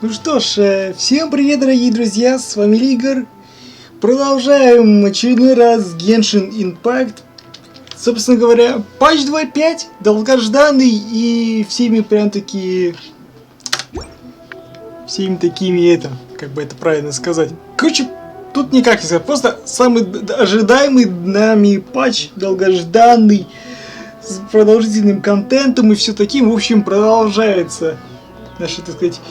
Ну что ж, всем привет, дорогие друзья, с вами Игорь. Продолжаем очередной раз Genshin Impact. Собственно говоря, патч 2.5, долгожданный и всеми прям такие... Всеми такими как бы это правильно сказать. Короче, тут никак не сказать, просто самый ожидаемый нами патч, долгожданный, с продолжительным контентом и все таким. В общем, продолжается наши, так сказать,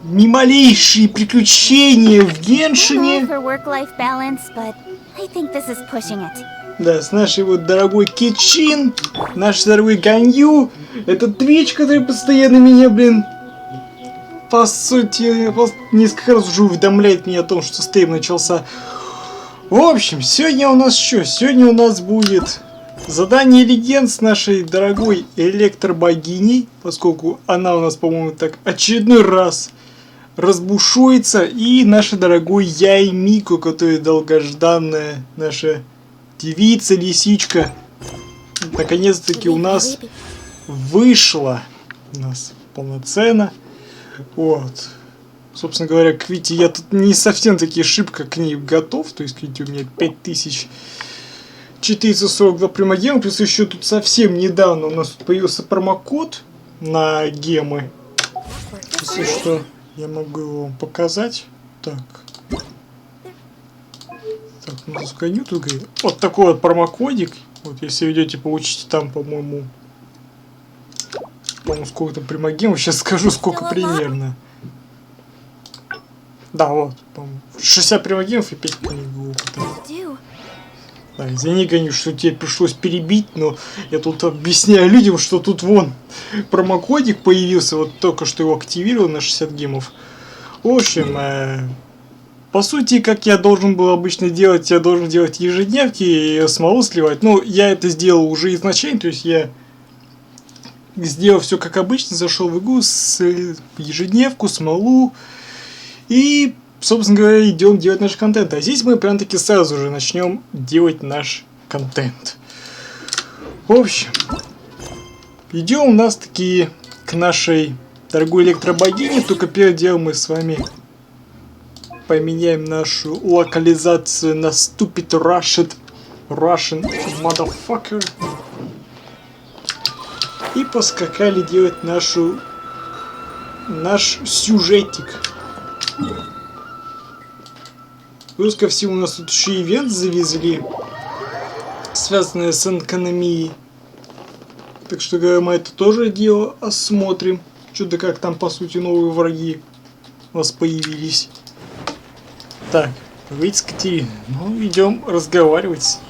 ни малейшие приключения в Геншине. Да, с нашей вот дорогой Кичин, наш дорогой Ганью, этот Твич, который постоянно меня, по сути, несколько раз уже уведомляет меня о том, что стрим начался. В общем, сегодня у нас что? Сегодня у нас будет задание легенд с нашей дорогой электробогиней, поскольку она у нас, по-моему, так очередной раз разбушуется, и наша дорогой Яймико, которая долгожданная наша девица, лисичка, наконец-таки у нас вышла полноценно. Вот. Собственно говоря, к Вите я тут не совсем таки шибко к ней готов, то есть, видите, у меня 5442 примагема, плюс еще тут совсем недавно у нас тут появился промокод на гемы. Если что, я могу его вам показать. Так, ну засканю тут, говорит. Вот такой вот промокодик. Вот, если идете, получите там, по-моему, сколько там примагемов. Сейчас скажу, сколько примерно. Да, вот, по-моему, 60 примагемов и 5 книг опыта. Да, извини, конечно, что тебе пришлось перебить, но я тут объясняю людям, что тут вон промокодик появился, вот только что его активировал на 60 гемов. В общем, по сути, как я должен был обычно делать, я должен делать ежедневки и смолу сливать. Ну, я это сделал уже изначально, то есть я сделал все как обычно, зашел в игру с ежедневку, смолу и... Собственно говоря, идем делать наш контент. А здесь мы прям таки сразу же начнем делать наш контент. В общем, идем у нас таки к нашей дорогой электробогине. Только первым делом мы с вами поменяем нашу локализацию на Stupid Russian Motherfucker. И поскакали делать наш сюжетик. Плюс ко всему у нас тут еще ивент завезли, связанный с экономией. Так что мы это тоже дело осмотрим. Что-то как там по сути новые враги у нас появились. Так, выйти с Катериной. Ну, идем разговаривать с ней.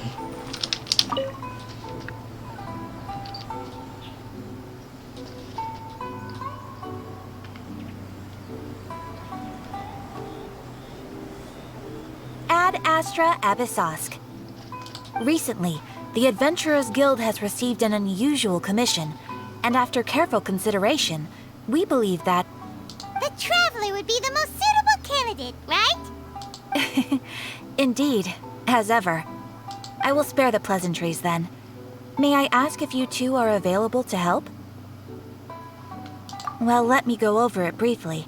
Astra Abyssosk. Recently, the Adventurers Guild has received an unusual commission, and after careful consideration, we believe that the Traveler would be the most suitable candidate, right? Indeed, as ever. I will spare the pleasantries then. May I ask if you two are available to help? Well, let me go over it briefly.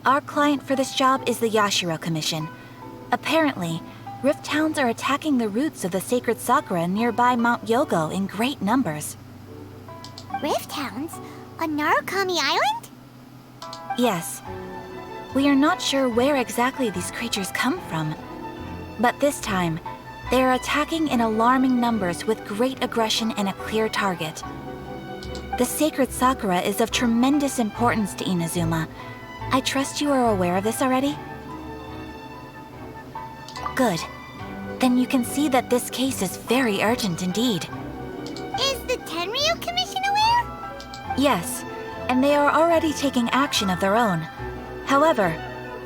Our client for this job is the Yashiro Commission. Apparently, Rift Hounds are attacking the roots of the sacred sakura nearby Mount Yogo in great numbers. Rift Hounds? On Narukami Island? Yes. We are not sure where exactly these creatures come from. But this time, they are attacking in alarming numbers with great aggression and a clear target. The sacred sakura is of tremendous importance to Inazuma. I trust you are aware of this already? Good. Then you can see that this case is very urgent indeed. Is the Tenryu Commission aware? Yes, and they are already taking action of their own. However,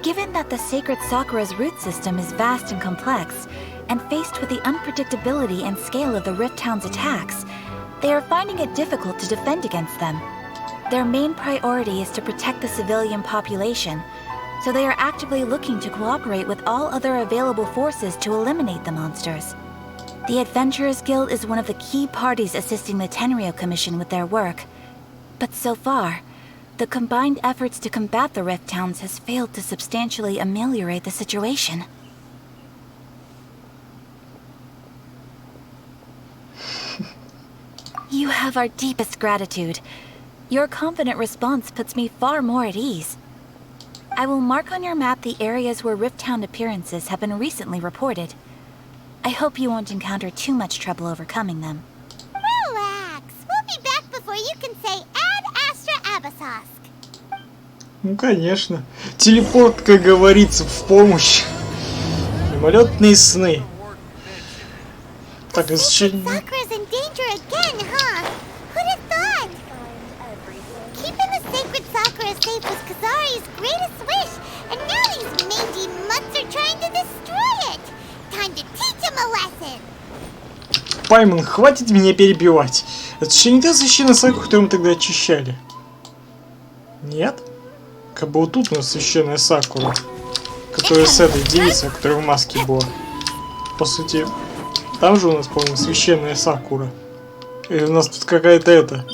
given that the Sacred Sakura's root system is vast and complex, and faced with the unpredictability and scale of the Rift Hound's attacks, they are finding it difficult to defend against them. Their main priority is to protect the civilian population, so they are actively looking to cooperate with all other available forces to eliminate the monsters. The Adventurers Guild is one of the key parties assisting the Tenryu Commission with their work. But so far, the combined efforts to combat the Rift Towns has failed to substantially ameliorate the situation. You have our deepest gratitude. Your confident response puts me far more at ease. I will mark on your map the areas where Rift Town appearances have been recently reported. I hope you won't encounter too much trouble overcoming them. Relax. We'll be back before you can say Ad Astra Abyssosque. Ну, конечно. Телепорт, как говорится, в помощь. Мимолетные сны. Так, изучение... Sakura's in danger again, huh? Who'd have thought? Keeping the sacred Sakura safe was Kazari's greatest wish, and now these mangy mutts are trying to destroy it. Time to teach him a lesson. Паймон, хватит меня перебивать. Это еще не та священная сакура, которую мы тогда очищали. Нет? Как бы вот тут у нас священная сакура, которая с этой девицей, которая в маске была. По сути, там же у нас, по-моему, священная сакура. И у нас тут какая-то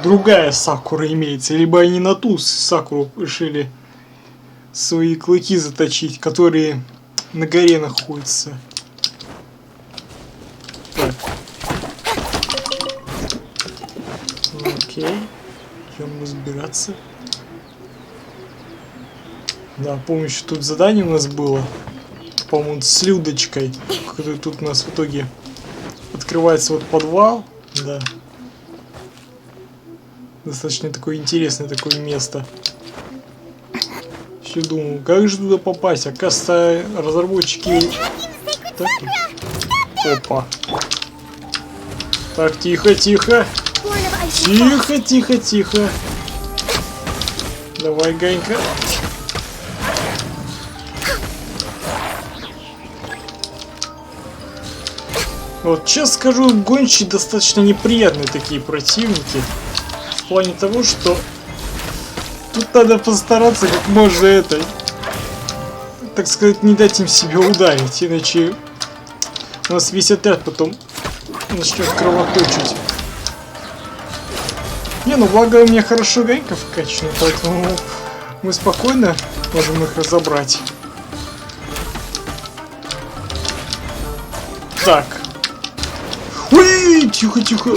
другая сакура имеется. Либо они на ту сакуру решили свои клыки заточить, которые на горе находятся. Так. Окей. Идем разбираться. Да, помню, что тут задание у нас было. По-моему, с Людочкой. Который тут у нас в итоге открывается вот подвал. Да. Достаточно такое интересное такое место. Еще думаю, как же туда попасть? Оказывается, разработчики... Так. Опа. Так, тихо, тихо. Тихо, тихо, тихо. Давай, Ганька. Вот сейчас скажу, гончие достаточно неприятные такие противники. В плане того, что тут надо постараться как можно это, так сказать, не дать им себя ударить, иначе у нас весь отряд потом начнет кровоточить. Не, ну благо у меня хорошо Ганька вкачана, поэтому мы спокойно можем их разобрать. Так. Ой, тихо, тихо.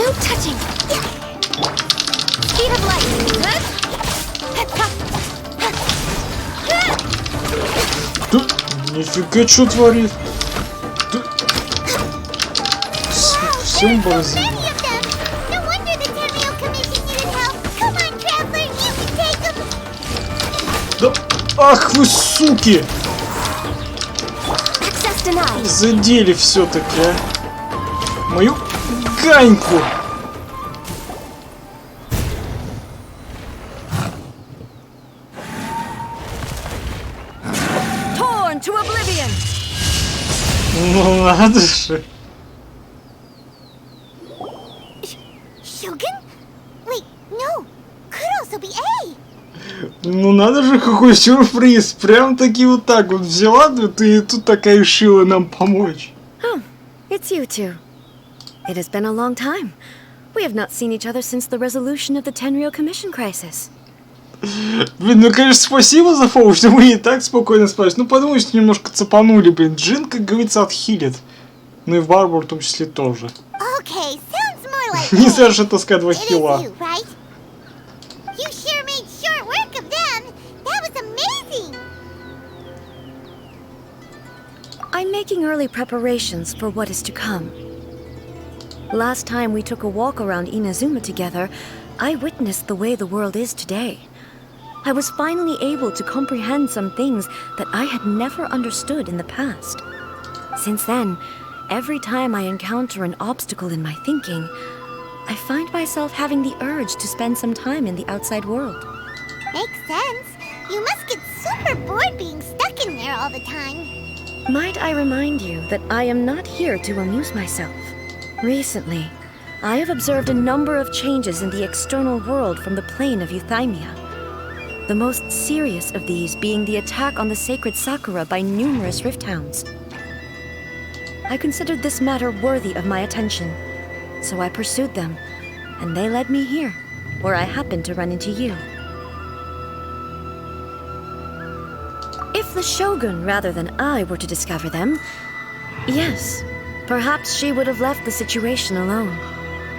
Да, нифига, что творит? Да. Всем борзим. Да, ах вы суки! Задели все-таки, а? Мою Ганьку! Ну надо же! Ну надо же, какой сюрприз! Прям таки вот так вот взяла, ты тут такая решила нам помочь. Oh, it's you two. It has been a long time. We have not seen each other since the resolution of the Tenryou Commission crisis. Блин, ну конечно спасибо за помощь, что мы и так спокойно спались. Ну подумай, что немножко цепанули, блин. Джин, как говорится, отхилит. Ну и Барбар в том числе тоже. Не зря же таскать 2 хила. I'm making early preparations for what is to come. Last time we took a walk around Inazuma together, I witnessed the way the world is today. I was finally able to comprehend some things that I had never understood in the past. Since then, every time I encounter an obstacle in my thinking, I find myself having the urge to spend some time in the outside world. Makes sense. You must get super bored being stuck in there all the time. Might I remind you that I am not here to amuse myself. Recently, I have observed a number of changes in the external world from the plane of Euthymia. The most serious of these being the attack on the sacred Sakura by numerous Rift Hounds. I considered this matter worthy of my attention, so I pursued them, and they led me here. where I happened to run into you. If the Shogun rather than I were to discover them, yes, perhaps she would have left the situation alone.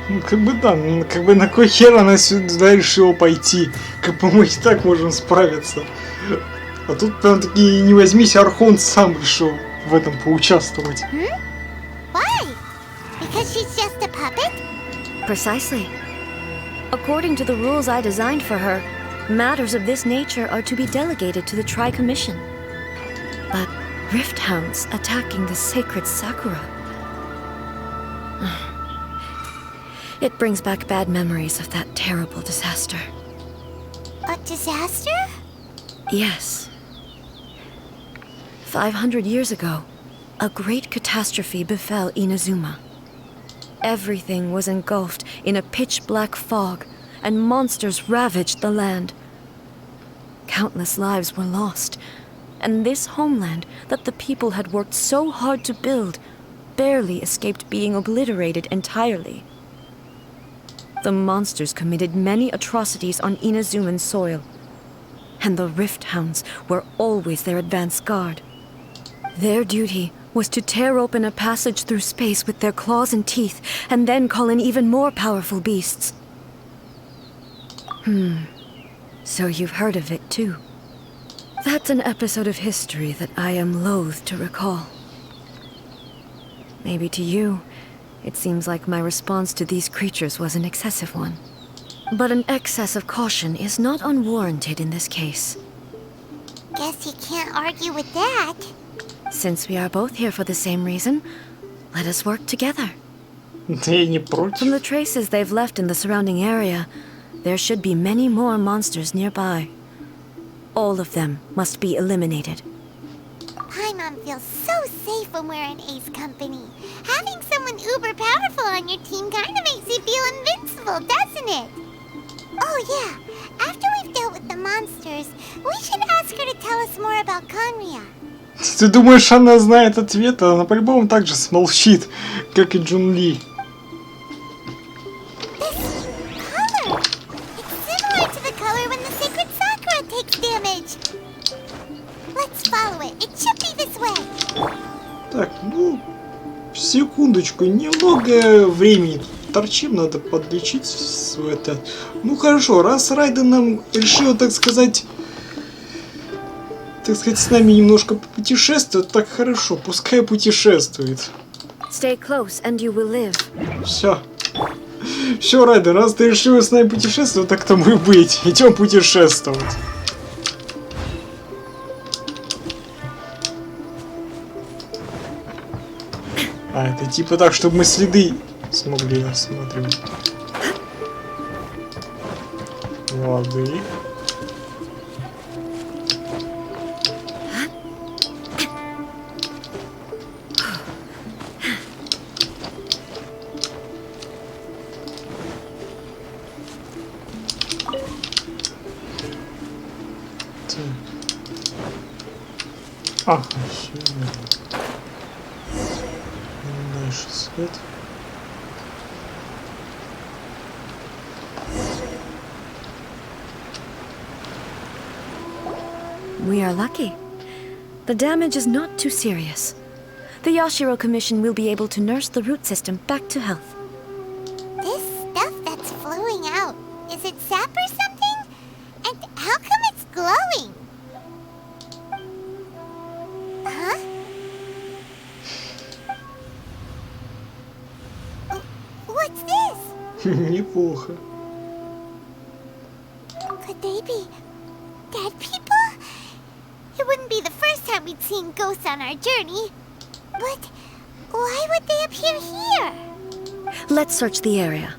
Ну, как бы да, ну, как бы на кой хер она сюда решила пойти? Как бы мы и так можем справиться. А тут прям таки не возьмись, Архон сам решил в этом поучаствовать. Why? Because she's just a puppet? Precisely. According to the rules I designed for her, matters of this nature are to be delegated to the Tri-Commission. But Rift Hounds attacking the sacred Sakura... It brings back bad memories of that terrible disaster. A disaster? Yes. 500 years ago, a great catastrophe befell Inazuma. Everything was engulfed in a pitch-black fog, and monsters ravaged the land. Countless lives were lost, and this homeland that the people had worked so hard to build barely escaped being obliterated entirely. The monsters committed many atrocities on Inazuman soil, and the Rift Hounds were always their advance guard. Their duty was to tear open a passage through space with their claws and teeth, and then call in even more powerful beasts. So you've heard of it too. That's an episode of history that I am loath to recall. Maybe to you, it seems like my response to these creatures was an excessive one. But an excess of caution is not unwarranted in this case. Guess you can't argue with that. Since we are both here for the same reason, let us work together. Да я не From против. the traces they've left in the surrounding area, there should be many more monsters nearby. All of them must be eliminated. Paimon feels so safe when we're in Ace Company. Having someone uber powerful on your team kind of makes you feel invincible, doesn't it? Oh yeah, after we've dealt with the monsters, we should ask her to tell us more about Conria. Ты думаешь, она знает ответ? Она по-любому так же смолчит, как и Джун Ли. Color! It's similar to the color when the sacred Sakura takes damage. Let's follow it. It should be this way. Так, ну, секундочку, немного времени торчим, надо подлечить это. Ну хорошо, раз Райден нам решил, так сказать, с нами немножко путешествовать, так хорошо, пускай путешествует. Stay close and you will live. Все. Все, Райден, раз ты решил с нами путешествовать, так тому и быть. Идем путешествовать. А, это типа так, чтобы мы следы смогли осматривать. Лады. Ага, все. Дальше свет. We are lucky. The damage is not too serious. The Yashiro Commission will be able to nurse the root system back to health. This stuff that's flowing out, is it sap or something? And how come it's glowing? Huh? What's this? Неплохо. Could they be dead people? It wouldn't be the first time we'd seen ghosts on our journey. But why would they appear here? Let's search the area.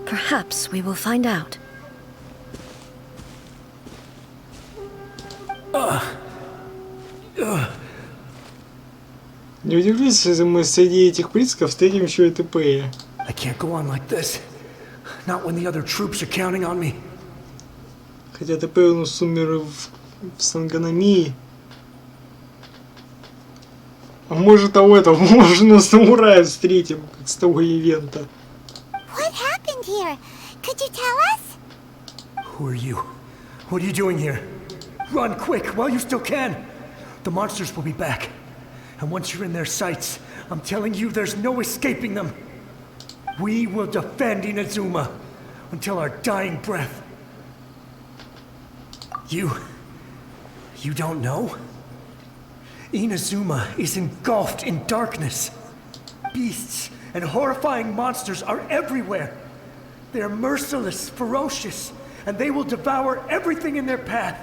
Perhaps we will find out. Не удивлюсь, если мы среди этих призраков встретим еще и ТП. I can't go on like this. Not when the other troops are counting on me. Хотя ТП у нас умер в Сангономии. А может того этого, может на самурая встретим, как с того ивента. What happened here? Could you tell us? Who are you? What are you doing here? Run quick while you still can! The monsters will be back. And once you're in their sights, I'm telling you there's no escaping them. We will defend Inazuma until our dying breath. You don't know? Inazuma is engulfed in darkness. Beasts and horrifying monsters are everywhere. They are merciless, ferocious, and they will devour everything in their path.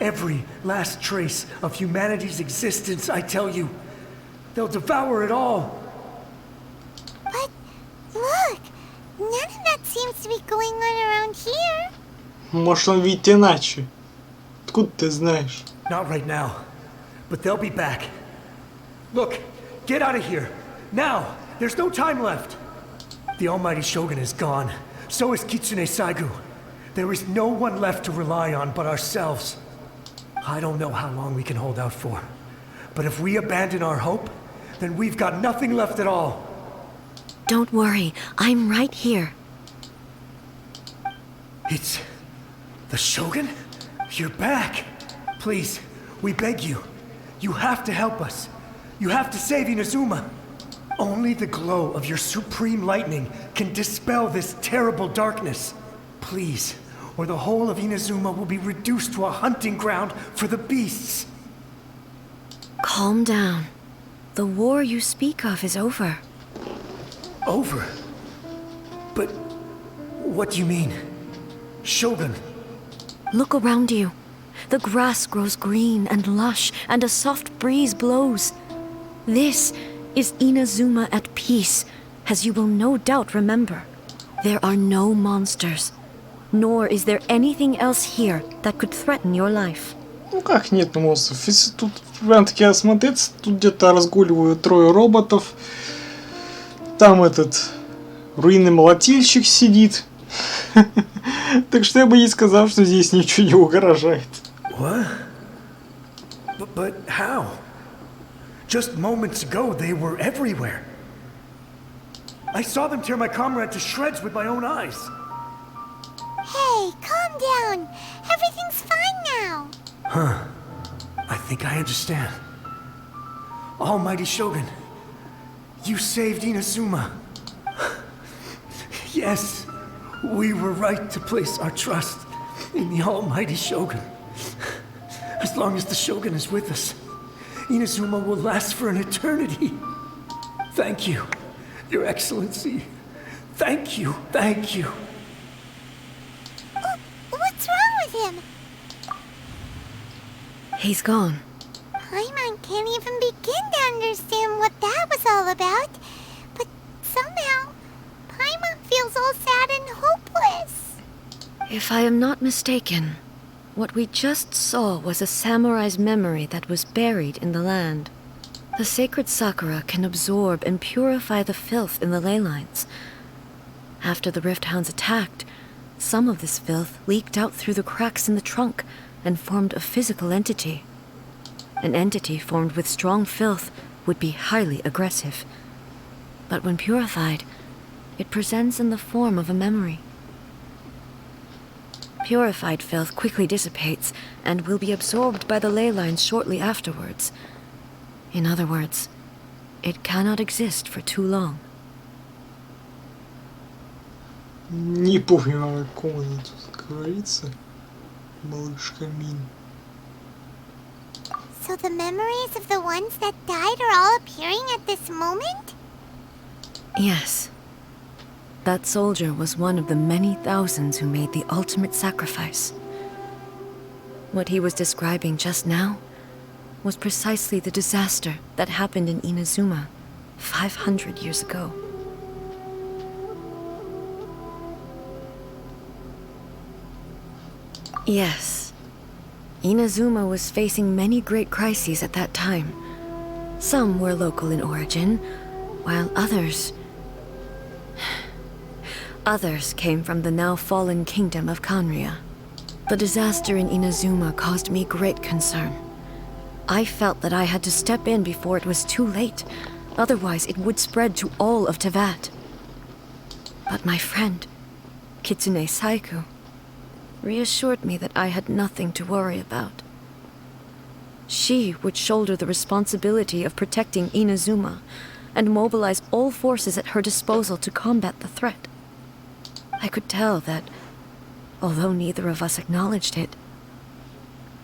Every last trace of humanity's existence, I tell you. They'll devour it all. But look, none of that seems to be going on around here. Может, он видит иначе. Откуда ты знаешь? Not right now, but they'll be back. Look, get out of here. Now! There's no time left! The almighty Shogun is gone. So is Kitsune Saigu. There is no one left to rely on but ourselves. I don't know how long we can hold out for. But if we abandon our hope, then we've got nothing left at all. Don't worry, I'm right here. It's... the Shogun? You're back! Please, we beg you. You have to help us. You have to save Inazuma. Only the glow of your supreme lightning can dispel this terrible darkness. Please, or the whole of Inazuma will be reduced to a hunting ground for the beasts. Calm down. The war you speak of is over. Over? But what do you mean? Shogun? Look around you. The grass grows green and lush, and a soft breeze blows. This is Inazuma at peace, as you will no doubt remember. There are no monsters, nor is there anything else here that could threaten your life. Ну как нет монстров? Если тут прям-таки осмотреться, тут где-то разгуливают трое роботов. Там этот руинный молотильщик сидит. Так что я бы не сказал, что здесь ничего не угрожает. What? But how? Just moments ago, they were everywhere. I saw them tear my comrade to shreds with my own eyes. Hey, calm down. Everything's fine now. Huh. I think I understand. Almighty Shogun, you saved Inazuma. Yes, we were right to place our trust in the Almighty Shogun. As long as the Shogun is with us, Inazuma will last for an eternity. Thank you, Your Excellency. Thank you, thank you. What's wrong with him? He's gone. Paimon can't even begin to understand what that was all about. But somehow, Paimon feels all sad and hopeless. If I am not mistaken, what we just saw was a samurai's memory that was buried in the land. The sacred sakura can absorb and purify the filth in the ley lines. After the Rift Hounds attacked, some of this filth leaked out through the cracks in the trunk and formed a physical entity. An entity formed with strong filth would be highly aggressive. But when purified, it presents in the form of a memory. Purified filth quickly dissipates and will be absorbed by the ley lines shortly afterwards. In other words, it cannot exist for too long. Не помню, о ком она тут говорится. Малышка Мин. So the memories of the ones that died are all appearing at this moment? Yes. That soldier was one of the many thousands who made the ultimate sacrifice. What he was describing just now was precisely the disaster that happened in Inazuma 500 years ago. Yes, Inazuma was facing many great crises at that time. Some were local in origin, while others came from the now fallen kingdom of Kanria. The disaster in Inazuma caused me great concern. I felt that I had to step in before it was too late, otherwise it would spread to all of Tevat. But my friend, Kitsune Saiku, reassured me that I had nothing to worry about. She would shoulder the responsibility of protecting Inazuma and mobilize all forces at her disposal to combat the threat. I could tell that, although neither of us acknowledged it,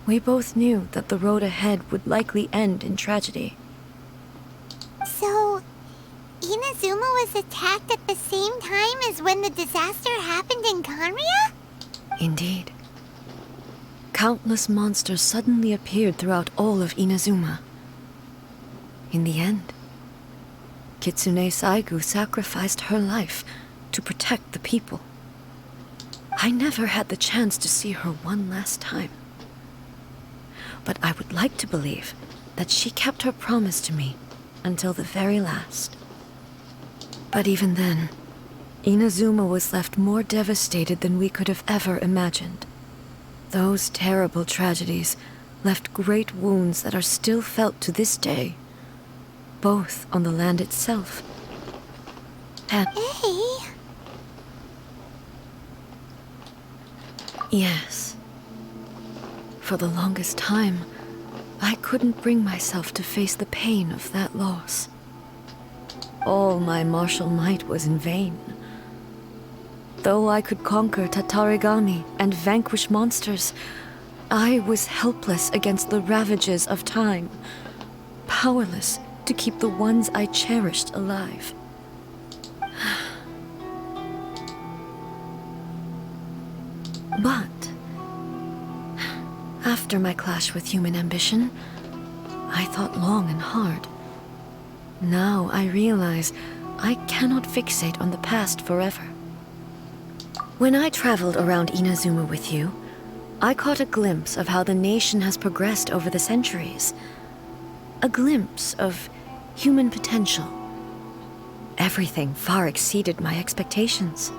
we both knew that the road ahead would likely end in tragedy. So, Inazuma was attacked at the same time as when the disaster happened in Kanria? Indeed. Countless monsters suddenly appeared throughout all of Inazuma. In the end, Kitsune Saigu sacrificed her life to protect the people. I never had the chance to see her one last time. But I would like to believe that she kept her promise to me until the very last. But even then, Inazuma was left more devastated than we could have ever imagined. Those terrible tragedies left great wounds that are still felt to this day, both on the land itself and... Hey! Yes. For the longest time, I couldn't bring myself to face the pain of that loss. All my martial might was in vain. Though I could conquer Tatarigami and vanquish monsters, I was helpless against the ravages of time, powerless to keep the ones I cherished alive. But after my clash with human ambition, I thought long and hard. Now I realize I cannot fixate on the past forever. When I traveled around Inazuma with you, I caught a glimpse of how the nation has progressed over the centuries. A glimpse of human potential. Everything far exceeded my expectations.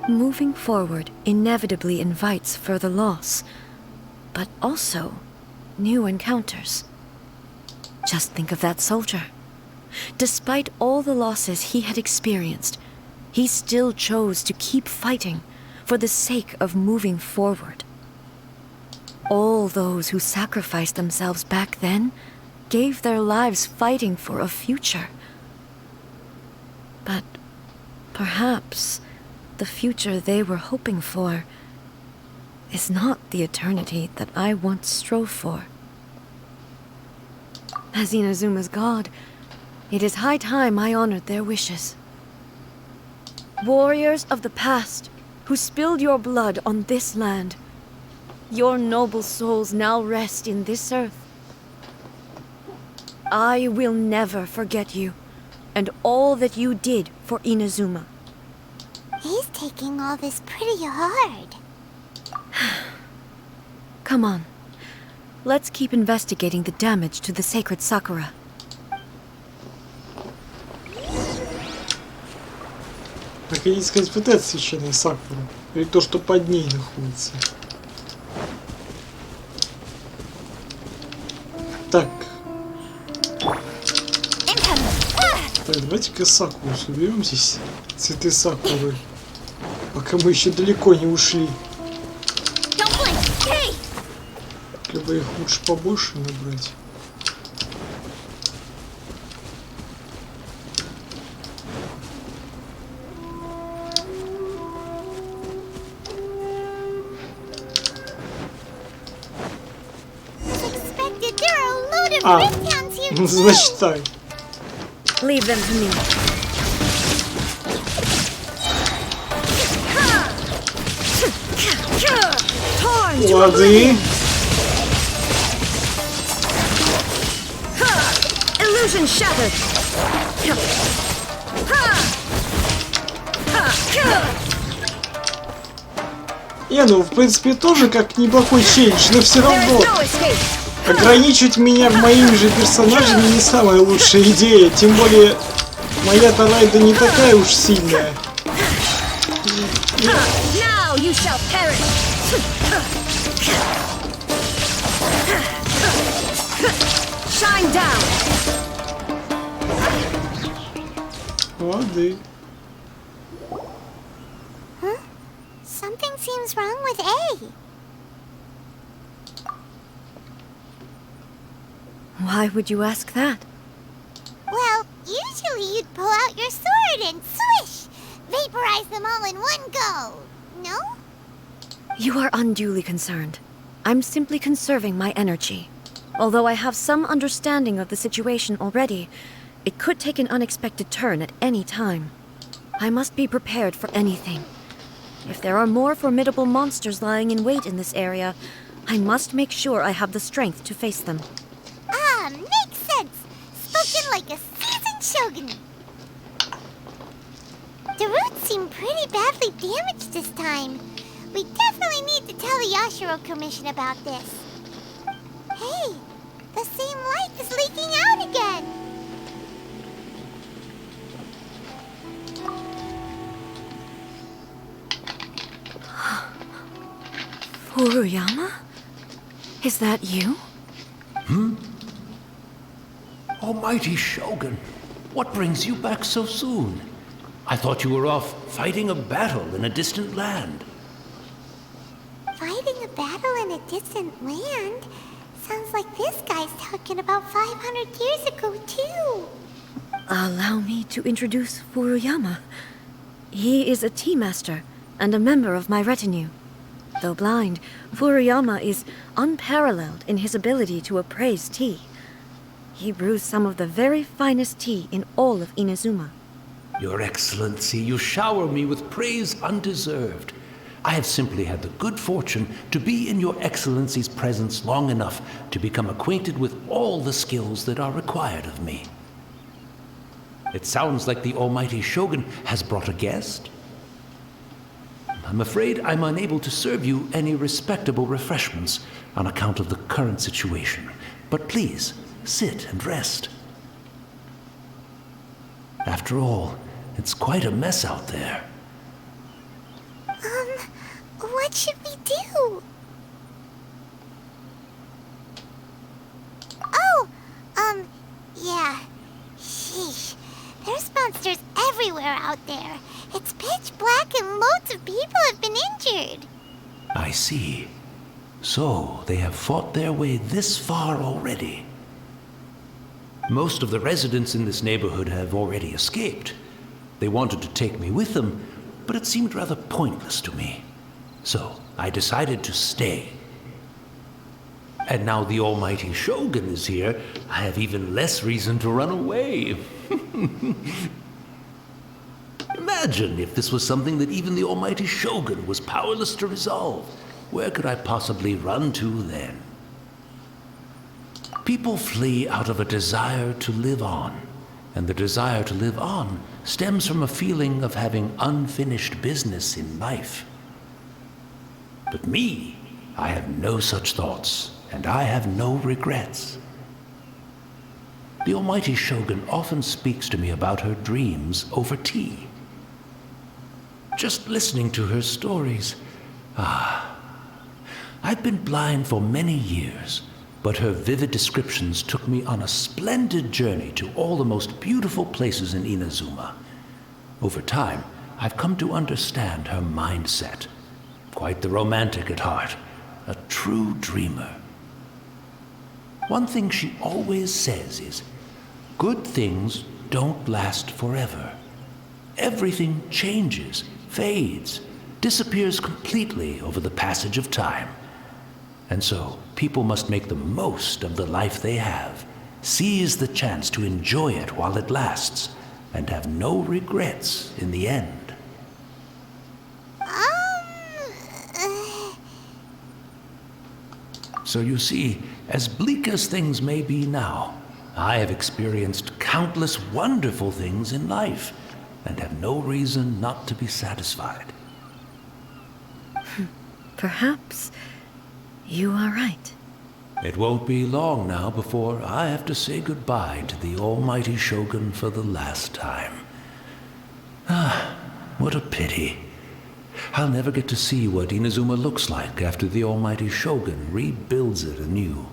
Moving forward inevitably invites further loss, but also new encounters. Just think of that soldier. Despite all the losses he had experienced, he still chose to keep fighting for the sake of moving forward. All those who sacrificed themselves back then gave their lives fighting for a future. But perhaps the future they were hoping for is not the eternity that I once strove for. As Inazuma's god, it is high time I honored their wishes. Warriors of the past, who spilled your blood on this land, your noble souls now rest in this earth. I will never forget you, and all that you did for Inazuma. He's taking all this pretty hard. Come on. Let's keep investigating the damage to the sacred Sakura. Так и сказать, вот это священная Сакура. Или то, что под ней находится. Так. Так, давайте-ка Сакуру соберем здесь. Цветы Сакуры. Пока мы еще далеко не ушли. Либо их лучше побольше набрать. Ну, значит так. Leave them to me. Лады. Illusion shattered. Ну, в принципе, тоже как неплохой челлендж, но все равно ограничивать меня моими же персонажами не самая лучшая идея, тем более моя Тарайда не такая уж сильная. Something seems wrong with Why would you ask that? Well, usually you'd pull out your sword and swish! Vaporize them all in one go! No? You are unduly concerned. I'm simply conserving my energy. Although I have some understanding of the situation already, it could take an unexpected turn at any time. I must be prepared for anything. If there are more formidable monsters lying in wait in this area, I must make sure I have the strength to face them. Ah, makes sense! Spoken like a seasoned shogun! The roots seem pretty badly damaged this time. We definitely need to tell the Yashiro Commission about this. Hey, the same light is leaking out again! Furuyama? Is that you? Almighty Shogun, what brings you back so soon? I thought you were off fighting a battle in a distant land. Fighting a battle in a distant land? Sounds like this guy's talking about 500 years ago, too. Allow me to introduce Furuyama. He is a tea master and a member of my retinue. Though blind, Furuyama is unparalleled in his ability to appraise tea. He brews some of the very finest tea in all of Inazuma. Your Excellency, you shower me with praise undeserved. I have simply had the good fortune to be in Your Excellency's presence long enough to become acquainted with all the skills that are required of me. It sounds like the Almighty Shogun has brought a guest. I'm afraid I'm unable to serve you any respectable refreshments on account of the current situation. But please, sit and rest. After all, it's quite a mess out there. What should we do? Oh, yeah. Sheesh. There's monsters everywhere out there. It's pitch black and loads of people have been injured. I see. So, they have fought their way this far already. Most of the residents in this neighborhood have already escaped. They wanted to take me with them, but it seemed rather pointless to me. So, I decided to stay. And now the Almighty Shogun is here, I have even less reason to run away. Imagine if this was something that even the Almighty Shogun was powerless to resolve. Where could I possibly run to then? People flee out of a desire to live on, and the desire to live on stems from a feeling of having unfinished business in life. But me, I have no such thoughts, and I have no regrets. The Almighty Shogun often speaks to me about her dreams over tea. Just listening to her stories, I've been blind for many years, but her vivid descriptions took me on a splendid journey to all the most beautiful places in Inazuma. Over time, I've come to understand her mindset. Quite the romantic at heart, a true dreamer. One thing she always says is, good things don't last forever. Everything changes, fades, disappears completely over the passage of time. And so, people must make the most of the life they have, seize the chance to enjoy it while it lasts, and have no regrets in the end. So you see, as bleak as things may be now, I have experienced countless wonderful things in life, and have no reason not to be satisfied. Perhaps you are right. It won't be long now before I have to say goodbye to the Almighty Shogun for the last time. What a pity. I'll never get to see what Inazuma looks like after the Almighty Shogun rebuilds it anew.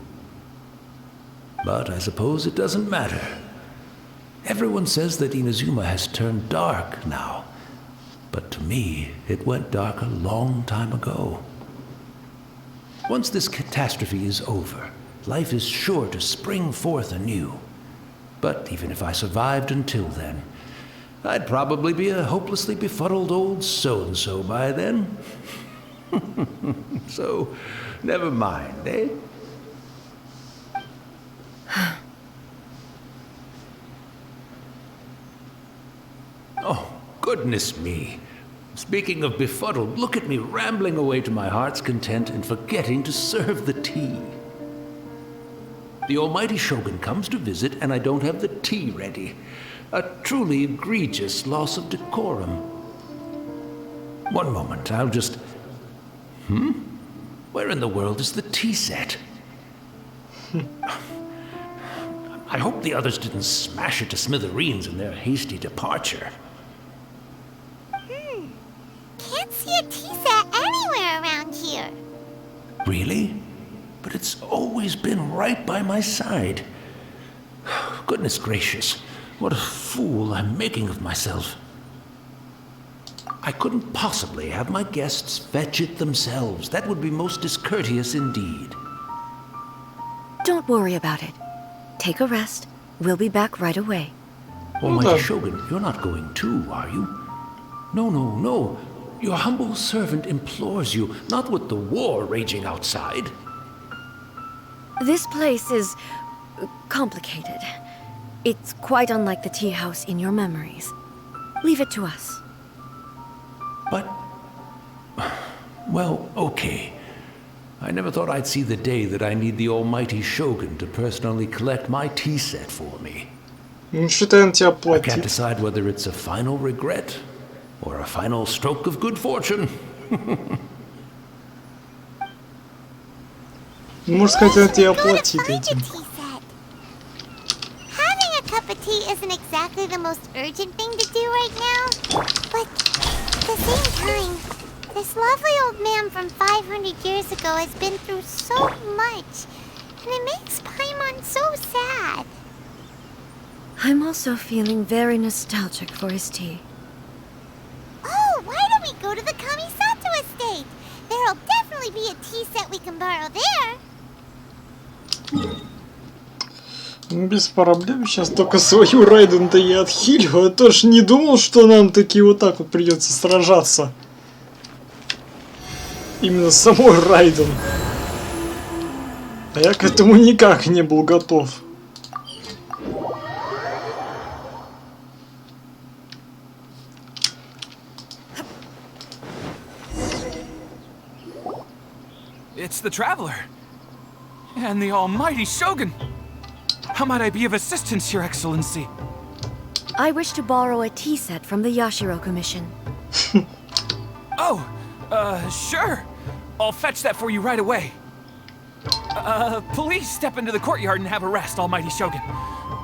But I suppose it doesn't matter. Everyone says that Inazuma has turned dark now, but to me, it went dark a long time ago. Once this catastrophe is over, life is sure to spring forth anew. But even if I survived until then, I'd probably be a hopelessly befuddled old so-and-so by then. So, never mind, eh? Oh, goodness me. Speaking of befuddled, look at me rambling away to my heart's content and forgetting to serve the tea. The almighty Shogun comes to visit and I don't have the tea ready. A truly egregious loss of decorum. One moment, I'll just... Where in the world is the tea set? I hope the others didn't smash it to smithereens in their hasty departure. Can't see a tea set anywhere around here. Really? But it's always been right by my side. Goodness gracious, what a fool I'm making of myself. I couldn't possibly have my guests fetch it themselves. That would be most discourteous indeed. Don't worry about it. Take a rest. We'll be back right away. Almighty Shogun, you're not going too, are you? No, no, no. Your humble servant implores you, not with the war raging outside. This place is complicated. It's quite unlike the tea house in your memories. Leave it to us. But... well, okay. I never thought I'd see the day that I need the almighty Shogun to personally collect my tea set for me. Что-то он тебя I can't платит. decide whether it's a final regret or a final stroke of good fortune. Можно сказать, он тебя Go to платит find a этим. tea set. Having a cup of tea isn't exactly the most urgent thing to do right now, but at the same time, this lovely old man from 500 years ago has been through so much, and it makes Paimon so sad. I'm also feeling very nostalgic for his tea. Oh, why don't we go to the Kamisato estate? There'll definitely be a tea set we can borrow there. Без проблем. Сейчас только свою Райден-то я отхилю. Я тоже не думал, что нам таки вот так вот придется сражаться. Именно с самой Райден. А я к этому никак не был готов. It's the Traveler. And the almighty Shogun. How might I be of assistance, Your Excellency? I wish to borrow a tea set from the Yashiro Commission. Oh, sure. I'll fetch that for you right away. Please step into the courtyard and have a rest, almighty Shogun.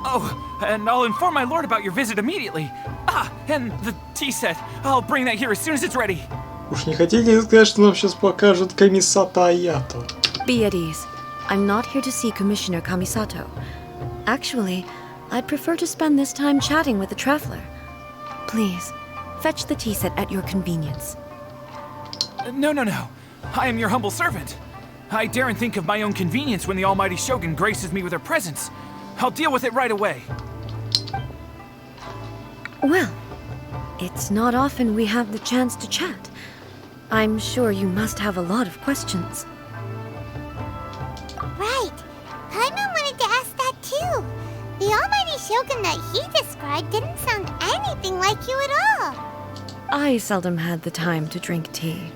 Oh, and I'll inform my lord about your visit immediately. Ah, and the tea set. I'll bring that here as soon as it's ready. Уж не хотите сказать, что нам сейчас покажут Камисата Аято? Be at ease. I'm not here to see Commissioner Kamisato. Actually, I'd prefer to spend this time chatting with the Traveler. Please, fetch the tea set at your convenience. No. I am your humble servant. I daren't think of my own convenience when the almighty Shogun graces me with her presence. I'll deal with it right away. Well, it's not often we have the chance to chat. I'm sure you must have a lot of questions. Right. Paimon wanted to ask that too. The almighty Shogun that he described didn't sound anything like you at all. I seldom had the time to drink tea.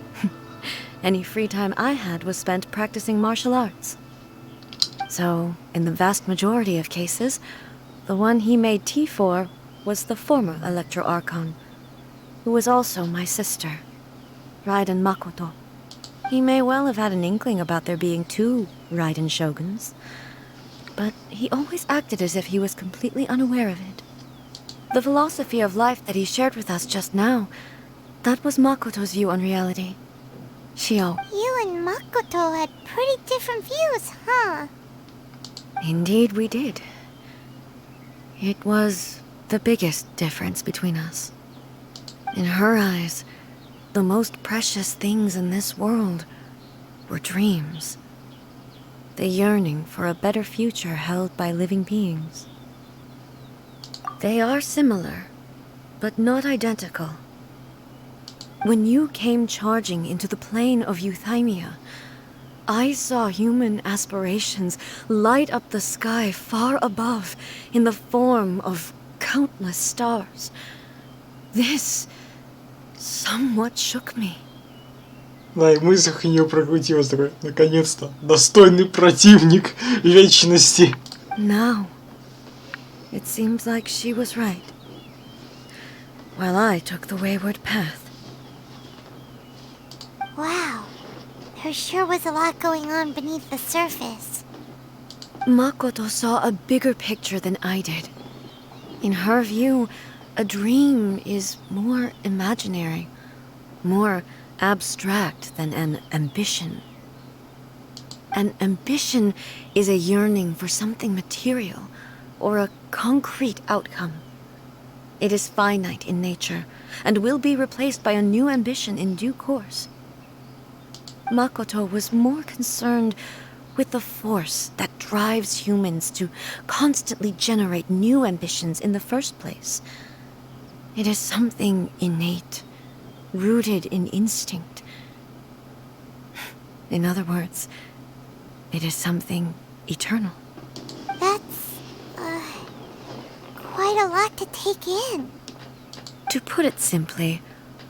Any free time I had was spent practicing martial arts. So, in the vast majority of cases, the one he made tea for was the former Electro Archon, who was also my sister, Raiden Makoto. He may well have had an inkling about there being two Raiden Shoguns, but he always acted as if he was completely unaware of it. The philosophy of life that he shared with us just now, that was Makoto's view on reality. Shio. You and Makoto had pretty different views, huh? Indeed we did. It was the biggest difference between us. In her eyes, the most precious things in this world were dreams. the yearning for a better future held by living beings. They are similar, but not identical. When you came charging into the plane of Euthymia, I saw human aspirations light up the sky far above in the form of countless stars. This somewhat shook me. Да, и в мыслях у нее прокрутилось такое, наконец-то, достойный противник вечности. Now, it seems like she was right, while I took the wayward path. Wow. There sure was a lot going on beneath the surface. Makoto saw a bigger picture than I did. In her view, a dream is more imaginary, more abstract than an ambition. An ambition is a yearning for something material or a concrete outcome. It is finite in nature and will be replaced by a new ambition in due course. Makoto was more concerned with the force that drives humans to constantly generate new ambitions in the first place. It is something innate, rooted in instinct. In other words, it is something eternal. That's, quite a lot to take in. To put it simply,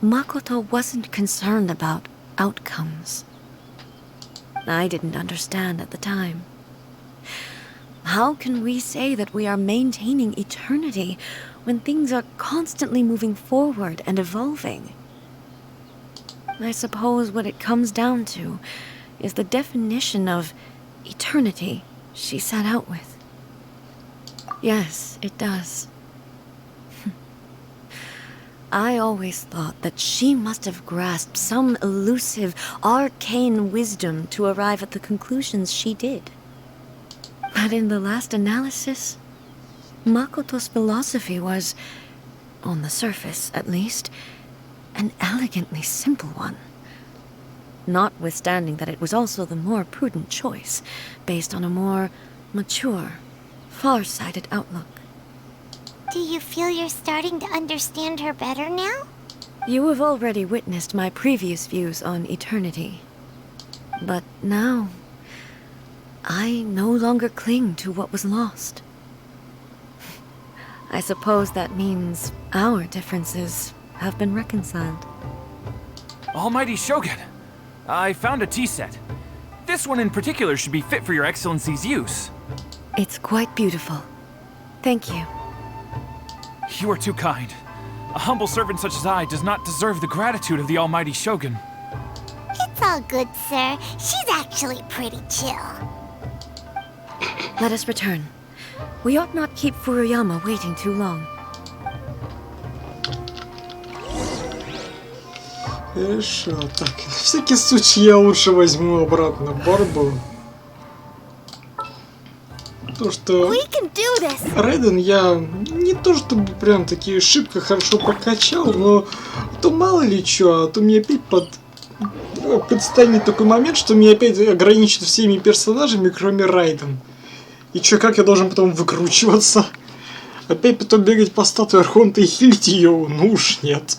Makoto wasn't concerned about outcomes. I didn't understand at the time. How can we say that we are maintaining eternity when things are constantly moving forward and evolving? I suppose what it comes down to is the definition of eternity she set out with. Yes, it does. I always thought that she must have grasped some elusive, arcane wisdom to arrive at the conclusions she did. But in the last analysis, Makoto's philosophy was, on the surface at least, an elegantly simple one. Notwithstanding that it was also the more prudent choice, based on a more mature, far-sighted outlook. Do you feel you're starting to understand her better now? You have already witnessed my previous views on eternity. But now, I no longer cling to what was lost. I suppose that means our differences have been reconciled. Almighty Shogun, I found a tea set. This one in particular should be fit for your Excellency's use. It's quite beautiful. Thank you. You are too kind. A humble servant such as I does not deserve the gratitude of the Almighty Shogun. It's all good, sir. She's actually pretty chill. Let us return. We ought not keep Furuyama waiting too long. Хорошо, так, на всякий случай я лучше возьму обратно Барбу. То, что Рейден я не то чтобы прям таки шибко хорошо прокачал, но то мало ли чё, а то мне опять предстанет такой момент, что меня опять ограничат всеми персонажами, кроме Рейден. И чё, как я должен потом выкручиваться? Опять потом бегать по статуе Архонта и хилить ее? Ну уж нет.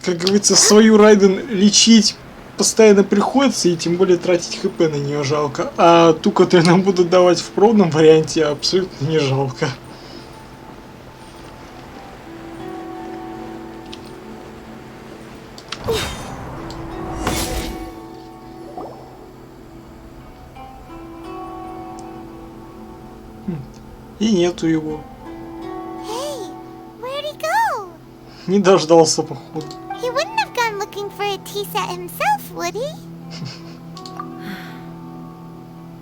Как говорится, свою Рейден лечить постоянно приходится, и тем более тратить хп на нее жалко. А ту, которую нам будут давать в пробном варианте, абсолютно не жалко. И нету его. Hey, where'd he go? Не дождался, походу. He wouldn't have gone looking for a tea set himself, would he?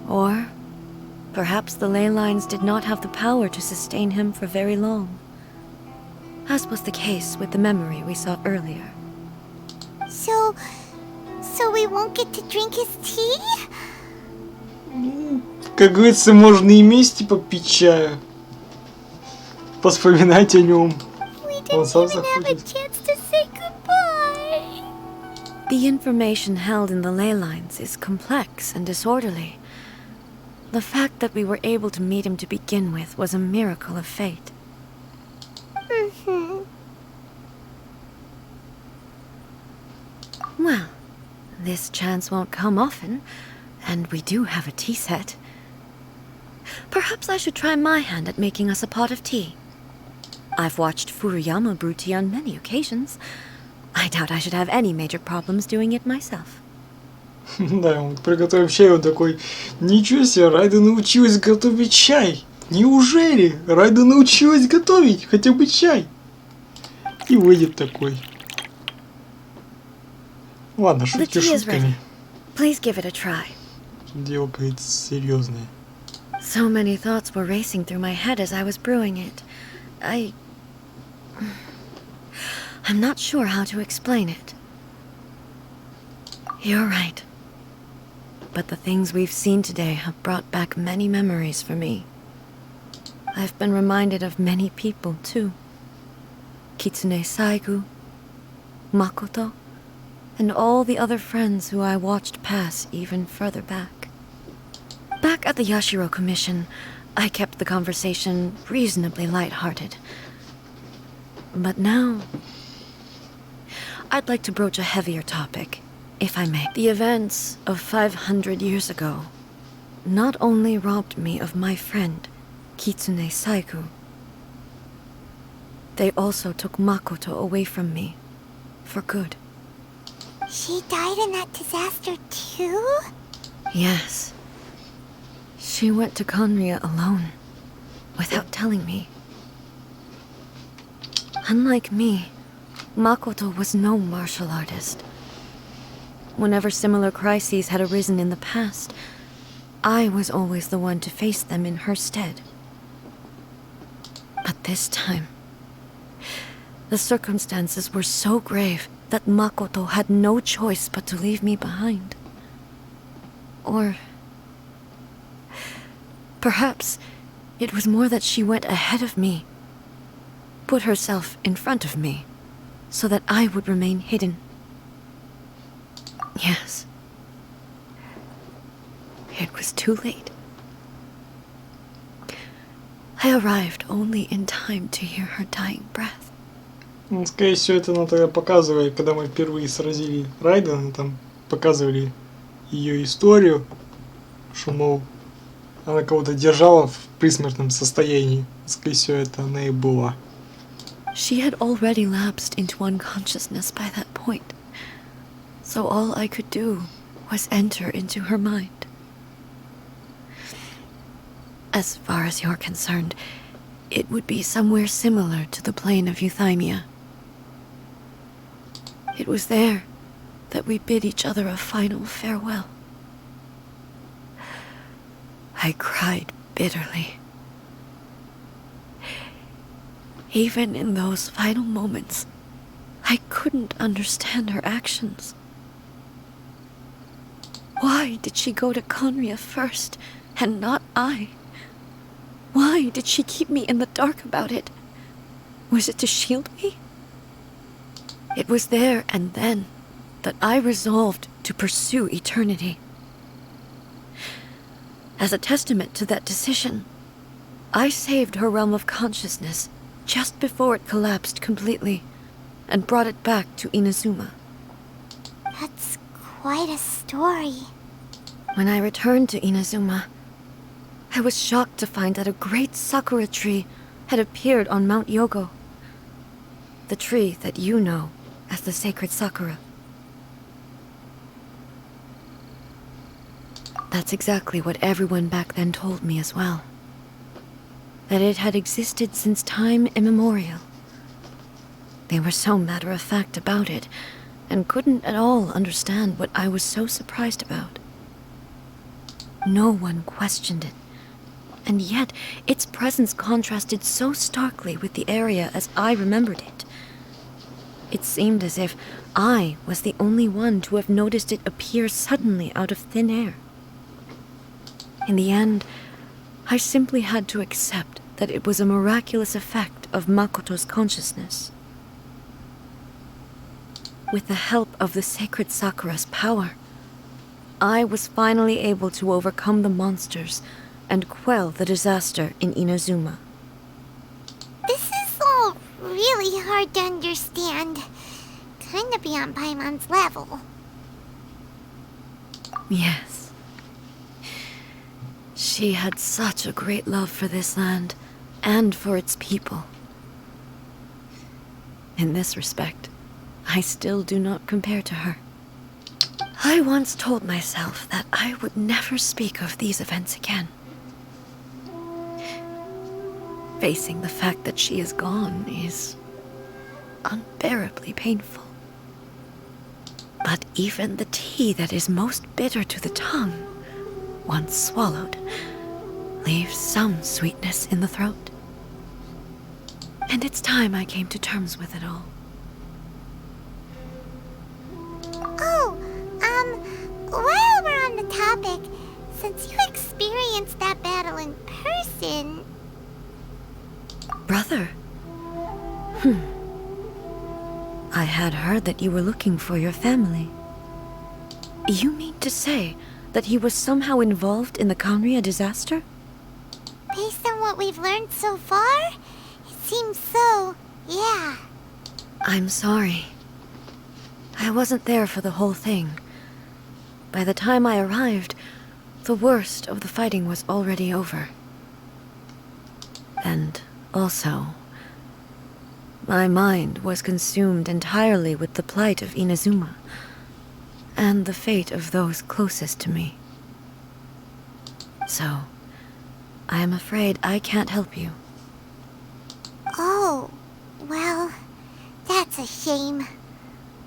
Or perhaps the ley lines did not have the power to sustain him for very long, as was the case with the memory we saw earlier. So we won't get to drink his tea? Как говорится, можно и вместе попить чая. Поспоминать о нем. We didn't even have a chance to say goodbye. The information held in the ley lines is complex and disorderly. The fact that we were able to meet him to begin with was a miracle of fate. Well, this chance won't come often, and we do have a tea set. Perhaps I should try my hand at making us a pot of tea. I've watched Furuyama brew tea on many occasions. I doubt I should have any major problems doing it myself. Да, он приготовим чай, он такой, ничего себе, Райда научилась готовить чай. Неужели? Райда научилась готовить хотя бы чай. И выйдет такой. Ладно, The шутки tea is ready. шутками. Please give it a try. Дело, говорится, серьезное. So many thoughts were racing through my head as I was brewing it. I'm not sure how to explain it. You're right. But the things we've seen today have brought back many memories for me. I've been reminded of many people, too. Kitsune Saigu, Makoto, and all the other friends who I watched pass even further back. Back at the Yashiro Commission, I kept the conversation reasonably light-hearted. But now, I'd like to broach a heavier topic, if I may. The events of 500 years ago not only robbed me of my friend, Kitsune Saigu, they also took Makoto away from me, for good. She died in that disaster too? Yes. She went to Conria alone, without telling me. Unlike me, Makoto was no martial artist. Whenever similar crises had arisen in the past, I was always the one to face them in her stead. But this time, the circumstances were so grave that Makoto had no choice but to leave me behind. Or perhaps it was more that she went ahead of me, put herself in front of me, so that I would remain hidden. Yes. It was too late. I arrived only in time to hear her dying breath. Ну, скорее всего, это нам тогда показывали, когда мы впервые сразили Райдена, там показывали ее историю, что, мол, она кого-то держала в присмертном состоянии. Скорее всего, это она и была. She had already lapsed into unconsciousness by that point, so all I could do was enter into her mind. As far as you're concerned, it would be somewhere similar to the plane of Euthymia. It was there that we bid each other a final farewell. I cried bitterly. Even in those final moments, I couldn't understand her actions. Why did she go to Conria first, and not I? Why did she keep me in the dark about it? Was it to shield me? It was there and then that I resolved to pursue eternity. As a testament to that decision, I saved her realm of consciousness just before it collapsed completely, and brought it back to Inazuma. That's quite a story. When I returned to Inazuma, I was shocked to find that a great sakura tree had appeared on Mount Yogo. The tree that you know as the sacred sakura. That's exactly what everyone back then told me as well. That it had existed since time immemorial. They were so matter-of-fact about it, and couldn't at all understand what I was so surprised about. No one questioned it, and yet its presence contrasted so starkly with the area as I remembered it. It seemed as if I was the only one to have noticed it appear suddenly out of thin air. In the end, I simply had to accept that it was a miraculous effect of Makoto's consciousness. With the help of the sacred Sakura's power, I was finally able to overcome the monsters and quell the disaster in Inazuma. This is all really hard to understand. Kinda beyond Paimon's level. Yes. She had such a great love for this land and for its people. In this respect, I still do not compare to her. I once told myself that I would never speak of these events again. Facing the fact that she is gone is unbearably painful. But even the tea that is most bitter to the tongue, once swallowed, leaves some sweetness in the throat. And it's time I came to terms with it all. Oh, while we're on the topic, since you experienced that battle in person... Brother? I had heard that you were looking for your family. You mean to say that he was somehow involved in the Kanria disaster? Based on what we've learned so far, it seems so, yeah. I'm sorry. I wasn't there for the whole thing. By the time I arrived, the worst of the fighting was already over. And also, my mind was consumed entirely with the plight of Inazuma and the fate of those closest to me. So, I am afraid I can't help you. Oh, well, that's a shame.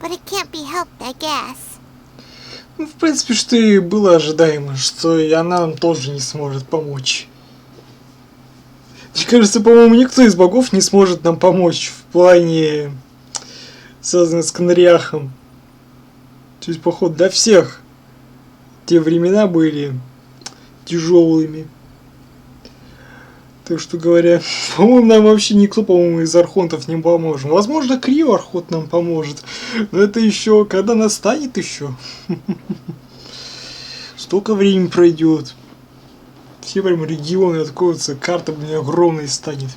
But it can't be helped, I guess. Ну, в принципе, что и было ожидаемо, что и она нам тоже не сможет помочь. Мне кажется, по-моему, никто из богов не сможет нам помочь в плане, связанном с Канриахом. То есть, походу, для всех те времена были тяжелыми. Так что говоря, по-моему, нам вообще никто, по-моему, из архонтов не поможет. Возможно, Крио Архонт нам поможет. Но это еще, когда настанет еще. Столько времени пройдет. Все прям регионы откроются, карта, блин, огромной станет.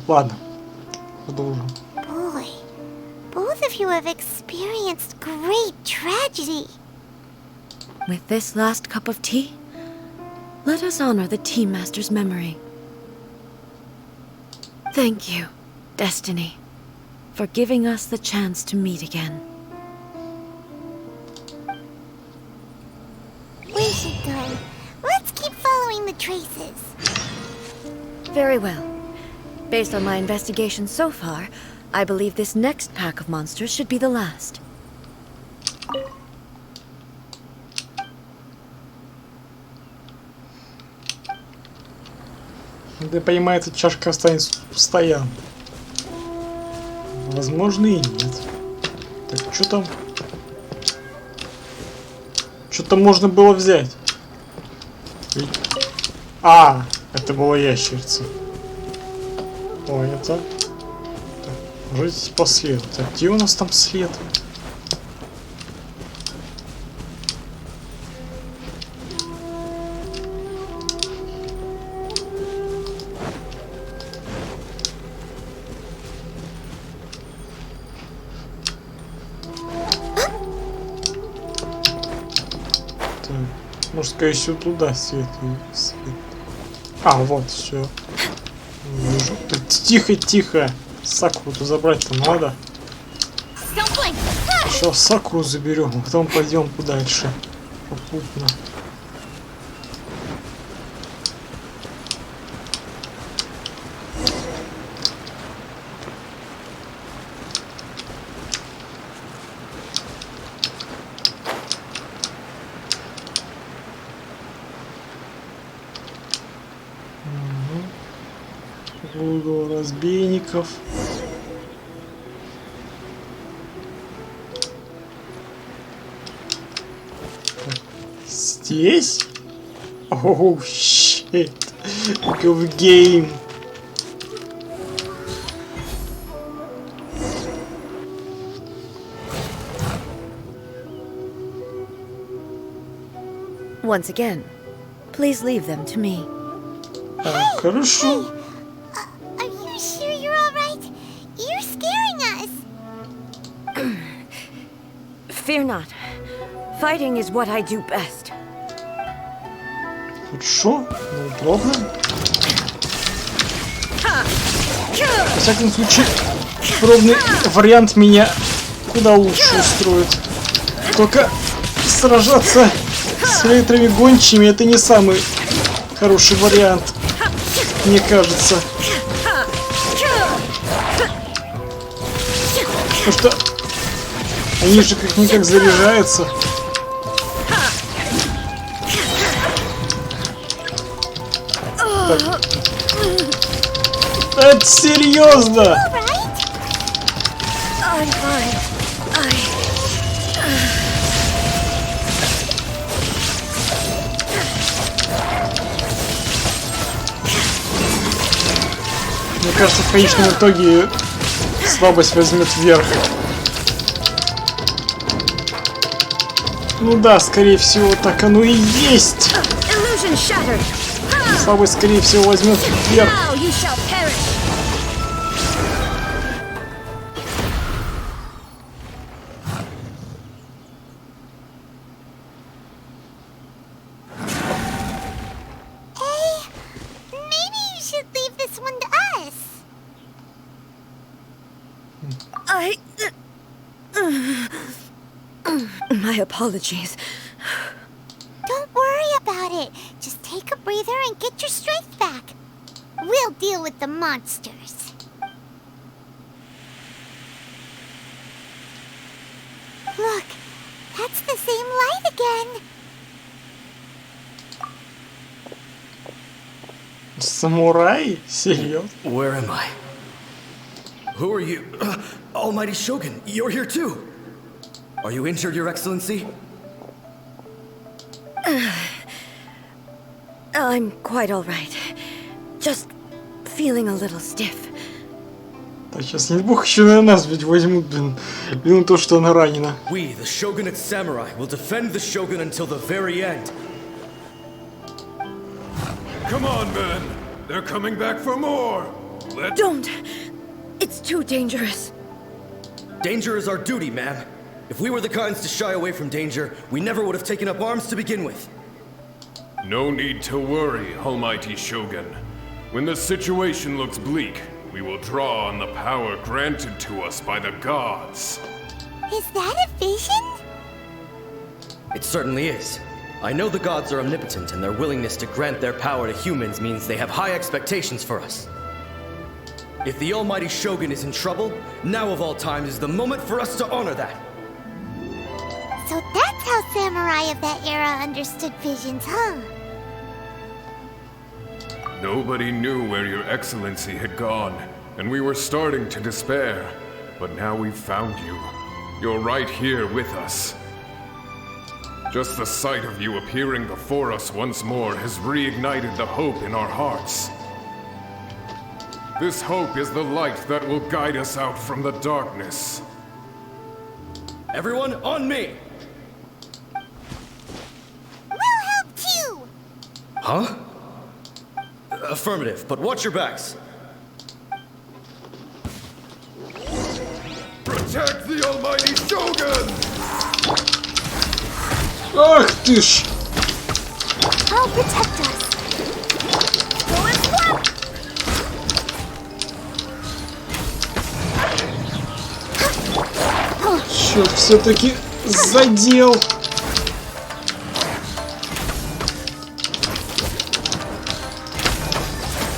Ладно, продолжим. Boy, both of you have experienced great tragedy. With this last cup of tea, let us honor the Tea Master's memory. Thank you, Destiny, for giving us the chance to meet again. We should go. Let's keep following the traces. Very well. Based on my investigation so far, I believe this next pack of monsters should be the last. Да, понимается, чашка останется постоянно. Возможно, и нет. Так, что там? Что-то можно было взять. А, это была ящерица. Понятно. Так, может идти по следу. Так, где у нас там след? Может, скорее всего, туда свет. А, вот, все. Вижу. Тихо, тихо. Сакуру-то забрать-то надо. Сейчас Сакуру заберем, а потом пойдем подальше. Попутно. Угол разбейников. Здесь? Оу, щит. Go в game. Once again, please leave them to me. Хорошо. Are you sure you're alright? You're scaring us. Fear not. Fighting is what I do best. Хорошо. Неудобно. Во всяком случае, пробный вариант меня куда лучше устроит. Только сражаться с ветрами гончими — это не самый хороший вариант, мне кажется. Потому что они же как-никак заряжаются. Так. Это серьезно! I'm fine. Мне кажется, в конечном итоге слабость возьмет вверх. Ну да, скорее всего, так оно и есть. Слабость, скорее всего, возьмет вверх. My apologies. Don't worry about it. Just take a breather and get your strength back. We'll deal with the monsters. Look, that's the same light again. Самурай? Серьезно? Where am I? Who are you? Almighty Shogun, you're here too. Are you injured, Your Excellency? I'm quite all right. Just feeling a little stiff. Да сейчас не бог еще на нас ведь возьмут, блин, то, что она ранена. We, the Shogunate Samurai, will defend the Shogun until the very end. Come on, men. They're coming back for more. Don't! It's too dangerous. Danger is our duty, ma'am. If we were the kinds to shy away from danger, we never would have taken up arms to begin with. No need to worry, Almighty Shogun. When the situation looks bleak, we will draw on the power granted to us by the gods. Is that a vision? It certainly is. I know the gods are omnipotent, and their willingness to grant their power to humans means they have high expectations for us. If the Almighty Shogun is in trouble, now of all times is the moment for us to honor that. So that's how samurai of that era understood visions, huh? Nobody knew where Your Excellency had gone, and we were starting to despair. But now we've found you. You're right here with us. Just the sight of you appearing before us once more has reignited the hope in our hearts. This hope is the light that will guide us out from the darkness. Everyone, on me! We'll help too! Huh? Affirmative, but watch your backs. Protect the Almighty Shogun! Ах ты ж! I'll protect us. Go and swap! Черт, все-таки задел.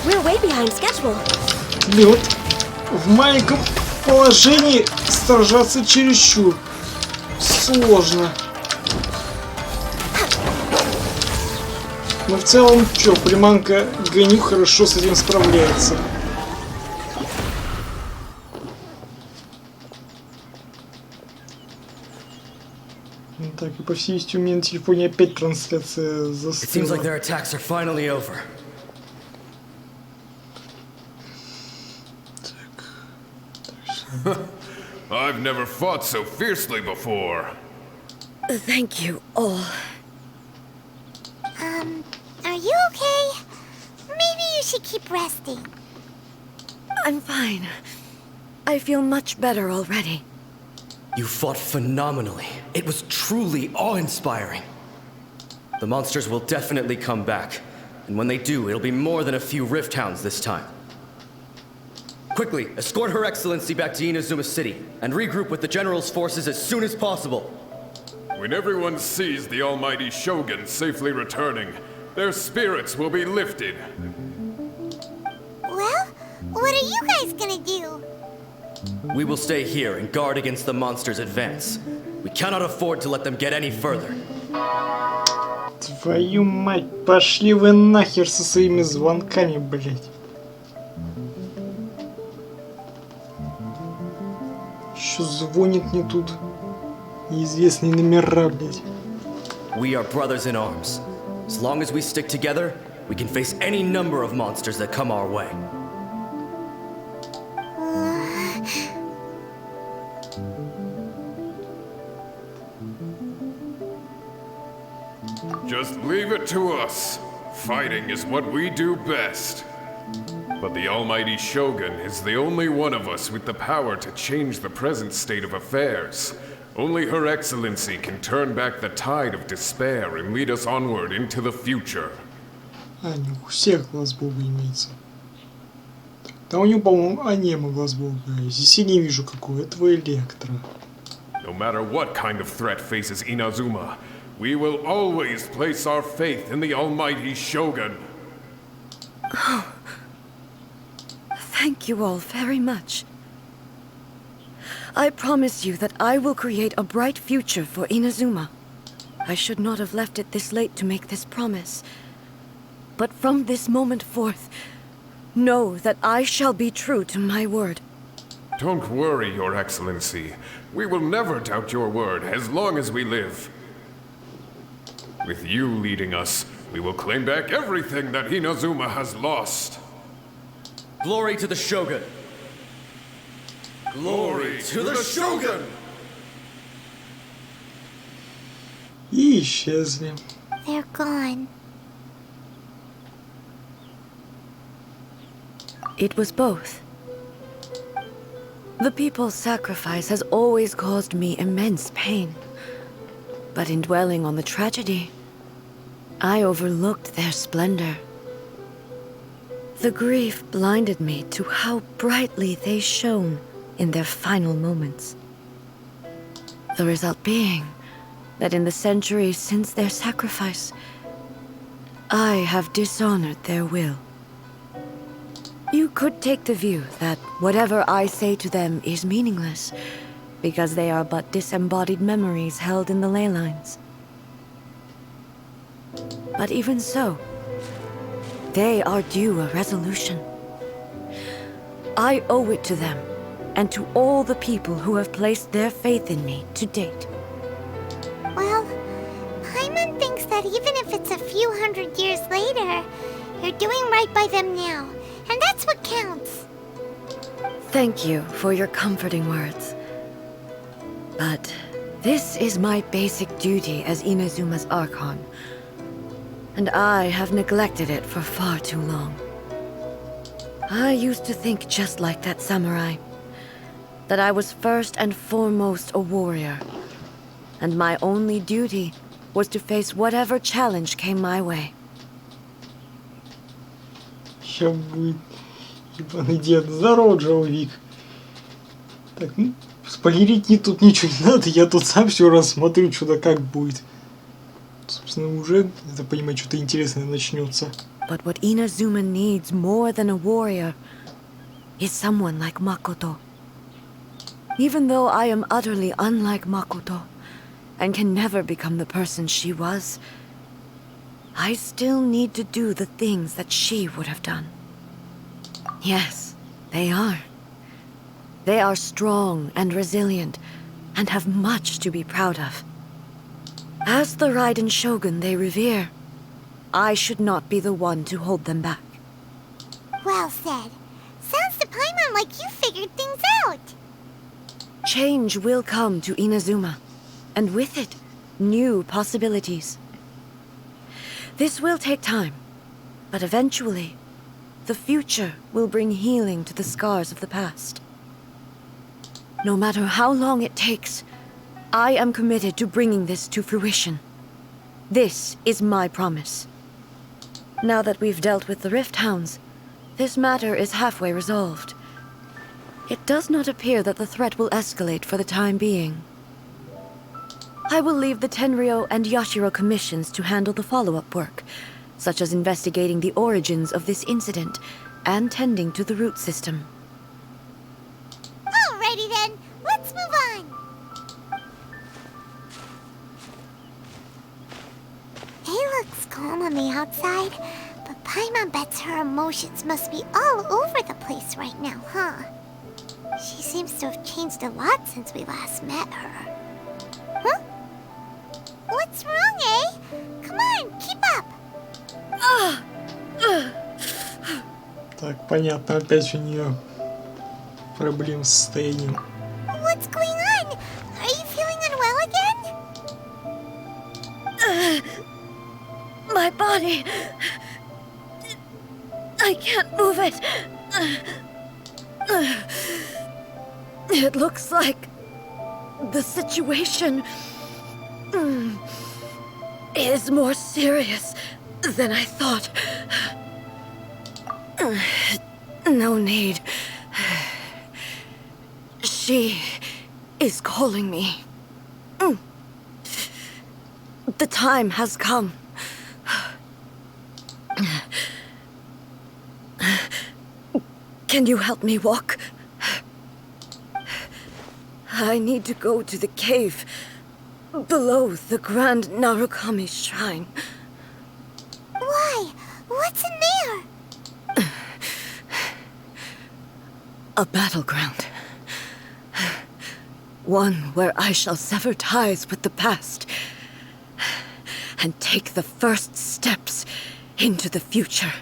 We're way behind schedule. Блин, вот в маленьком положении сражаться чересчур сложно. Но в целом, чё, приманка Ганю хорошо с этим справляется. Ну так, и по всей видимости у меня на телефоне опять трансляция застыла. I've never fought so fiercely before. Thank you all. should keep resting. I'm fine. I feel much better already. You fought phenomenally. It was truly awe-inspiring. The monsters will definitely come back. And when they do, it'll be more than a few Rift Hounds this time. Quickly, escort Her Excellency back to Inazuma City, and regroup with the General's forces as soon as possible. When everyone sees the almighty Shogun safely returning, their spirits will be lifted. Well, what are you guys gonna do? We will stay here and guard against the monsters' advance. We cannot afford to let them get any further. Твою мать, пошли вы нахер со своими звонками, блять. Еще звонит мне тут неизвестные номера, блять. We are brothers in arms. As long as we stick together, we can face any number of monsters that come our way. Just leave it to us. Fighting is what we do best. But the almighty Shogun is the only one of us with the power to change the present state of affairs. Only Her Excellency can turn back the tide of despair and lead us onward into the future. А, не у всех глаз Бога имеется. Да у него, по-моему, анема глаз Бога. Здесь я не вижу какого. Этого Электро. No matter what kind of threat faces Inazuma, we will always place our faith in the almighty Shogun. Thank you all very much. I promise you that I will create a bright future for Inazuma. I should not have left it this late to make this promise. But from this moment forth, know that I shall be true to my word. Don't worry, Your Excellency. We will never doubt your word as long as we live. With you leading us, we will claim back everything that Inazuma has lost. Glory to the Shogun! Glory to the Shogun! И исчезли. They're gone. It was both. The people's sacrifice has always caused me immense pain. But in dwelling on the tragedy, I overlooked their splendor. The grief blinded me to how brightly they shone in their final moments. The result being that in the centuries since their sacrifice, I have dishonored their will. You could take the view that whatever I say to them is meaningless, because they are but disembodied memories held in the ley lines. But even so, they are due a resolution. I owe it to them, and to all the people who have placed their faith in me to date. Well, Paimon thinks that even if it's a few hundred years later, you're doing right by them now, and that's what counts. Thank you for your comforting words. But this is my basic duty as Inazuma's Archon, and I have neglected it for far too long. I used to think just like that samurai, that I was first and foremost a warrior, and my only duty was to face whatever challenge came my way. Сейчас будет ебаный дед. Здорово, Джоу-Вик. Так, ну, спойлерить тут ничего не надо. Я тут сам все рассмотрю, что да как будет. Собственно, уже, это понимать, что-то интересное начнется. But what Inazuma needs more than a warrior is someone like Makoto. Even though I am utterly unlike Makoto, and can never become the person she was, I still need to do the things that she would have done. Yes, they are. They are strong and resilient, and have much to be proud of. As the Raiden Shogun they revere, I should not be the one to hold them back. Well said. Sounds to Paimon like you figured things out. Change will come to Inazuma, and with it, new possibilities. This will take time, but eventually, the future will bring healing to the scars of the past. No matter how long it takes, I am committed to bringing this to fruition. This is my promise. Now that we've dealt with the Rift Hounds, this matter is halfway resolved. It does not appear that the threat will escalate for the time being. I will leave the Tenryo and Yashiro commissions to handle the follow-up work, such as investigating the origins of this incident and tending to the root system. Alrighty then, let's move on. It looks calm on the outside, but Paimon bets her emotions must be all over the place right now, huh? She seems to have changed a lot since we last met her. Huh? What's wrong, eh? Come on, keep up. Так, понятно, опять у нее проблемы с состоянием. What's going on? Are you feeling unwell again? My body... I can't move it. It looks like the situation is more serious than I thought. No need. She is calling me. The time has come. Can you help me walk? I need to go to the cave below the Grand Narukami Shrine. Why? What's in there? A battleground. One where I shall sever ties with the past and take the first steps into the future.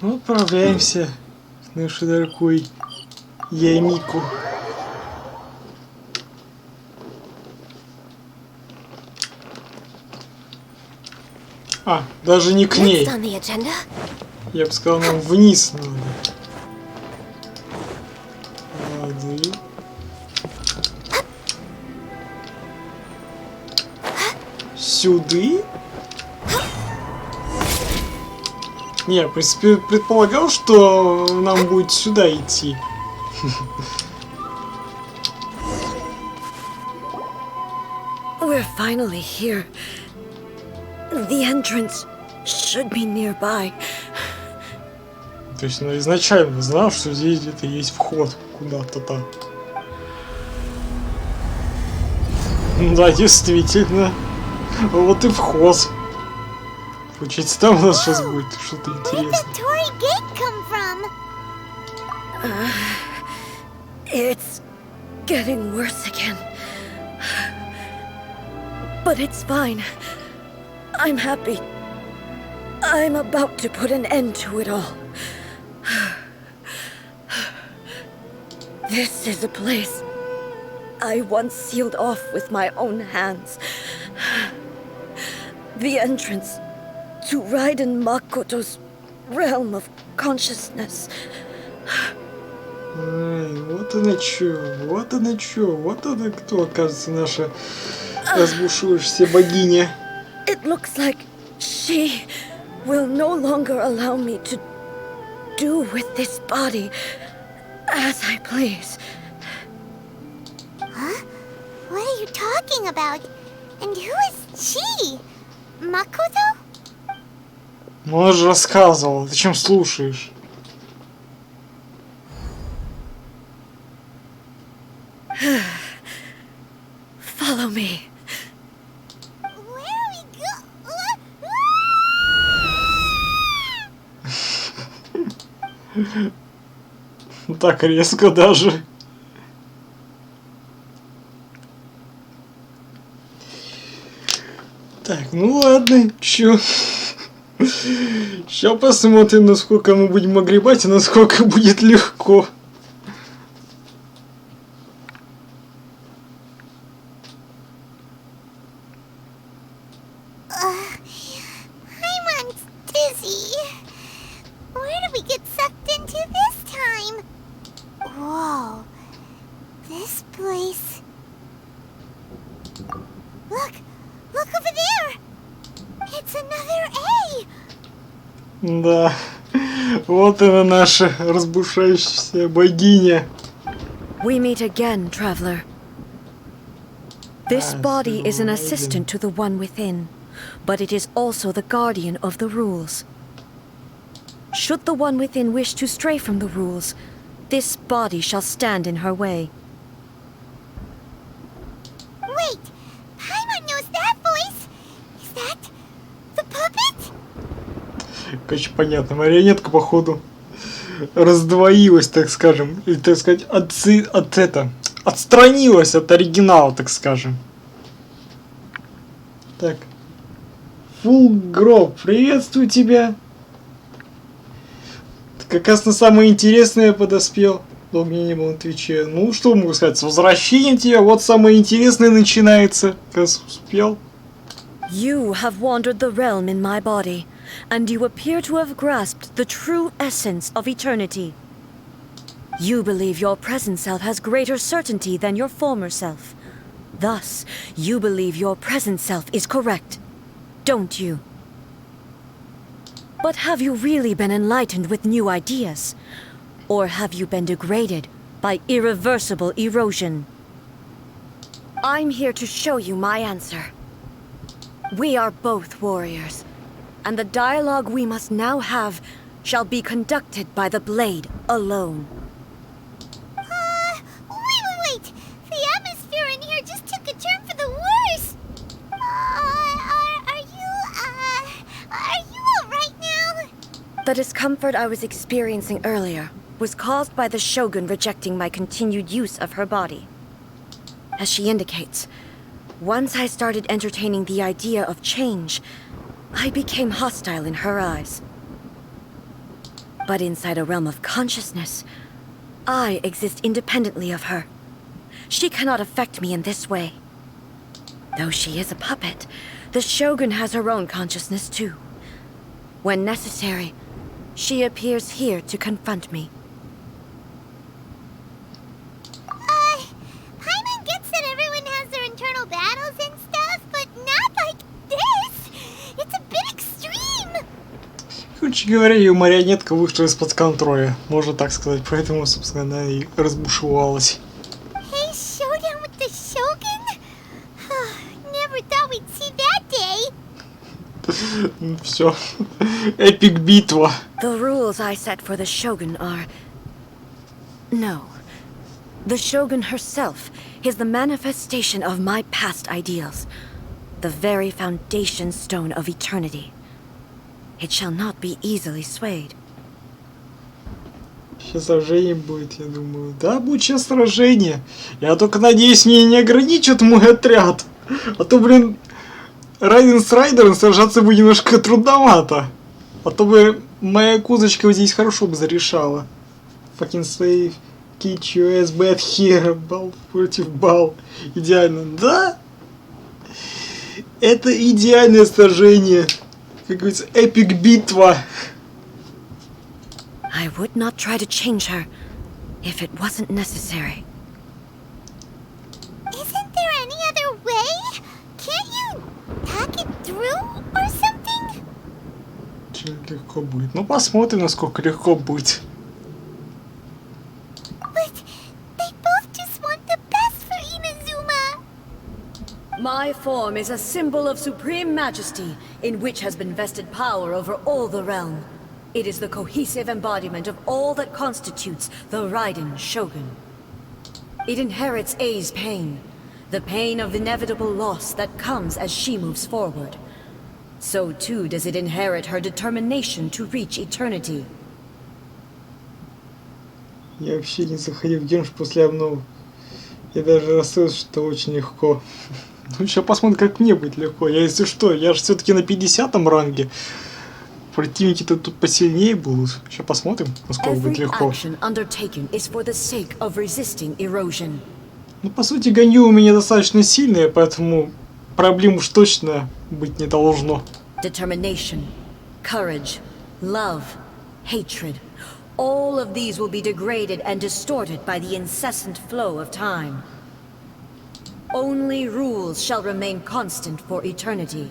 Ну, отправляемся к нашей дорогой Ямику. А, даже не к ней. Я бы сказал, нам вниз надо. Ладно. Сюда? Не, я, в принципе, предполагал, что нам будет сюда идти. We're finally here. The entrance should be nearby. То есть, ну, изначально знал, что здесь где-то есть вход куда-то там. Да, действительно. Вот и вход. Получается, там у нас сейчас будет что-то интересное. It's getting worse again. But it's fine. I'm happy. I'm about to put an end to it all. This is a place I once sealed off with my own hands. The entrance to Raiden Makoto's realm of consciousness. Ай, вот она чё, вот она чё, вот она кто, оказывается, наша разбушевавшаяся богиня. It looks like she will no longer allow me to do with this body as I please. Huh? What are you talking about? And who is she? Makoto? Ну, он же рассказывал, ты чем слушаешь? Follow me. Where are we Так резко даже. Так, ну ладно, чё. Сейчас посмотрим, насколько мы будем огребать и насколько будет легко. see. Where did we get sucked into this time? Whoa. This place. Look! Look over there! It's another A! Да. Вот она, наша разбушевающаяся богиня. We meet again, traveler. This body is an assistant to the one within, but it is also the guardian of the rules. Should the one within wish to stray from the rules, this body shall stand in her way. Wait! Paimon knows that voice! Is that the puppet? Короче, понятно. Марионетка, походу, раздвоилась, так скажем. Или, так сказать, отстранилась от оригинала, так скажем. Так. Фулгроб, приветствую тебя. Ты как раз на самое интересное подоспел. Долго не был на Твиче. Ну, что могу сказать, с возвращением тебя. Вот самое интересное начинается. Как раз успел. You have wandered the realm in my body, and you appear to have grasped the true essence of eternity. You believe your present self has greater certainty than your former self. Thus, you believe your present self is correct, don't you? But have you really been enlightened with new ideas? Or have you been degraded by irreversible erosion? I'm here to show you my answer. We are both warriors, and the dialogue we must now have shall be conducted by the blade alone. Wait! The atmosphere in here just took a turn for the worse! Are you alright now? The discomfort I was experiencing earlier was caused by the Shogun rejecting my continued use of her body. As she indicates, once I started entertaining the idea of change, I became hostile in her eyes. But inside a realm of consciousness, I exist independently of her. She cannot affect me in this way. Though she is a puppet, the Shogun has her own consciousness too. When necessary, she appears here to confront me. Paimon gets that everyone has their internal battles and stuff, but not like this! It's a bit extreme! Короче говоря, ее марионетка вышла из-под контроля. Можно так сказать. Поэтому, собственно, она и разбушевалась. Hey, showdown with the Shogun? Never thought we'd see that day! Все. Эпик битва. The rules I set for the Shogun are... No. The Shogun herself is the manifestation of my past ideals. The very foundation stone of eternity. It shall not be easily swayed. Сейчас сражение будет, я думаю. Да, будет сейчас сражение. Я только надеюсь, мне не ограничат мой отряд. А то, блин, Райден с Райдером сражаться будет немножко трудновато. А то бы моя кузочка вот здесь хорошо бы зарешала. Fucking slave, catch your ass bad here, бал против бал. Идеально, да? Это идеальное сражение. Как говорится, эпик битва. I would not try to change her if it wasn't necessary. Isn't there any other way? Can't you hack it through or something? Чем легко будет? Ну посмотрим, насколько легко будет. But they both just want the best for Inazuma. My form is a symbol of supreme majesty, in which has been vested power over all the realm. It is the cohesive embodiment of all that constitutes the Raiden Shogun. It inherits Ei's pain, the pain of inevitable loss that comes as she moves forward. So too does it inherit her determination to reach eternity. Я вообще не заходил в Генш после обновы. Я даже расстроился, что очень легко. Ну, сейчас посмотрим, как мне будет легко. Я, если что, я же все-таки на 50-м ранге. Противники-то тут посильнее будут. Сейчас посмотрим, насколько будет легко. Ну, по сути, Ганью у меня достаточно сильная, поэтому проблем уж точно быть не должно. Determination, courage, Love, hatred, all of these will be degraded and distorted by the incessant flow of time. Only rules shall remain constant for eternity.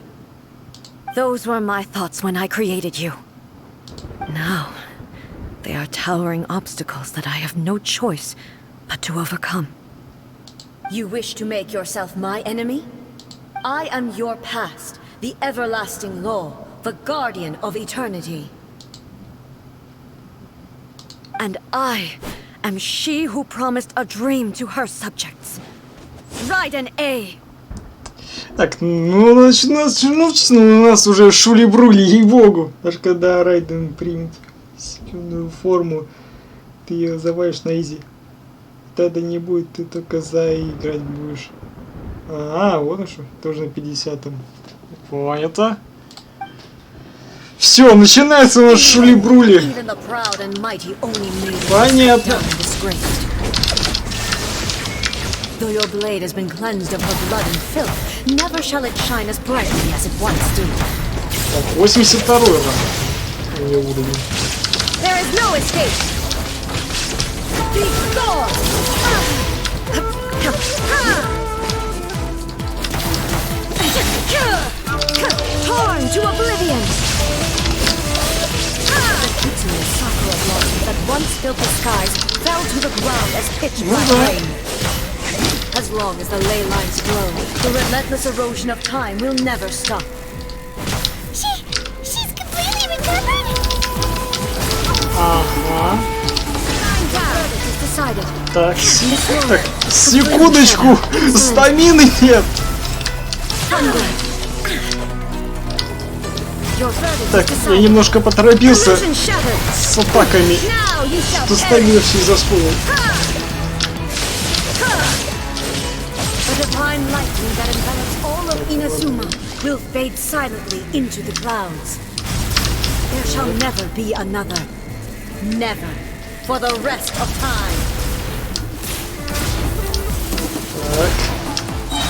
Those were my thoughts when I created you. Now, they are towering obstacles that I have no choice but to overcome. You wish to make yourself my enemy? I am your past, the everlasting law, the guardian of eternity. And I am she who promised a dream to her subjects. Raiden A. Так, ну, начнется у нас уже шули-брули, ей-богу. Даже когда Райден примет секундную форму, ты ее завалишь на изи. Тогда не будет, ты только заиграть будешь. Вот что, тоже на 50-м. Понятно. Все, начинается у нас шули-брули. Понятно. Though your blade has been cleansed of her blood and filth, never shall it shine as brightly as it once did. 82-й уже. У меня уровень. There is no escape. Be gone. Torn to oblivion. The Kitsune Sakura blossoms that once filled the skies fell to the ground as pitch black rain. As long as the ley lines glow, the relentless erosion of time will never stop. She's completely recovered? Ага. It's decided. Так, секундочку, стамины нет. Так, я немножко поторопился с атаками. Что стамина все заскулил. The divine lightning that envelops all of Inazuma will fade silently into the clouds. There shall never be another. Never. For the rest of time.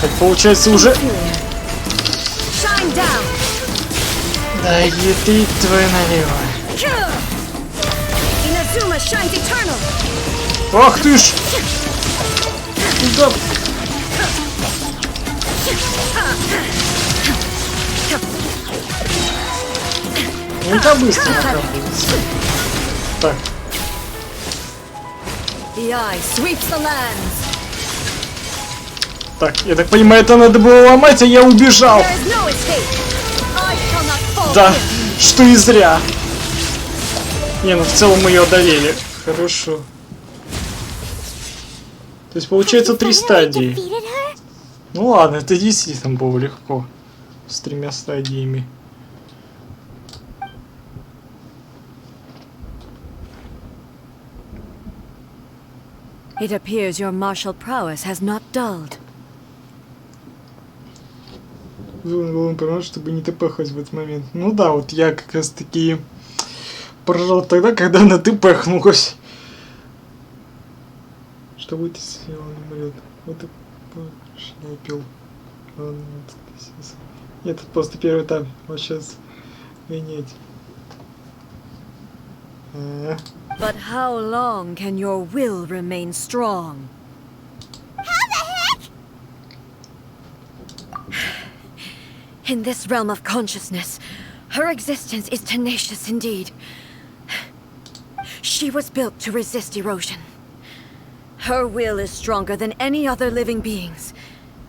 Так, получается уже... Shine down. Да, еды твои налево. Inazuma shines eternal. Ах ты ж! Куда? Ну это быстро оказывается. Так. The eye sweeps the lands. Так, я так понимаю, это надо было ломать, а я убежал. There is no escape. I shall not fall. Да, что и зря. Не, ну в целом мы ее одолели. Хорошо. То есть получается 3 стадии. Ну ладно, это действительно было легко. С 3 стадиями. It appears your martial prowess has not dulled. Главное понимать, чтобы не тпхать в этот момент. Ну да, вот я как раз таки поржал тогда, когда она тпхнулась. Что будет, если он умрет? Вот и шляпил. Нет, это просто первый этап. Вот сейчас гонять. But how long can your will remain strong? How the heck? In this realm of consciousness, her existence is tenacious indeed. She was built to resist erosion. Her will is stronger than any other living beings,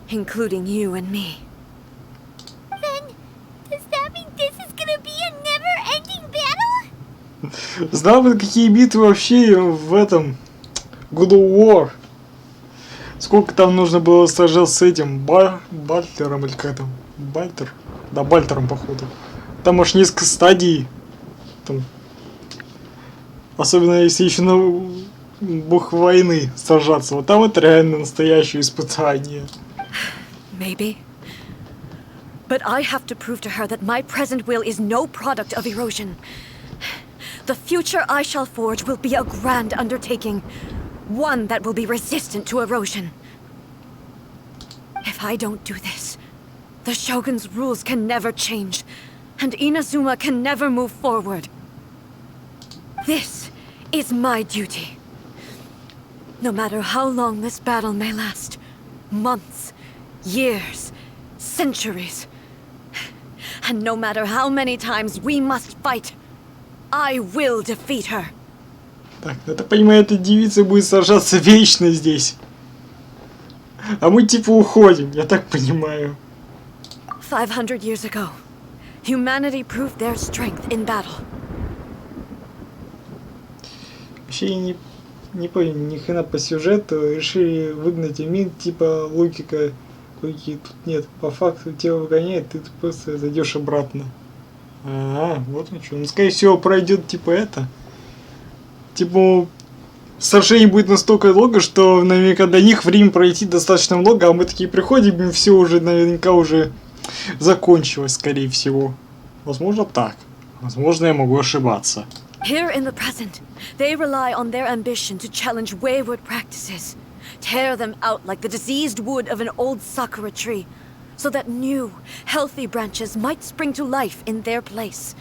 including you and me. Then, does that mean this is gonna be a never-ending battle? Знал бы, какие битвы вообще в этом God of War. Сколько там нужно было сражаться с этим Бальтером или как там? Бальтер? Да, Бальтером, походу. Там аж несколько стадий. Там... Особенно если еще на бог войны сражаться. Вот там это реально настоящее испытание. Maybe. But I have to prove to her that my present will is no product of erosion. The future I shall forge will be a grand undertaking. One that will be resistant to erosion. If I don't do this, the Shogun's rules can never change, and Inazuma can never move forward. This is my duty. No matter how long this battle may last, months, years, centuries, and no matter how many times we must fight, I will defeat her. Так, я так понимаю, эта девица будет сражаться вечно здесь. А мы типа уходим, я так понимаю. 500 years ago, humanity proved their strength in battle. Вообще я не понял, ни хрена по сюжету. Решили выгнать Эмин, типа логики тут нет. По факту тебя выгоняет, ты просто зайдешь обратно. Вот он что. Ну, скорее всего, пройдет типа это. Типа, сражение будет настолько долго, что наверняка до них время пройти достаточно много, а мы такие приходим, и все уже наверняка уже закончилось, скорее всего. Возможно, так. Возможно, я могу ошибаться. Here in the present, they rely on their ambition to challenge wayward practices, tear them out like the diseased wood of an old sakura tree, so that new, healthy branches might spring to life in their place.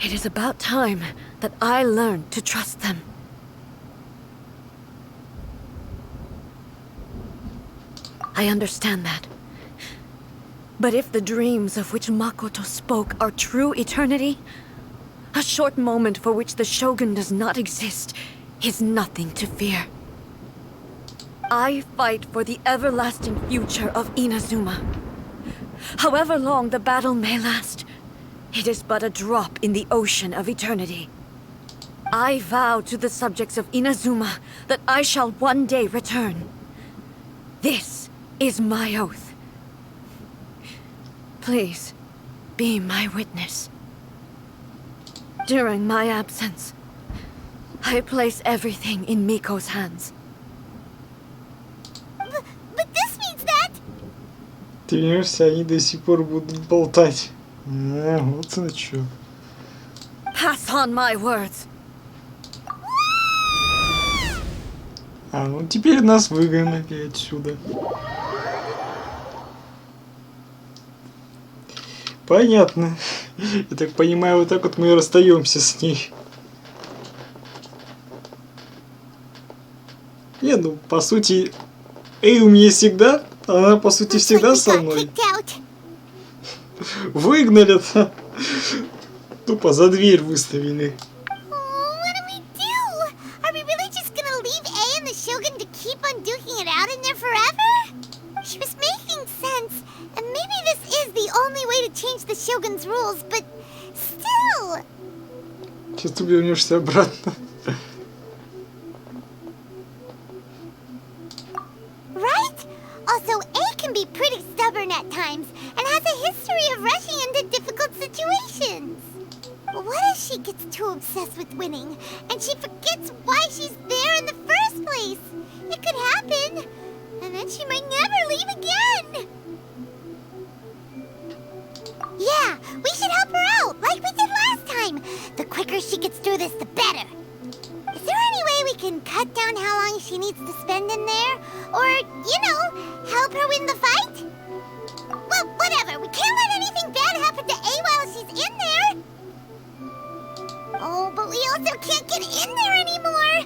It is about time that I learned to trust them. I understand that. But if the dreams of which Makoto spoke are true eternity, a short moment for which the Shogun does not exist is nothing to fear. I fight for the everlasting future of Inazuma. However long the battle may last, it is but a drop in the ocean of eternity. I vow to the subjects of Inazuma that I shall one day return. This is my oath. Please, be my witness. During my absence, I place everything in Miko's hands. But this means that... Ты вернешься, они до сих пор будут болтать. Вот оно чё. Pass on my words. Ну теперь нас выгнали отсюда. Понятно. Я так понимаю, вот так вот мы и расстаемся с ней. Не, ну, по сути, Эй у меня всегда, она, по сути, всегда со мной. Выгнали-то. Тупо за дверь выставили. Shogun's rules, but still. Сейчас ты вернешься обратно. Right? Also, A can be pretty stubborn at times and has a history of rushing into difficult situations. What if she gets too obsessed with winning and she forgets why she's there in the first place? It could happen, and then she might never leave again. Yeah, we should help her out, like we did last time. The quicker she gets through this, the better. Is there any way we can cut down how long she needs to spend in there? Or, you know, help her win the fight? Well, whatever. We can't let anything bad happen to A while she's in there. Oh, but we also can't get in there anymore.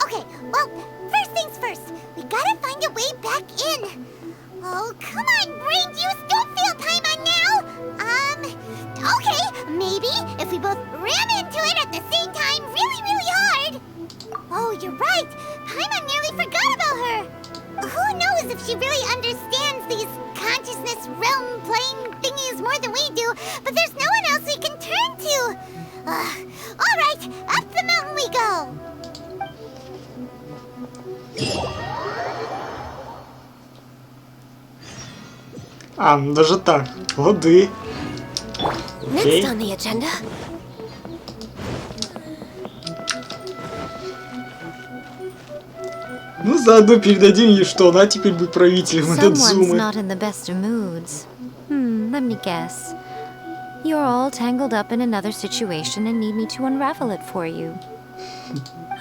Okay, well, first things first. We gotta find a way back in. Oh, come on, brain juice. Don't feel Paimon now. Okay, maybe if we both ram into it at the same time really, really hard. Oh, you're right. Paimon nearly forgot about her. Who knows if she really understands these consciousness realm playing thingies more than we do, but there's no one else we can turn to. All right, up the mountain we go. Ну даже так. Лады. Next on the agenda. Ну, заодно передадим ей, что она теперь будет правителем Someone's Инадзумы. not in the best of moods. Let me guess. You're all tangled up in another situation and need me to unravel it for you.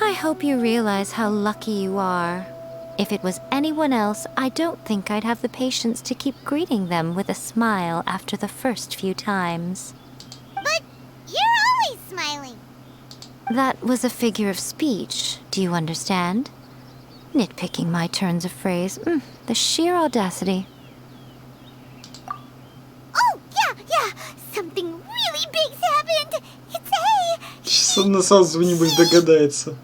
I hope you realize how lucky you are. If it was anyone else, I don't think I'd have the patience to keep greeting them with a smile after the first few times. But That was a figure of speech, do you understand? Nitpicking my turns of phrase. The sheer audacity. Oh, yeah. Something really big's happened. It's A. Сейчас она сразу, небось, догадается.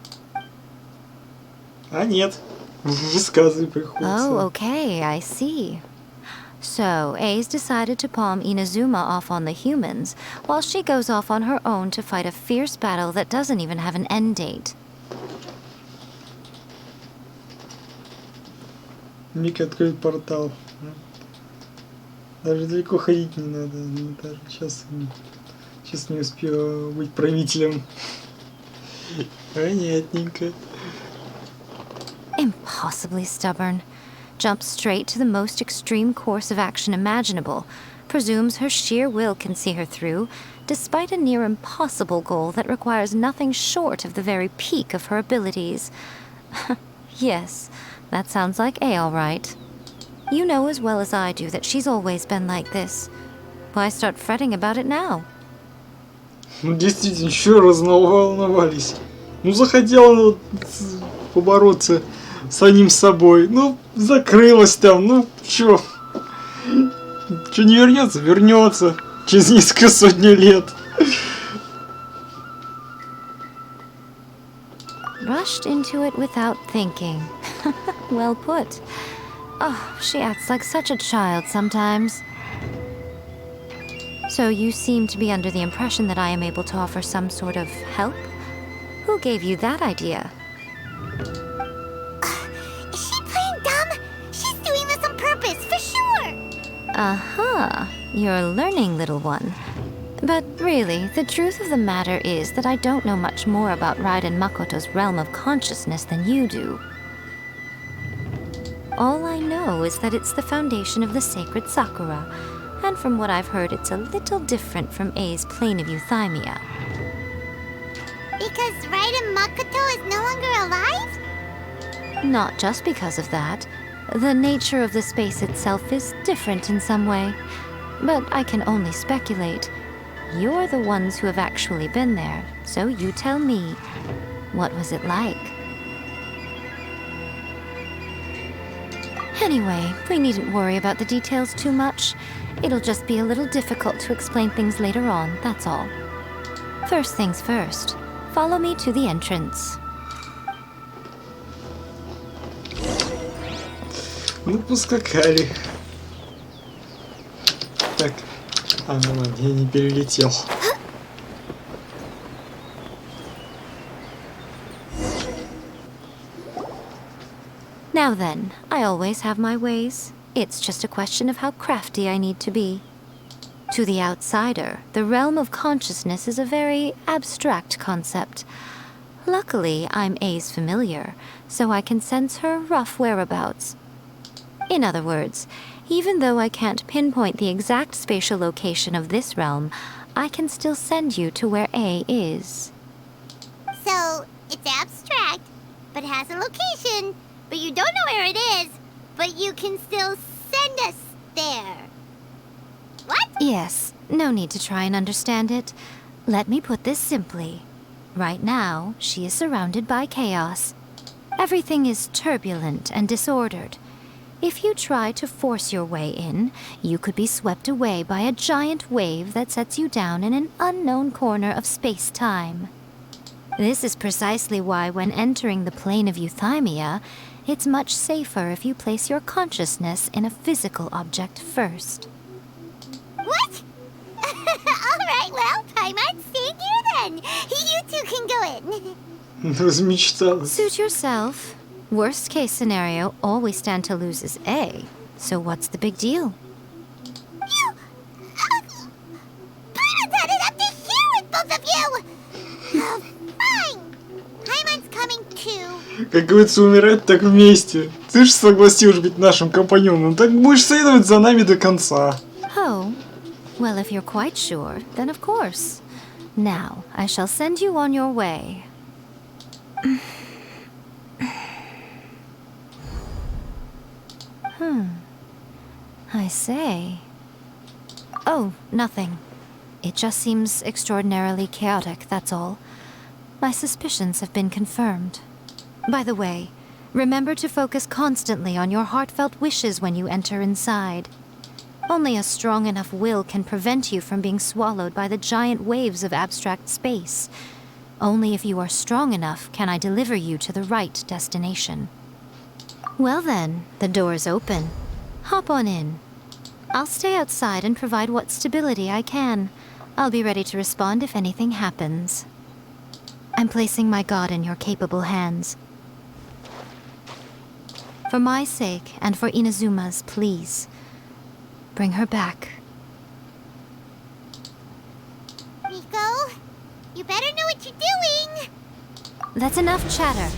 А нет. Высказывай приходится. Oh, okay, I see. So, A's decided to palm Inazuma off on the humans, while she goes off on her own to fight a fierce battle that doesn't even have an end date. Мика откроет портал. Даже далеко ходить не надо. Даже сейчас не успела быть правителем. Понятненько. Impossibly stubborn. Jumps straight to the most extreme course of action imaginable, presumes her sheer will can see her through, despite a near impossible goal that requires nothing short of the very peak of her abilities. Yes, that sounds like A all right. You know as well as I do that she's always been like this. Why start fretting about it now? Действительно, еще раз волновались. Ну, захотела вот побороться с самим собой. Ну, закрылась там. Ну, чё? Чё не вернется? Вернется. Через несколько сотни лет. Rushed into it without thinking. Well put. Oh, she acts like such a child sometimes. So you seem to be under the impression that I am able to offer some sort of help? Who gave you that idea? Is she playing dumb? She's doing this on purpose, for sure. Uh-huh. You're learning, little one. But really, the truth of the matter is that I don't know much more about Raiden Makoto's realm of consciousness than you do. All I know is that it's the foundation of the sacred Sakura, and from what I've heard, it's a little different from A's plane of euthymia. Because Raiden Makoto is no longer alive? Not just because of that. The nature of the space itself is different in some way. But I can only speculate. You're the ones who have actually been there, so you tell me. What was it like? Anyway, we needn't worry about the details too much. It'll just be a little difficult to explain things later on, that's all. First things first. Follow me to the entrance. Ну, поскакали. Так. А, ну ладно, я не перелетел. Now then, I always have my ways. It's just a question of how crafty I need to be. To the outsider, the realm of consciousness is a very abstract concept. Luckily, I'm A's familiar, so I can sense her rough whereabouts. In other words, even though I can't pinpoint the exact spatial location of this realm, I can still send you to where A is. So, it's abstract, but has a location, but you don't know where it is, but you can still send us there. What? Yes, no need to try and understand it. Let me put this simply. Right now, she is surrounded by chaos. Everything is turbulent and disordered. If you try to force your way in, you could be swept away by a giant wave that sets you down in an unknown corner of space-time. This is precisely why when entering the plane of euthymia, it's much safer if you place your consciousness in a physical object first. What? Alright, well, I might stay here then. You two can go in. Размечталась. Suit yourself. Worst case scenario, all we stand to lose is A. So what's the big deal? You... Paimon had it up to here with both of you! Oh, fine. Paimon's coming too. Как говорится, умирать так вместе. Ты же согласилась быть нашим компаньоном, так будешь следовать за нами до конца. Oh, well, if you're quite sure, then of course. Now, I shall send you on your way. I say. Oh, nothing. It just seems extraordinarily chaotic, that's all. My suspicions have been confirmed. By the way, remember to focus constantly on your heartfelt wishes when you enter inside. Only a strong enough will can prevent you from being swallowed by the giant waves of abstract space. Only if you are strong enough can I deliver you to the right destination. Well then, the door's open. Hop on in. I'll stay outside and provide what stability I can. I'll be ready to respond if anything happens. I'm placing my god in your capable hands. For my sake and for Inazuma's, please, bring her back. Rico, you better know what you're doing! That's enough chatter.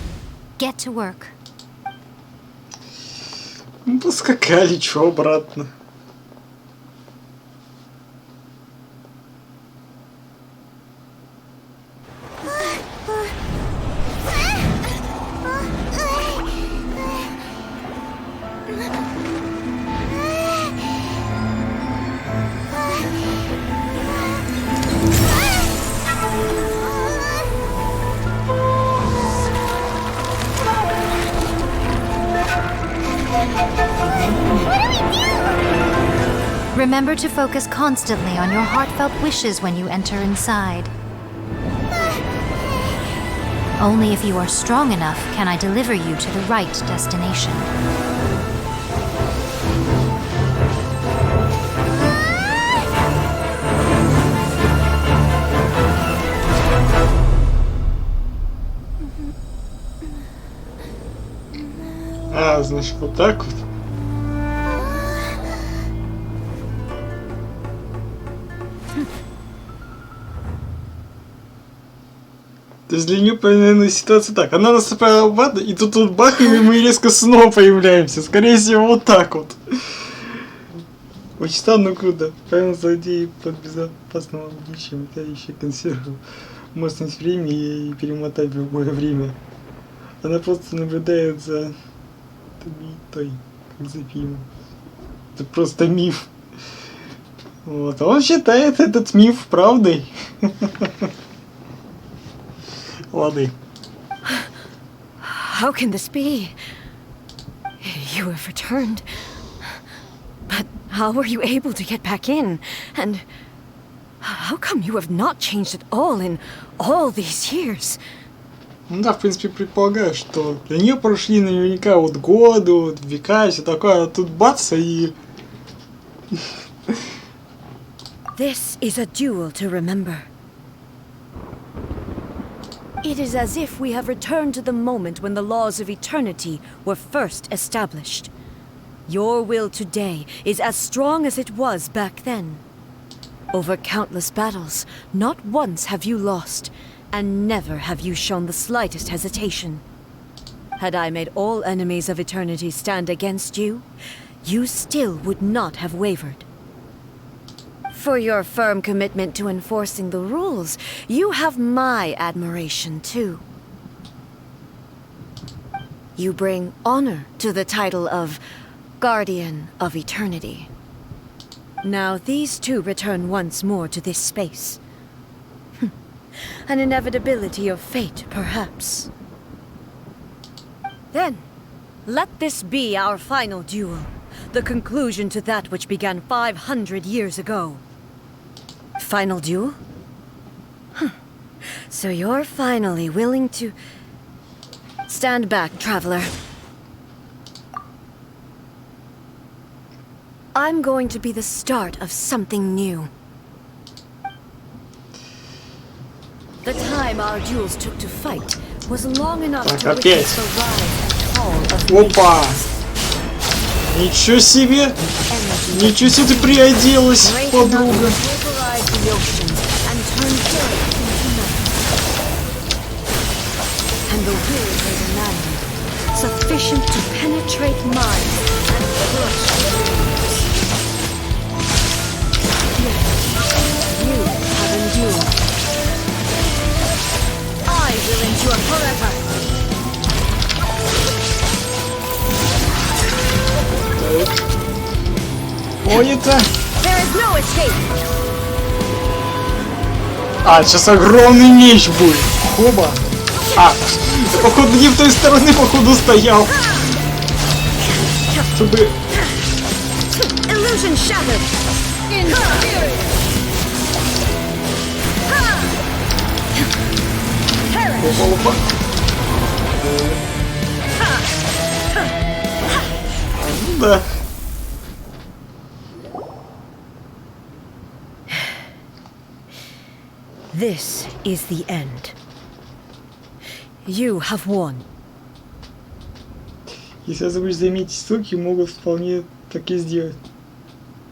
Get to work. Ну, поскакали, чё обратно. Remember to focus constantly on your heartfelt wishes when you enter inside. Only if you are strong enough can I deliver you to the right destination. А, значит, вот так вот. То есть для нее, наверное, ситуация так. Она нас отправила в ад, и тут бах, и мы резко снова появляемся. Скорее всего, вот так вот. Очень странно, круто. Правильно, злодеи под безопасным обличием, летающие консервы. Мощность времени и перемотать в любое время. Она просто наблюдает за той, как за фильмом. Это просто миф. Вот. А он считает этот миф правдой. Лады. How can this be? You have returned. But how were you able to get back in? And how come you have not changed at all in all these years? Ну да, в принципе, предполагаю, что для нее прошли наверняка вот годы, вот века, все такое, а тут бац, и... This is a duel to remember. It is as if we have returned to the moment when the laws of eternity were first established. Your will today is as strong as it was back then. Over countless battles, not once have you lost, and never have you shown the slightest hesitation. Had I made all enemies of eternity stand against you, you still would not have wavered. For your firm commitment to enforcing the rules, you have my admiration too. You bring honor to the title of Guardian of Eternity. Now these two return once more to this space. An inevitability of fate, perhaps. Then, let this be our final duel, the conclusion to that which began 500 years ago. Final duel? So you're finally willing to... Stand back, traveler. I'm going to be the start of something new. The time our duels took to fight was long enough to witness the rise and fall of Опа! Ничего себе! Ничего себе ты приоделась, подруга! And the will they demanded, sufficient to penetrate minds and crush dreams. Yet, you have endured. I will endure forever. Ой, это... There is no escape. А, сейчас огромный меч будет. Хоба. А, походу не в той стороны, походу стоял. Чтобы... Illusion shattered. Опа-опа. Да. This is the end. You have won. Если забудешь заметить, ссылки могут вполне так и сделать.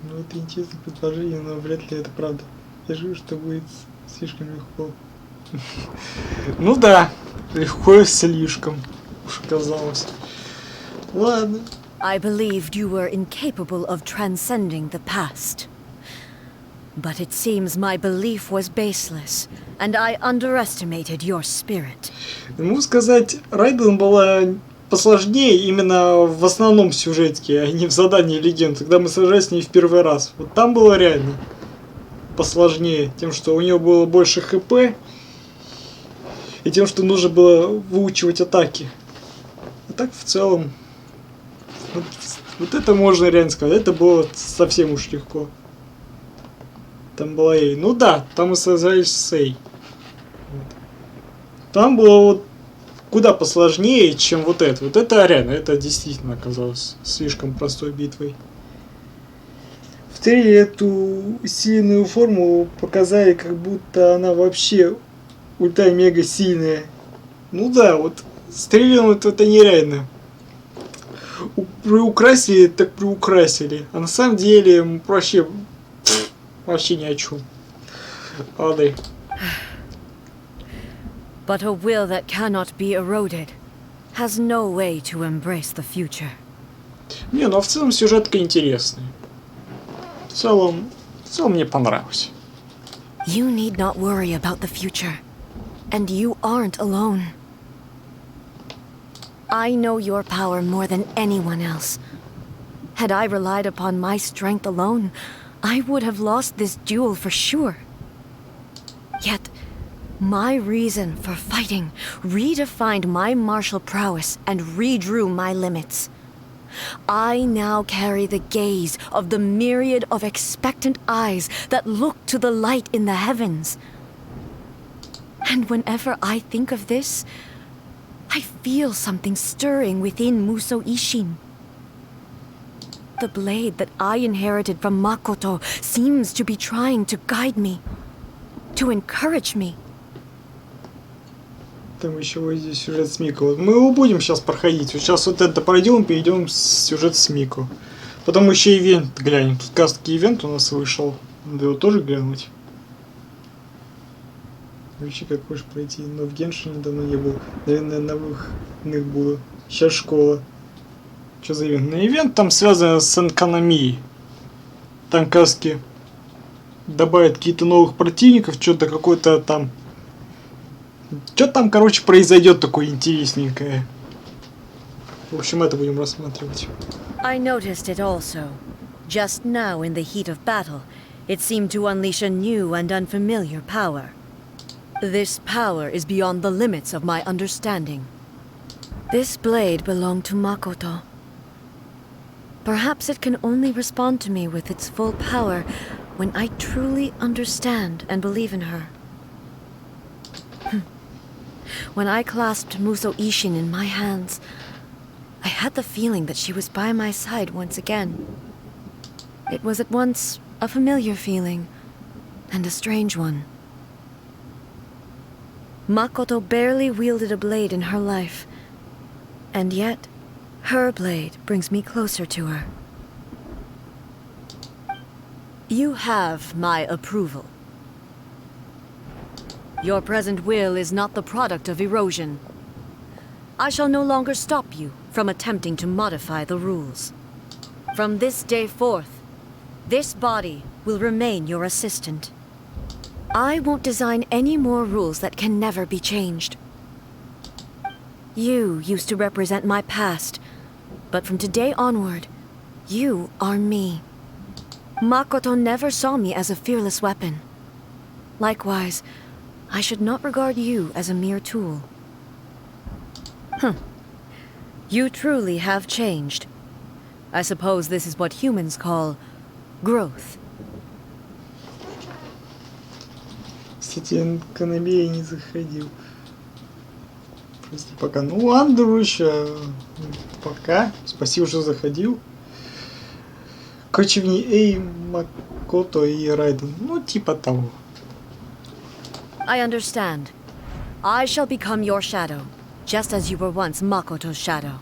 Ну, это интересное предположение, но вряд ли это правда. Я жду, что будет слишком легко. Ну да, легко и слишком, уж казалось. Ладно. I believed you were incapable of transcending the past. But it seems my belief was baseless, and I underestimated your spirit. Ему сказать, Райден была посложнее именно в основном сюжетке, а не в задании легенд, когда мы сражались с ней в первый раз. Вот там было реально посложнее, тем, что у нее было больше ХП, и тем, что нужно было выучивать атаки. А так в целом, вот это можно реально сказать, это было совсем уж легко. Там была Эй. Ну да, там мы сражались с Эй. Там было вот куда посложнее, чем вот это. Вот это реально, это действительно оказалось слишком простой битвой. В трейлере эту сильную форму показали, как будто она вообще ультра-мега сильная. Ну да, вот с трейлером это нереально. Приукрасили, так приукрасили. А на самом деле вообще ни о чем. Ладно. But a will that cannot be eroded has no way to embrace the future. Не, ну а в целом сюжетка интересная. В целом мне понравилось. You need not worry about the future. And you aren't alone. I know your power more than anyone else. Had I relied upon my strength alone, I would have lost this duel for sure. Yet, my reason for fighting redefined my martial prowess and redrew my limits. I now carry the gaze of the myriad of expectant eyes that look to the light in the heavens. And whenever I think of this, I feel something stirring within Muso Ishin. The blade that I inherited from Makoto seems to be trying to guide me, to encourage me. Там еще вот здесь сюжет с Мико. Вот мы его будем сейчас проходить. Вот сейчас вот это пройдем, перейдем с сюжет с Мико. Потом еще ивент глянем. Тут кастский ивент у нас вышел. Надо его тоже глянуть. Вообще как хочешь пройти. Но в Геншине давно не был. Наверное, на выходных буду. Сейчас школа. Что за ивент? На ивент там связано с экономией. Там каски добавят какие-то новых противников. Что-то какой-то там. Что там, короче, произойдет такое интересненькое. В общем, это будем рассматривать. I noticed it also. Just now, in the heat of battle, it seemed to unleash a new and unfamiliar power. This power is beyond the limits of my understanding. This blade belonged to Makoto. Perhaps it can only respond to me with its full power when I truly understand and believe in her. When I clasped Muso Ishin in my hands, I had the feeling that she was by my side once again. It was at once a familiar feeling and a strange one. Makoto barely wielded a blade in her life, and yet her blade brings me closer to her. You have my approval. Your present will is not the product of erosion. I shall no longer stop you from attempting to modify the rules. From this day forth, this body will remain your assistant. I won't design any more rules that can never be changed. You used to represent my past, but from today onward, you are me. Makoto never saw me as a fearless weapon. Likewise, I should not regard you as a mere tool. You truly have changed. I suppose this is what humans call growth. Кстати, я к Анабе не заходил. Просто пока. Ну ладно, дружище. Пока. Спасибо, что заходил. Короче, в ней Эй, Макото и Райден. Ну, типа того. I understand. I shall become your shadow, just as you were once Makoto's shadow.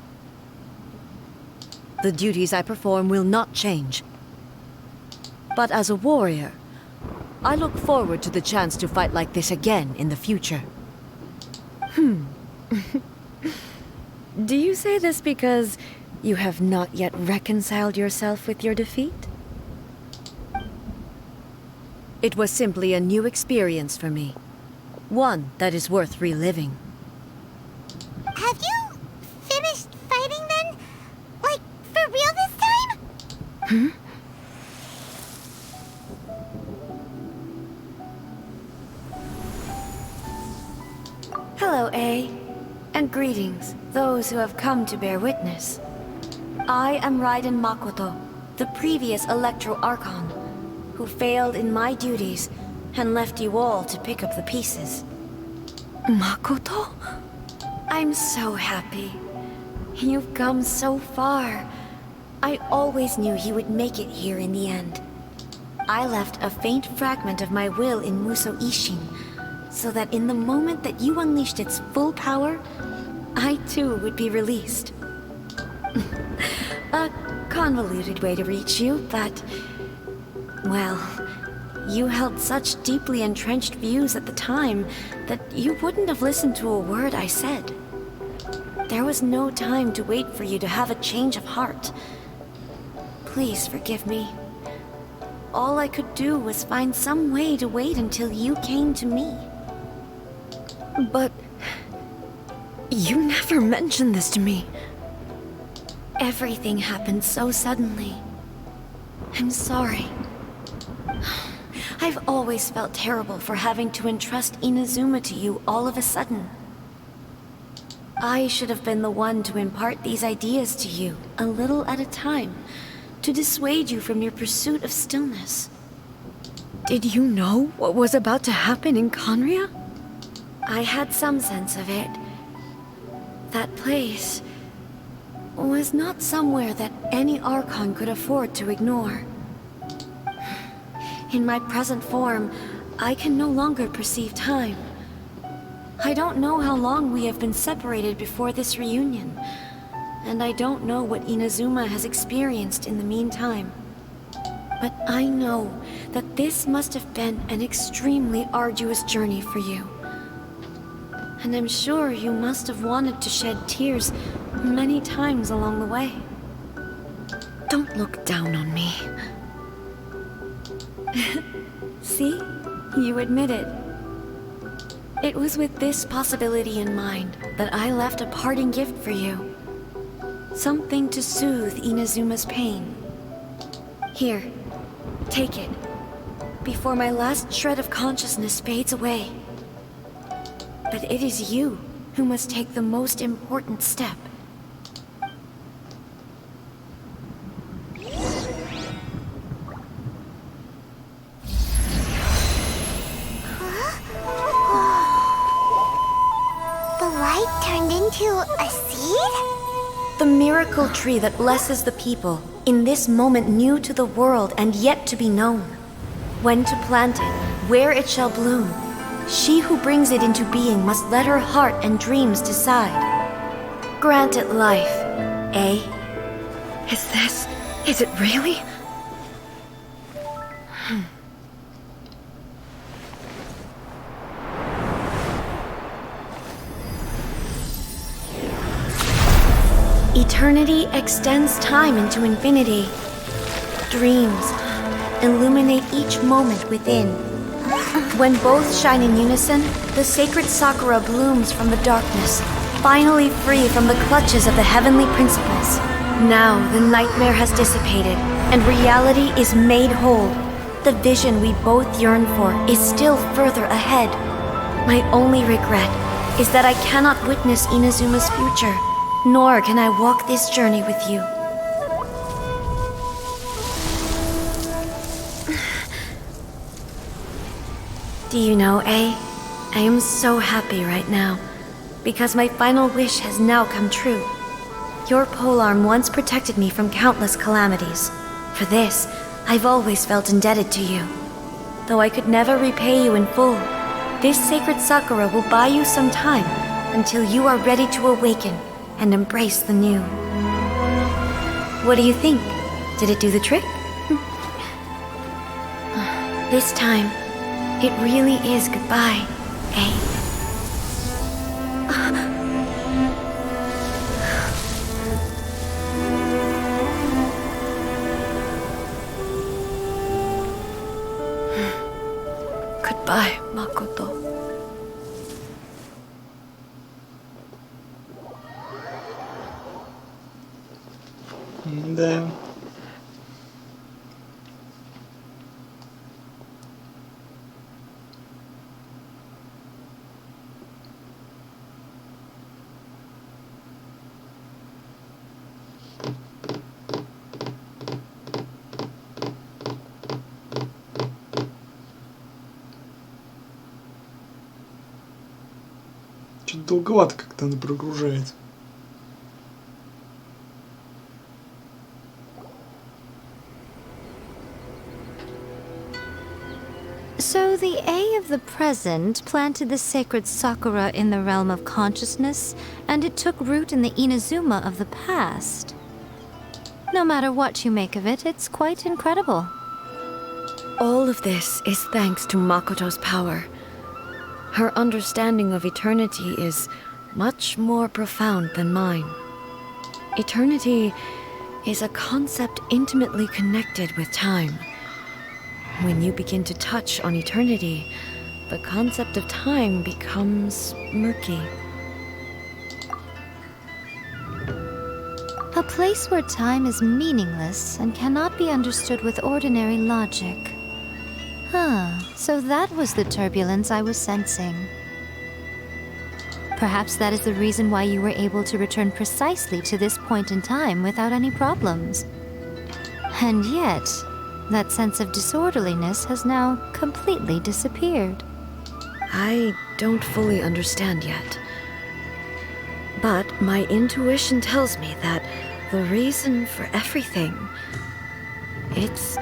The duties I perform will not change. But as a warrior, I look forward to the chance to fight like this again in the future. Do you say this because you have not yet reconciled yourself with your defeat? It was simply a new experience for me. One that is worth reliving. Have you finished fighting then? Like, for real this time? Hello, A. And greetings, those who have come to bear witness. I am Raiden Makoto, the previous Electro Archon, who failed in my duties and left you all to pick up the pieces. Makoto? I'm so happy. You've come so far. I always knew you would make it here in the end. I left a faint fragment of my will in Muso Ishin, so that in the moment that you unleashed its full power, I too would be released. A convoluted way to reach you, but... well, you held such deeply entrenched views at the time that you wouldn't have listened to a word I said. There was no time to wait for you to have a change of heart. Please forgive me. All I could do was find some way to wait until you came to me. But... you never mentioned this to me. Everything happened so suddenly. I'm sorry. I've always felt terrible for having to entrust Inazuma to you all of a sudden. I should have been the one to impart these ideas to you, a little at a time, to dissuade you from your pursuit of stillness. Did you know what was about to happen in Conria? I had some sense of it. That place was not somewhere that any Archon could afford to ignore. In my present form, I can no longer perceive time. I don't know how long we have been separated before this reunion, and I don't know what Inazuma has experienced in the meantime. But I know that this must have been an extremely arduous journey for you. And I'm sure you must have wanted to shed tears many times along the way. Don't look down on me. See? You admit it. It was with this possibility in mind that I left a parting gift for you. Something to soothe Inazuma's pain. Here, take it, before my last shred of consciousness fades away. But it is you who must take the most important step. The light turned into a seed? The miracle tree that blesses the people, in this moment new to the world and yet to be known. When to plant it, where it shall bloom, she who brings it into being must let her heart and dreams decide. Grant it life, eh? Is it really? Eternity extends time into infinity. Dreams illuminate each moment within. When both shine in unison, the sacred Sakura blooms from the darkness, finally free from the clutches of the heavenly principles. Now the nightmare has dissipated, and reality is made whole. The vision we both yearn for is still further ahead. My only regret is that I cannot witness Inazuma's future, nor can I walk this journey with you. Do you know, I am so happy right now, because my final wish has now come true. Your polearm once protected me from countless calamities. For this, I've always felt indebted to you. Though I could never repay you in full, this sacred sakura will buy you some time until you are ready to awaken and embrace the new. What do you think? Did it do the trick? This time, it really is goodbye, eh? Goodbye, Makoto. Да. Чуть долговато как-то она прогружает. So the A of the present planted the sacred sakura in the realm of consciousness, and it took root in the Inazuma of the past. No matter what you make of it, it's quite incredible. All of this is thanks to Makoto's power. Her understanding of eternity is much more profound than mine. Eternity is a concept intimately connected with time. When you begin to touch on eternity, the concept of time becomes murky. A place where time is meaningless and cannot be understood with ordinary logic. So that was the turbulence I was sensing. Perhaps that is the reason why you were able to return precisely to this point in time without any problems. And yet, that sense of disorderliness has now completely disappeared. I don't fully understand yet. But my intuition tells me that the reason for everything, it's...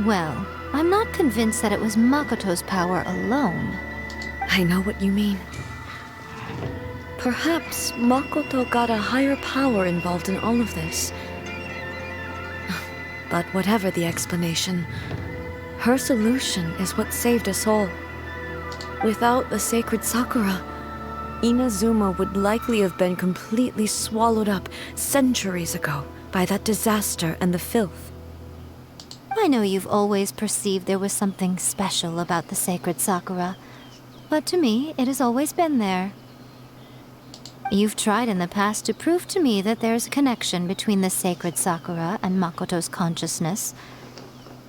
Well, I'm not convinced that it was Makoto's power alone. I know what you mean. Perhaps Makoto got a higher power involved in all of this. But whatever the explanation, her solution is what saved us all. Without the sacred sakura, Inazuma would likely have been completely swallowed up centuries ago by that disaster and the filth. I know you've always perceived there was something special about the sacred sakura, but to me, it has always been there. You've tried in the past to prove to me that there's a connection between the sacred sakura and Makoto's consciousness,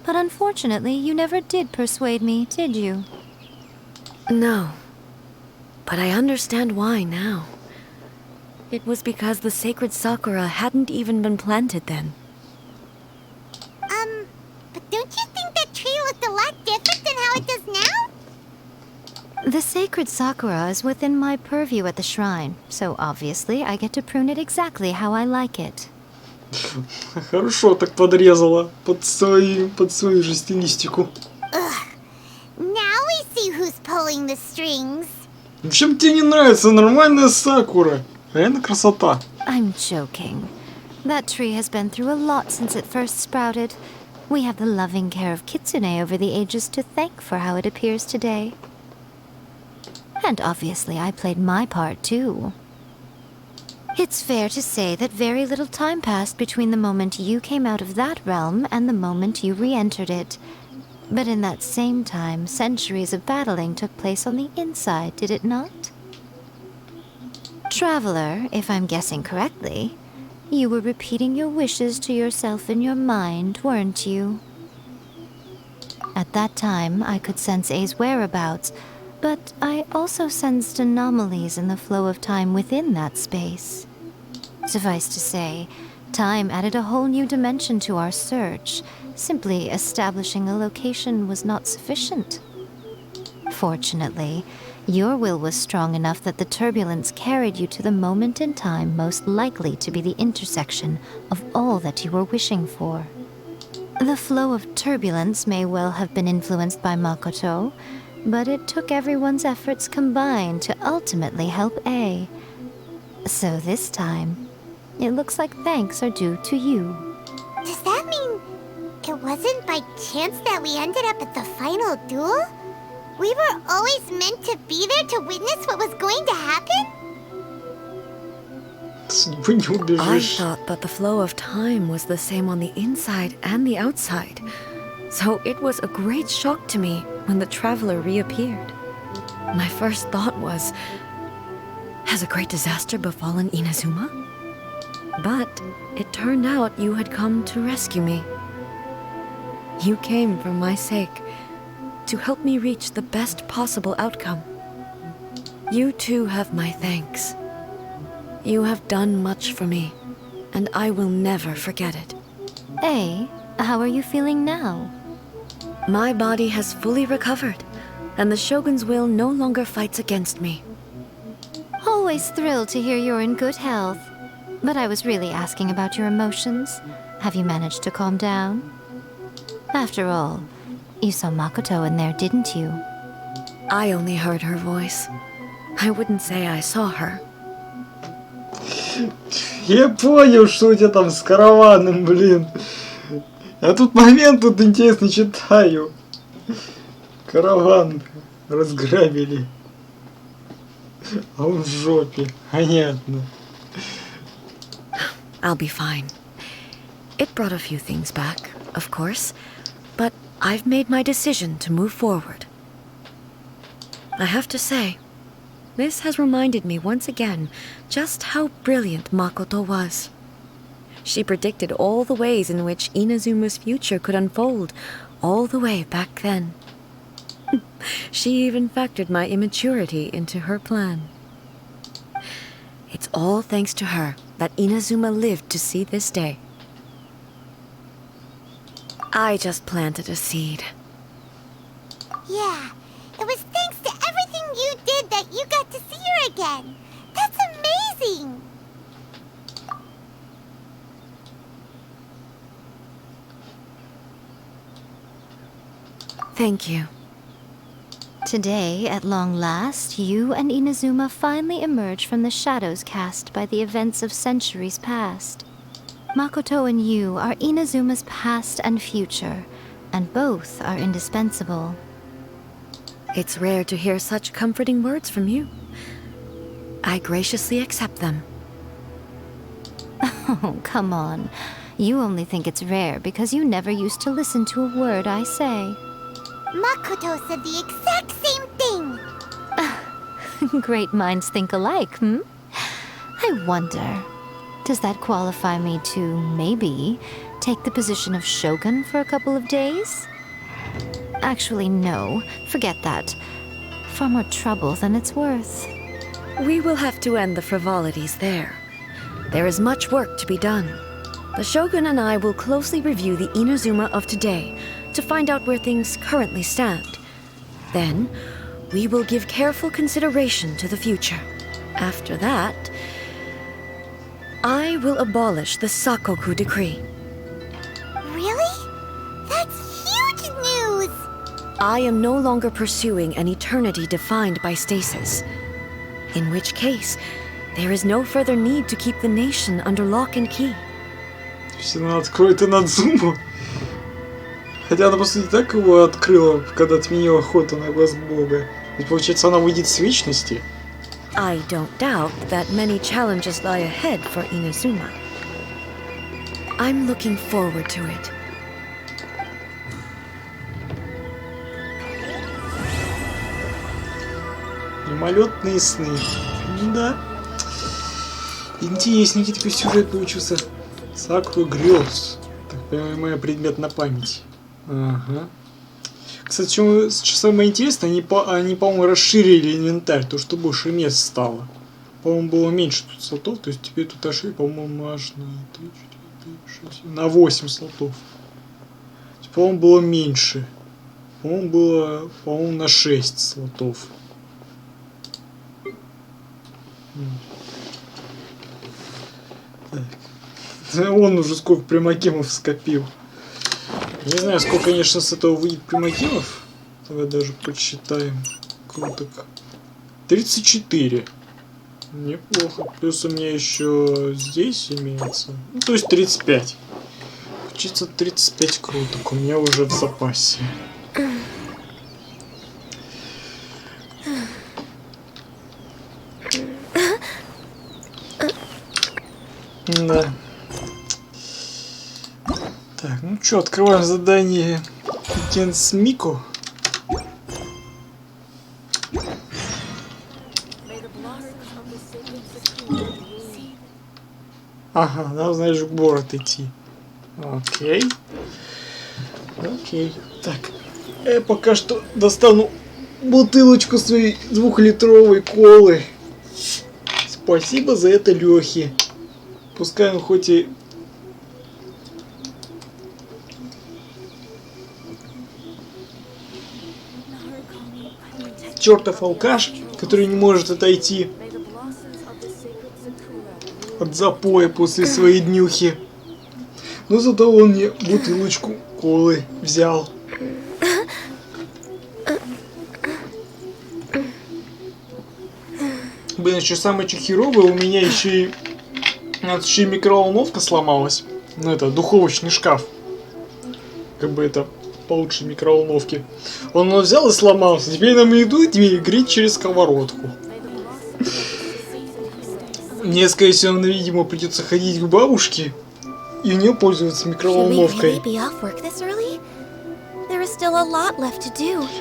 but unfortunately, you never did persuade me, did you? No, but I understand why now. It was because the sacred sakura hadn't even been planted then. But don't you think that tree looked a lot different than how it does now? The sacred sakura is within my purview at the shrine, so obviously I get to prune it exactly how I like it. Хорошо так подрезала под свою же стилистику. Now we see who's pulling the strings. Чем тебе не нравится нормальная сакура? Реально красота. I'm joking. That tree has been through a lot since it first sprouted. We have the loving care of Kitsune over the ages to thank for how it appears today. And obviously I played my part too. It's fair to say that very little time passed between the moment you came out of that realm and the moment you re-entered it. But in that same time, centuries of battling took place on the inside, did it not? Traveler, if I'm guessing correctly, you were repeating your wishes to yourself in your mind, weren't you? At that time, I could sense A's whereabouts, but I also sensed anomalies in the flow of time within that space. Suffice to say, time added a whole new dimension to our search. Simply establishing a location was not sufficient. Fortunately, your will was strong enough that the turbulence carried you to the moment in time most likely to be the intersection of all that you were wishing for. The flow of turbulence may well have been influenced by Makoto, but it took everyone's efforts combined to ultimately help A. So this time, it looks like thanks are due to you. Does that mean it wasn't by chance that we ended up at the final duel? We were always meant to be there to witness what was going to happen? I thought that the flow of time was the same on the inside and the outside. So it was a great shock to me when the traveler reappeared. My first thought was, has a great disaster befallen Inazuma? But it turned out you had come to rescue me. You came for my sake, to help me reach the best possible outcome. You too have my thanks. You have done much for me, and I will never forget it. A, how are you feeling now? My body has fully recovered, and the Shogun's will no longer fights against me. Always thrilled to hear you're in good health. But I was really asking about your emotions. Have you managed to calm down? After all, you saw Makoto in there, didn't you? I only heard her voice. I wouldn't say I saw her. Я понял, что у тебя там с караваном, блин. Я тут момент тут интересный читаю. Караван разграбили. А он в жопе. Понятно. I'll be fine. It brought a few things back, of course, but I've made my decision to move forward. I have to say, this has reminded me once again just how brilliant Makoto was. She predicted all the ways in which Inazuma's future could unfold, all the way back then. She even factored my immaturity into her plan. It's all thanks to her that Inazuma lived to see this day. I just planted a seed. Yeah, it was thanks to everything you did that you got to see her again. That's amazing! Thank you. Today, at long last, you and Inazuma finally emerge from the shadows cast by the events of centuries past. Makoto and you are Inazuma's past and future, and both are indispensable. It's rare to hear such comforting words from you. I graciously accept them. Oh, come on. You only think it's rare because you never used to listen to a word I say. Makoto said the exact same thing! Great minds think alike, hmm? I wonder, does that qualify me to, maybe, take the position of Shogun for a couple of days? Actually, no. Forget that. Far more trouble than it's worth. We will have to end the frivolities there. There is much work to be done. The Shogun and I will closely review the Inazuma of today to find out where things currently stand. Then, we will give careful consideration to the future. After that, I will abolish the Sakoku decree. Really? That's huge news! I am no longer pursuing an eternity defined by stasis. In which case, there is no further need to keep the nation under lock and key. Если она откроет Инадзуму. Хотя она, по сути, так его открыла, когда отменила охоту на глаз бога. Ведь, получается, она выйдет с вечности. I don't doubt that many challenges lie ahead for Inazuma. I'm looking forward to it. Мимолетные сны. Да. Интересненький такой сюжет получился. Сакуру Грилс. Так понимаю, предмет на память. Ага. Кстати, что самое интересное, они, по-моему, расширили инвентарь, то, что больше мест стало. По-моему, было меньше тут слотов, то есть теперь тут аж, по-моему, аж на 3, 4, 5, 6, на 8 слотов. По-моему, было меньше. По-моему, было, по-моему, на 6 слотов. Так. Он уже сколько примакимов скопил. Не знаю, сколько, конечно, с этого выйдет примакимов. Давай даже подсчитаем. Круто. 34. Неплохо. Плюс у меня еще здесь имеется. Ну, то есть 35. Получится 35 круток. У меня уже в запасе. Да. Так, ну что, открываем задание Генсмику. Ага, нам, значит, в город идти. Окей. Окей. Так, я пока что достану бутылочку своей 2-литровой колы. Спасибо за это Лёхе. Пускай он хоть и... чертов алкаш, который не может отойти от запоя после своей днюхи. Но зато он мне бутылочку колы взял. Блин, еще самое херовое, у меня еще и микроволновка сломалась. Ну это, духовочный шкаф. Как бы это получше микроволновки. Он его взял и сломался. Теперь нам идут греть через сковородку. Мне, скорее всего, видимо, придется ходить к бабушке и у нее пользоваться микроволновкой.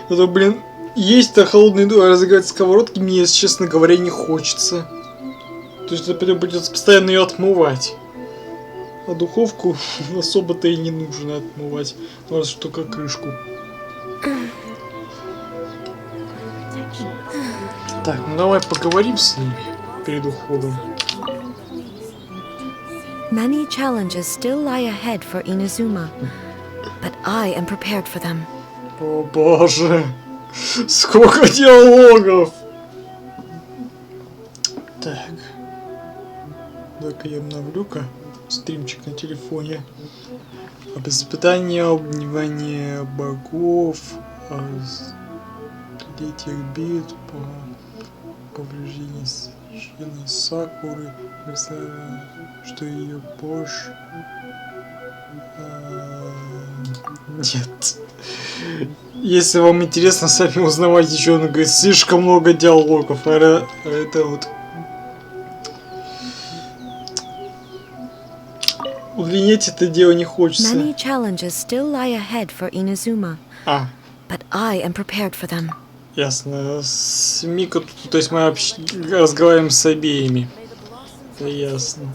Это, блин, есть-то холодный дух, а разогревать сковородки мне, если честно говоря, не хочется. То есть это придется постоянно ее отмывать. А духовку особо-то и не нужно отмывать. Разве только крышку. Так, ну давай поговорим с ними перед уходом. Many challenges still lie ahead for Inazuma, but I am prepared for them. О боже, сколько диалогов! Так, давай-ка я обновлю-ка стримчик на телефоне. Об испытании, обнимание богов, этих бед, повреждение священной Сакуры, что ее Бош. Нет. Если вам интересно сами узнавать еще, он говорит, слишком много диалогов. Это вот. Удлинять это дело не хочется. Many challenges still lie ahead for Inazuma, but I am prepared for them. Ясно. С Мико, то есть мы разговариваем с обеими. Это ясно.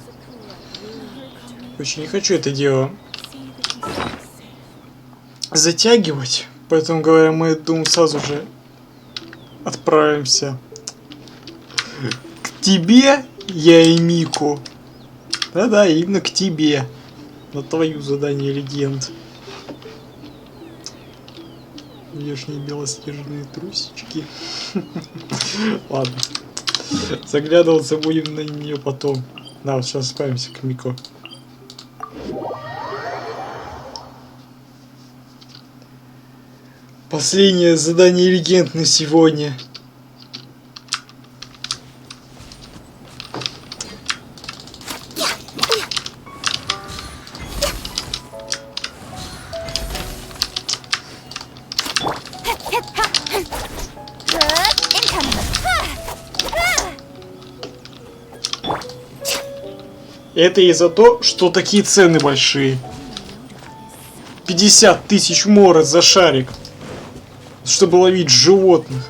Очень не хочу это дело затягивать, поэтому, говоря, мы, думаю, сразу же отправимся к тебе, я и Мику. Да-да, именно к тебе. На твою задание легенд. Внешние белоснежные трусички. Ладно. Заглядываться будем на нее потом. Да, вот сейчас отправимся к Мико. Последнее задание легенд на сегодня. Это из-за того, что такие цены большие. 50 тысяч мород за шарик. Чтобы ловить животных.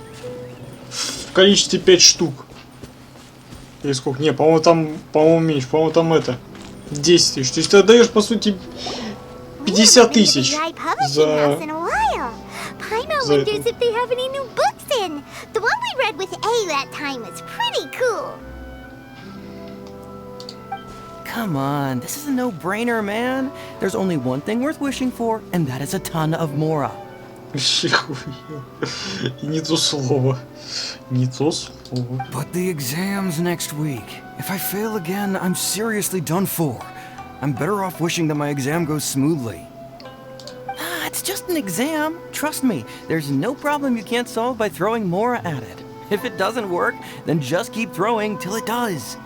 В количестве 5 штук. Или сколько? Не, по-моему, там, по-моему, меньше. По-моему, там это 10 тысяч. То есть ты отдаешь, по сути, 50 тысяч за Paimon За wonders это. if they have any new books in. The one we read with A that time was pretty cool. Come on, this is a no-brainer, man. There's only one thing worth wishing for, and that is a ton of Mora. И не то слово. Не то слово. But the exam's next week. If I fail again, I'm seriously done for. I'm better off wishing that my exam goes smoothly. Ah, it's just an exam. Trust me, there's no problem you can't solve by throwing Mora at it. If it doesn't work, then just keep throwing till it does.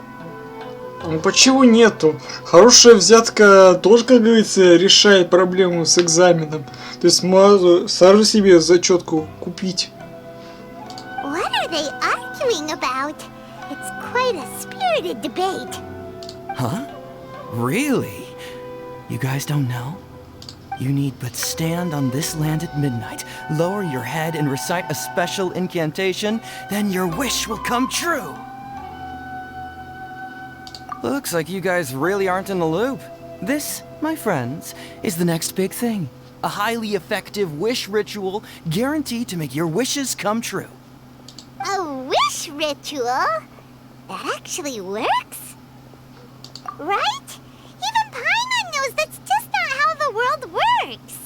Ну почему нету? Хорошая взятка тоже, как говорится, решает проблему с экзаменом. То есть можно сразу себе зачетку купить. What are they arguing about? It's quite a spirited debate. Huh? Really? You guys don't know? You need but stand on this land at midnight, lower your head and recite a special incantation, then your wish will come true. Looks like you guys really aren't in the loop. This, my friends, is the next big thing. A highly effective wish ritual guaranteed to make your wishes come true. A wish ritual? That actually works? Right? Even Paimon knows that's just not how the world works.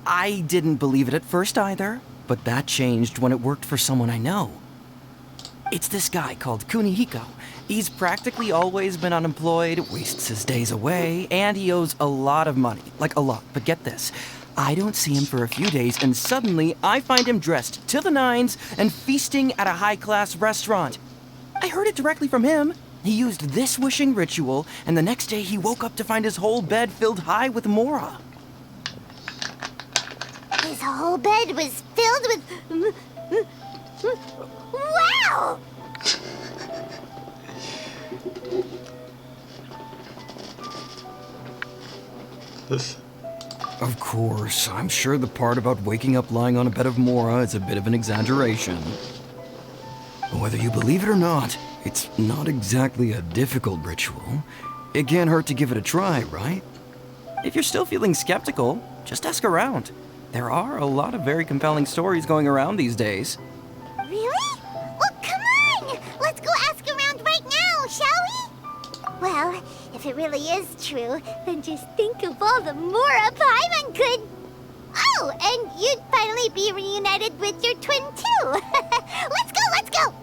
I didn't believe it at first either, but that changed when it worked for someone I know. It's this guy called Kunihiko. He's practically always been unemployed, wastes his days away, and he owes a lot of money. Like a lot. But get this. I don't see him for a few days, and suddenly I find him dressed to the nines and feasting at a high-class restaurant. I heard it directly from him. He used this wishing ritual, and the next day he woke up to find his whole bed filled high with Mora. His whole bed was filled with... Wow! Of course, I'm sure the part about waking up lying on a bed of Mora is a bit of an exaggeration. But whether you believe it or not, it's not exactly a difficult ritual. It can't hurt to give it a try, right? If you're still feeling skeptical, just ask around. There are a lot of very compelling stories going around these days. Really? Well, come on! Let's go ask around right now, shall we? Well, if it really is true, then just think of all the Mora Paimon could... Oh, and you'd finally be reunited with your twin too! Let's go, let's go!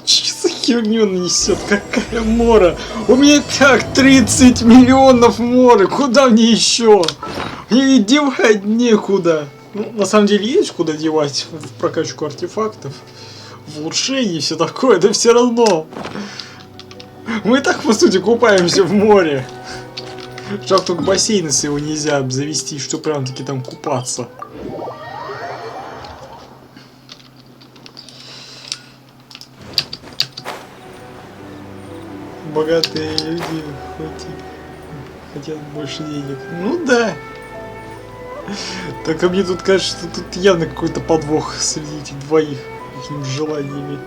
Что за херню он несет? Какая Мора? У меня и так 30 миллионов Моры. Куда мне еще? Мне девать некуда. Ну, на самом деле есть куда девать в прокачку артефактов, в улучшении и все такое, да все равно. Мы и так, по сути, купаемся в море. Жалко, только бассейны своего нельзя обзавести, что прям-таки там купаться. Богатые люди хотят больше денег. Ну да. Только мне тут кажется, что тут явно какой-то подвох среди этих двоих какими желаниями.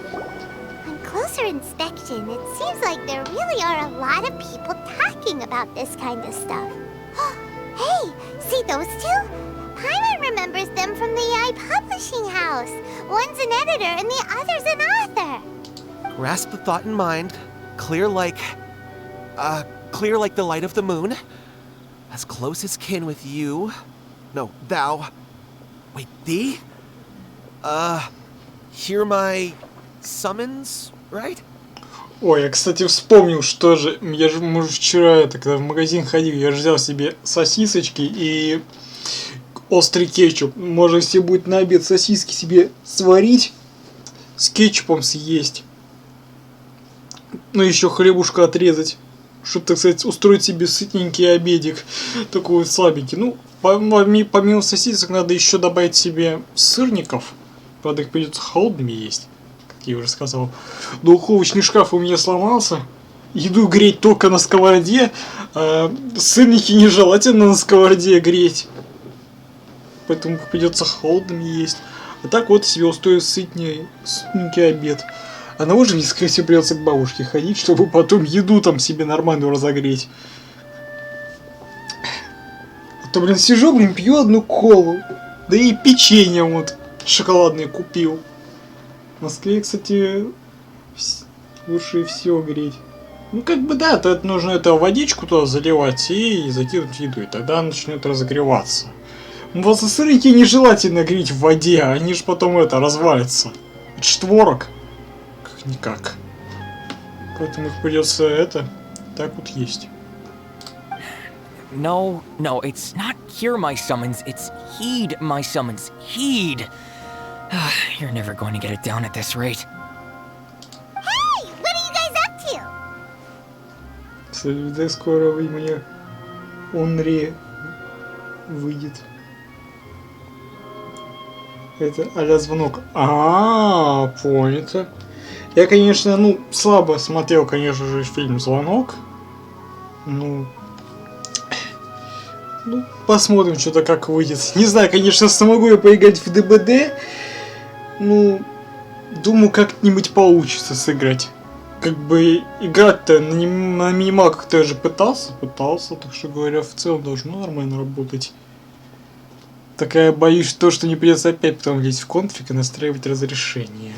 On closer inspection, it seems like there really are a lot of people talking about this kind of stuff. Hey, see those two? Paimon remembers them from the AI publishing house. One's an editor and the other's an author. Grasp the thought in mind. Clear like the light of the moon. As close as kin with you. No, thou. Wait, thee? Hear my summons, right? Ой, я, кстати, вспомнил, что же... Мы же вчера, когда в магазин ходил, я же взял себе сосисочки и острый кетчуп. Можно, если будет на обед сосиски себе сварить, с кетчупом съесть. Ну, еще хлебушка отрезать, чтобы, так сказать, устроить себе сытненький обедик, такой вот слабенький. Ну, помимо сосисок надо еще добавить себе сырников. Правда, их придется холодными есть, как я уже сказал. Духовочный шкаф у меня сломался. Еду греть только на сковороде, а сырники нежелательно на сковороде греть. Поэтому придется холодными есть. А так вот себе устроить сытненький обед. А на ужин, скорее всего, придется к бабушке ходить, чтобы потом еду там себе нормальную разогреть. А То, блин, сижу, блин, пью одну колу. Да и печенье вот шоколадное купил. В Москве, кстати, лучше всего греть. Ну, как бы, да, то это нужно это водичку туда заливать и закинуть еду, и тогда она начнет разогреваться. Вот сырники нежелательно греть в воде, они же потом это развалятся. Это ж творог. Как-никак. Поэтому их придется это так вот есть. No, it's not hear my summons, it's heed my summons. Heed! You're never going to get it down at this rate. Hey! What are you guys up to? Да скоро у меня Онре выйдет. Это а-ля звонок. Понято. Я, конечно, ну, слабо смотрел, конечно же, фильм «Звонок». Ну, посмотрим, что-то как выйдет. Не знаю, конечно, смогу я поиграть в ДБД. Ну, думаю, как-нибудь получится сыграть. Как бы играть-то на минималках-то я же пытался, так что говоря, в целом должно нормально работать. Так я боюсь, что не придется опять потом лезть в конфиг и настраивать разрешение.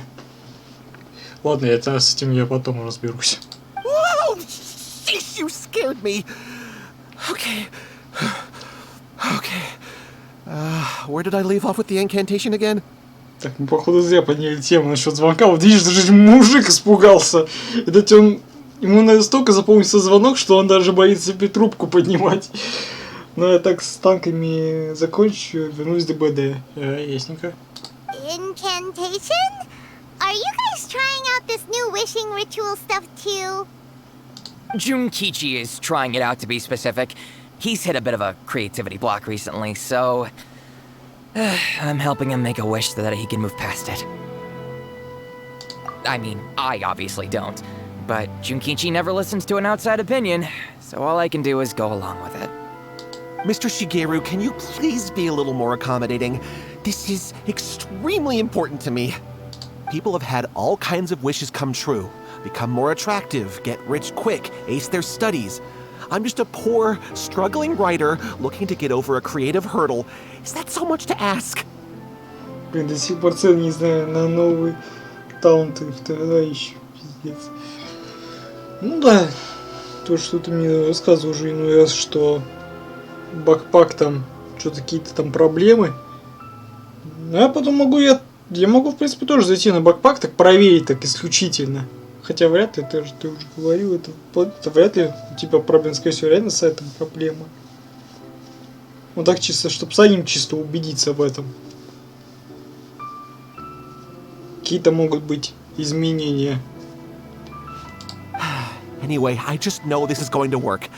Ладно, это с этим я потом разберусь. Whoa! Sheesh, you scared me. Okay. Where did I leave off with the incantation again? Так, мы походу зря подняли тему насчет звонка. Вот видишь, даже мужик испугался. Это ему настолько запомнился звонок, что он даже боится себе трубку поднимать. Но я так с танками закончу, вернусь в ДБД. Ясненько. Incantation? Are you guys trying out this new wishing ritual stuff too? Junkichi is trying it out, to be specific. He's hit a bit of a creativity block recently, so I'm helping him make a wish so that he can move past it. I mean, I obviously don't, but Junkichi never listens to an outside opinion, so all I can do is go along with it. Mr. Shigeru, can you please be a little more accommodating? This is extremely important to me. People have had all kinds of wishes come true. Become more attractive, get rich quick, ace their studies. I'm just a poor, struggling writer looking to get over a creative hurdle. Is that so much to ask? Блин, до сих пор цены не знаю на новые таунты, тогда еще пиздец. Ну да, то, что ты мне рассказывал уже иной раз, что бакпак там, что-то какие-то там проблемы. А потом могу я могу, в принципе, тоже зайти на бакпак, так проверить, так исключительно. Хотя вряд ли, ты уже говорил, это вряд ли у тебя проблем, скорее всего, реально с сайтом проблема. Вот так чисто, чтобы самим чисто убедиться в этом. Какие-то могут быть изменения. Anyway, I just know this is going to work.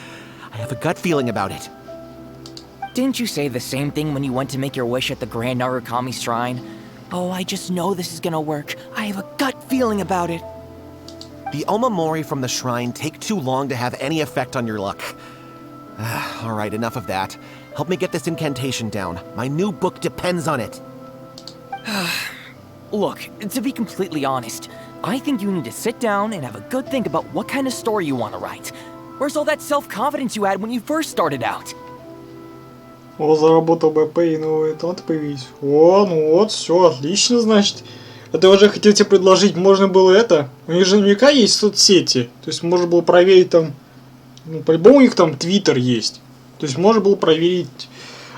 I have a gut feeling about it. Didn't you say the same thing when you went to make your wish at the Grand Narukami Shrine? Oh, I just know this is gonna work. I have a gut feeling about it. The Omamori from the shrine take too long to have any effect on your luck. Alright, enough of that. Help me get this incantation down. My new book depends on it. Look, to be completely honest, I think you need to sit down and have a good think about what kind of story you want to write. Where's all that self-confidence you had when you first started out? О, заработал БП и новые таланты появились. О, ну вот, все, отлично, значит. Это я уже хотел тебе предложить, можно было это. У них же наверняка есть соцсети. То есть можно было проверить там. Ну, по-любому у них там Твиттер есть. То есть можно было проверить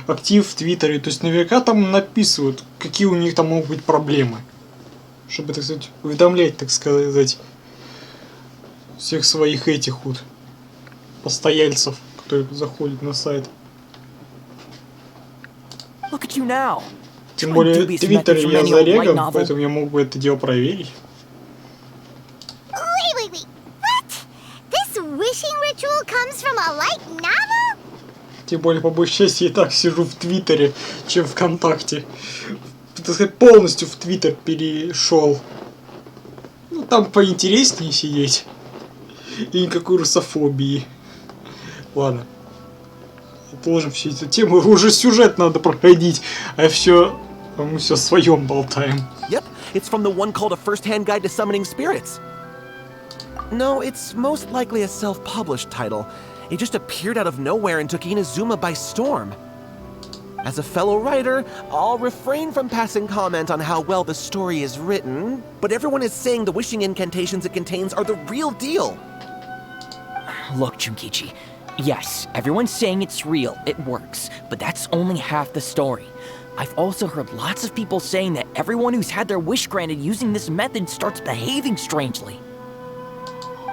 актив в Твиттере. То есть наверняка там написывают, какие у них там могут быть проблемы. Чтобы, так сказать, уведомлять, так сказать, всех своих этих вот постояльцев, которые заходят на сайт. Look at you now. Тем более Твиттер я зареган, поэтому я мог бы это дело проверить. Wait. What? This wishing ritual comes from a light novel? Тем более, по большей части, я и так сижу в Твиттере, чем ВКонтакте. Так сказать, полностью в Твиттер перешел. Ну, там поинтереснее сидеть. И никакой русофобии. Ладно. Отложим всю эту тему. Уже сюжет надо проходить. А мы все о своем болтаем. Yep, it's from the one called A First-Hand Guide to Summoning Spirits. No, it's most likely a self-published title. It just appeared out of nowhere and took Inazuma by storm. As a fellow writer, I'll refrain from passing comment on how well the story is written, but everyone is saying the wishing incantations it contains are the real deal. Look, Junkichi. Yes, everyone's saying it's real, it works, but that's only half the story. I've also heard lots of people saying that everyone who's had their wish granted using this method starts behaving strangely.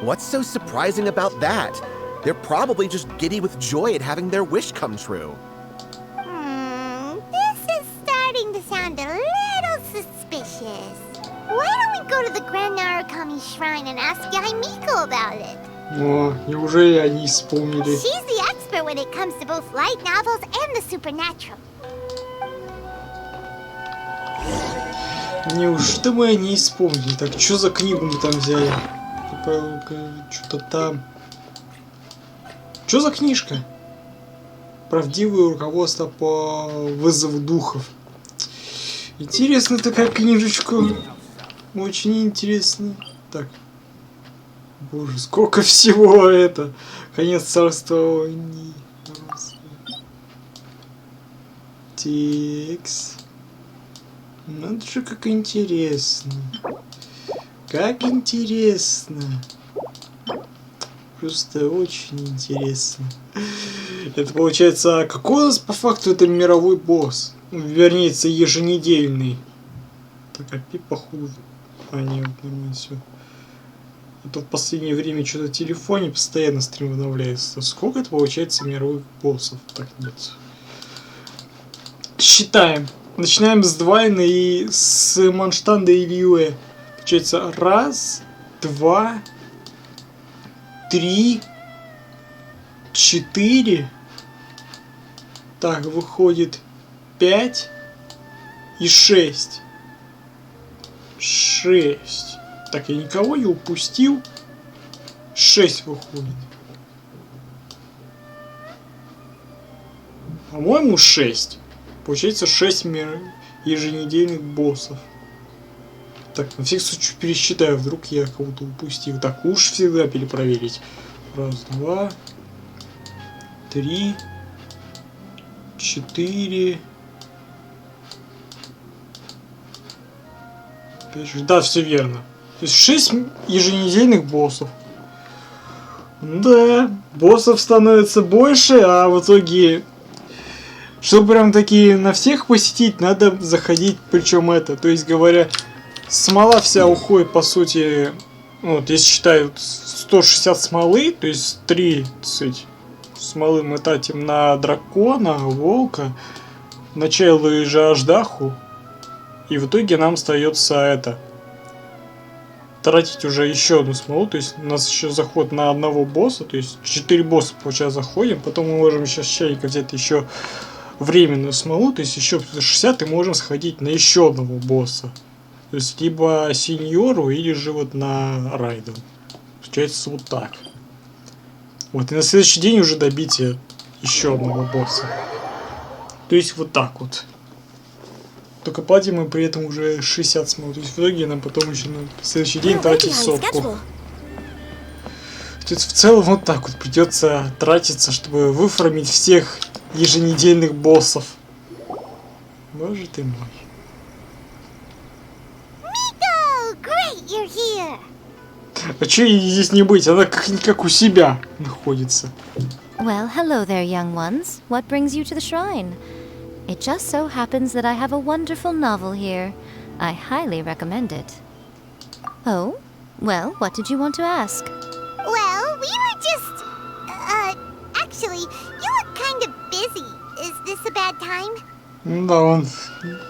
What's so surprising about that? They're probably just giddy with joy at having their wish come true. This is starting to sound a little suspicious. Why don't we go to the Grand Narukami Shrine and ask Yaimiko about it? О, неужели они вспомнили? She's the expert when it comes to both light novels and the supernatural. Неужто мы они вспомнили? Так, что за книгу мы там взяли? Что-то там. Что за книжка? Правдивое руководство по вызову духов. Интересная такая книжечка. Очень интересно. Так. Боже, сколько всего это. Конец царствования. Текст. Надо же, как интересно. Как интересно. Просто очень интересно. Это получается, какой у нас по факту это мировой босс? Вернее, это еженедельный. Так, опять походу. А, нет, нормально все. А то в последнее время что-то в телефоне постоянно стрим обновляется. Сколько это получается мировых боссов? Так, нет. Считаем. Начинаем с Двайна и с Манштанда и Льюэ. Получается, 1, 2, 3, 4. Так, выходит 5 и 6. 6. Так, я никого не упустил. 6 выходит. По-моему, 6. Получается 6 еженедельных боссов. Так, на всякий случай пересчитаю, вдруг я кого-то упустил. Так, уж всегда перепроверить. 1, 2, 3, 4, 5, 6. Да, все верно. То есть 6 еженедельных боссов. Да, боссов становится больше, а в итоге... Чтобы прям такие на всех посетить, надо заходить, причем это, то есть говоря, смола вся уходит, по сути, вот, если считаю 160 смолы, то есть 30 смолы мы тратим на дракона, волка, начало же аждаху, и в итоге нам остается это, тратить уже еще одну смолу, то есть у нас еще заход на одного босса, то есть 4 босса получается заходим, потом мы можем сейчас с чайника взять еще временную смолу, то есть еще 60 и можем сходить на еще одного босса. То есть либо сеньору, или же вот на райду. Получается вот так. Вот, и на следующий день уже добить еще одного босса. То есть вот так вот. Только платим мы при этом уже 60 смол. То есть в итоге нам потом еще на следующий день тратить сотку. То есть в целом вот так вот придется тратиться, чтобы выфармить всех еженедельных боссов. Боже ты мой. Miko! Great, you're here! А че ей здесь не быть? Она как у себя находится. Well, hello there, young ones. What brings you to the shrine? It just so happens that I have a wonderful novel here. I highly recommend it. Oh? Well, what did you want to ask? Well, we were just... actually, you look kind of busy. Is this a bad time? Да, он,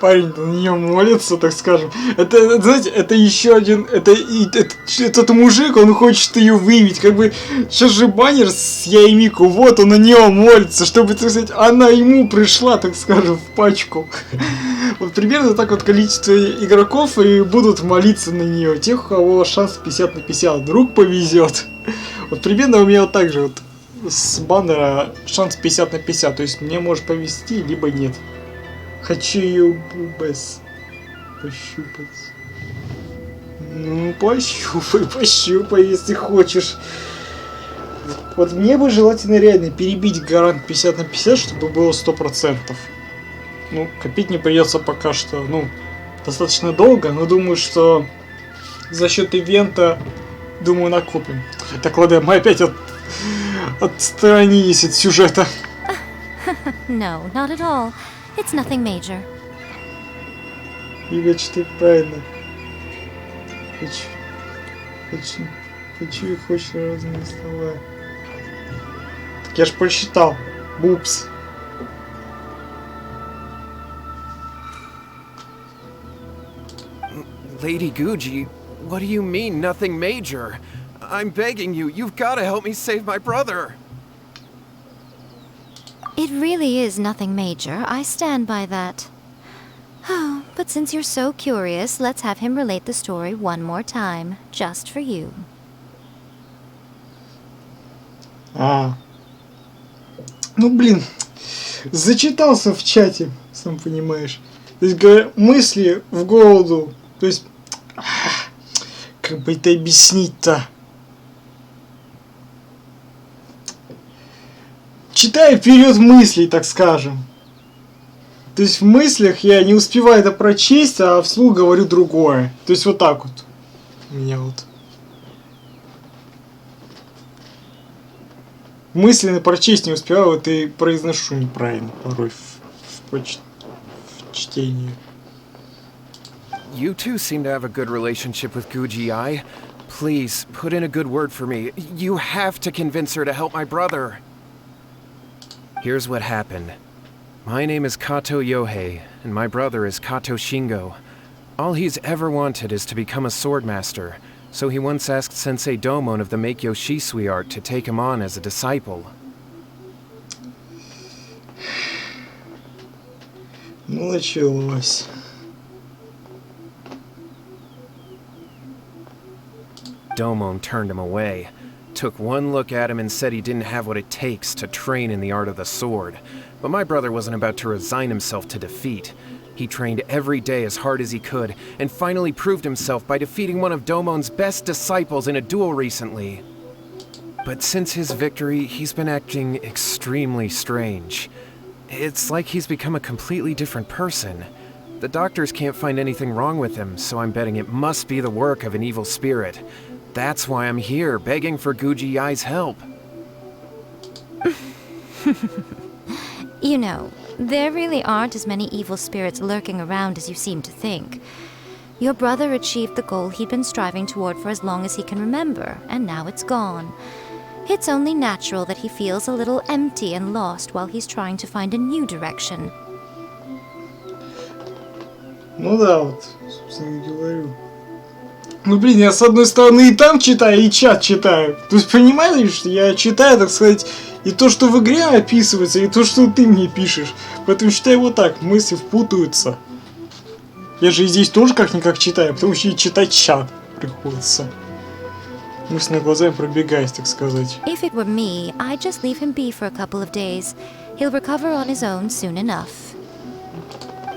парень на нее молится, так скажем. Это, знаете, это еще один, этот мужик, он хочет ее выявить, как бы, сейчас же баннер с Яймику, вот он на нее молится, чтобы, так сказать, она ему пришла, так скажем, в пачку. Вот примерно так вот количество игроков и будут молиться на нее, тех, у кого шанс 50 на 50, вдруг повезет. Вот примерно у меня вот так же вот с баннера шанс 50 на 50, то есть мне может повезти, либо нет. Хочу ее бубес пощупать. Ну, пощупай, если хочешь. Вот мне бы желательно реально перебить гарант 50 на 50, чтобы было 100%. Ну, копить не придется пока что, ну, достаточно долго, но думаю, что за счет ивента, думаю, накопим. Так, ладно, мы опять отстранились от сюжета. No, not at all. It's nothing major. Игорь, ты правильно. Хочу и хочешь разные слова. Так я ж прочитал. Бупс. Lady Guji, what do you mean, nothing major? I'm begging you, you've got to help me save my brother. It really is nothing major. I stand by that. Oh, but since you're so curious, let's have him relate the story one more time, just for you. Ну, блин, зачитался в чате, сам понимаешь. То есть, мысли в голову, то есть, как бы это объяснить-то? Читаю вперед мыслей, так скажем. То есть в мыслях я не успеваю это прочесть, а вслух говорю другое. То есть вот так вот. У меня вот. Мысленно прочесть не успеваю, вот и произношу неправильно порой в чтении. You two seem to have a good relationship with Guji-ai. Please, put in a good word for me. You have to convince her to help my brother. Here's what happened. My name is Kato Yohei, and my brother is Kato Shingo. All he's ever wanted is to become a swordmaster, so he once asked Sensei Domon of the Meikyo Shisui art to take him on as a disciple. Ну, началось. Domon turned him away, took one look at him and said he didn't have what it takes to train in the art of the sword. But my brother wasn't about to resign himself to defeat. He trained every day as hard as he could, and finally proved himself by defeating one of Domon's best disciples in a duel recently. But since his victory, he's been acting extremely strange. It's like he's become a completely different person. The doctors can't find anything wrong with him, so I'm betting it must be the work of an evil spirit. That's why I'm here, begging for Guji-ai's help. You know, there really aren't as many evil spirits lurking around as you seem to think. Your brother achieved the goal he'd been striving toward for as long as he can remember, and now it's gone. It's only natural that he feels a little empty and lost while he's trying to find a new direction. Ну да, вот, собственно, говорю. Ну, блин, я с одной стороны и там читаю, и чат читаю. То есть, понимаете, что я читаю, так сказать, и то, что в игре описывается, и то, что ты мне пишешь. Поэтому читаю вот так, мысли впутаются. Я же и здесь тоже как-никак читаю, потому что и читать чат приходится. Мысленно глазами пробегаясь, так сказать. If it were me, I'd just leave him be for a couple of days. He'll recover on his own soon enough.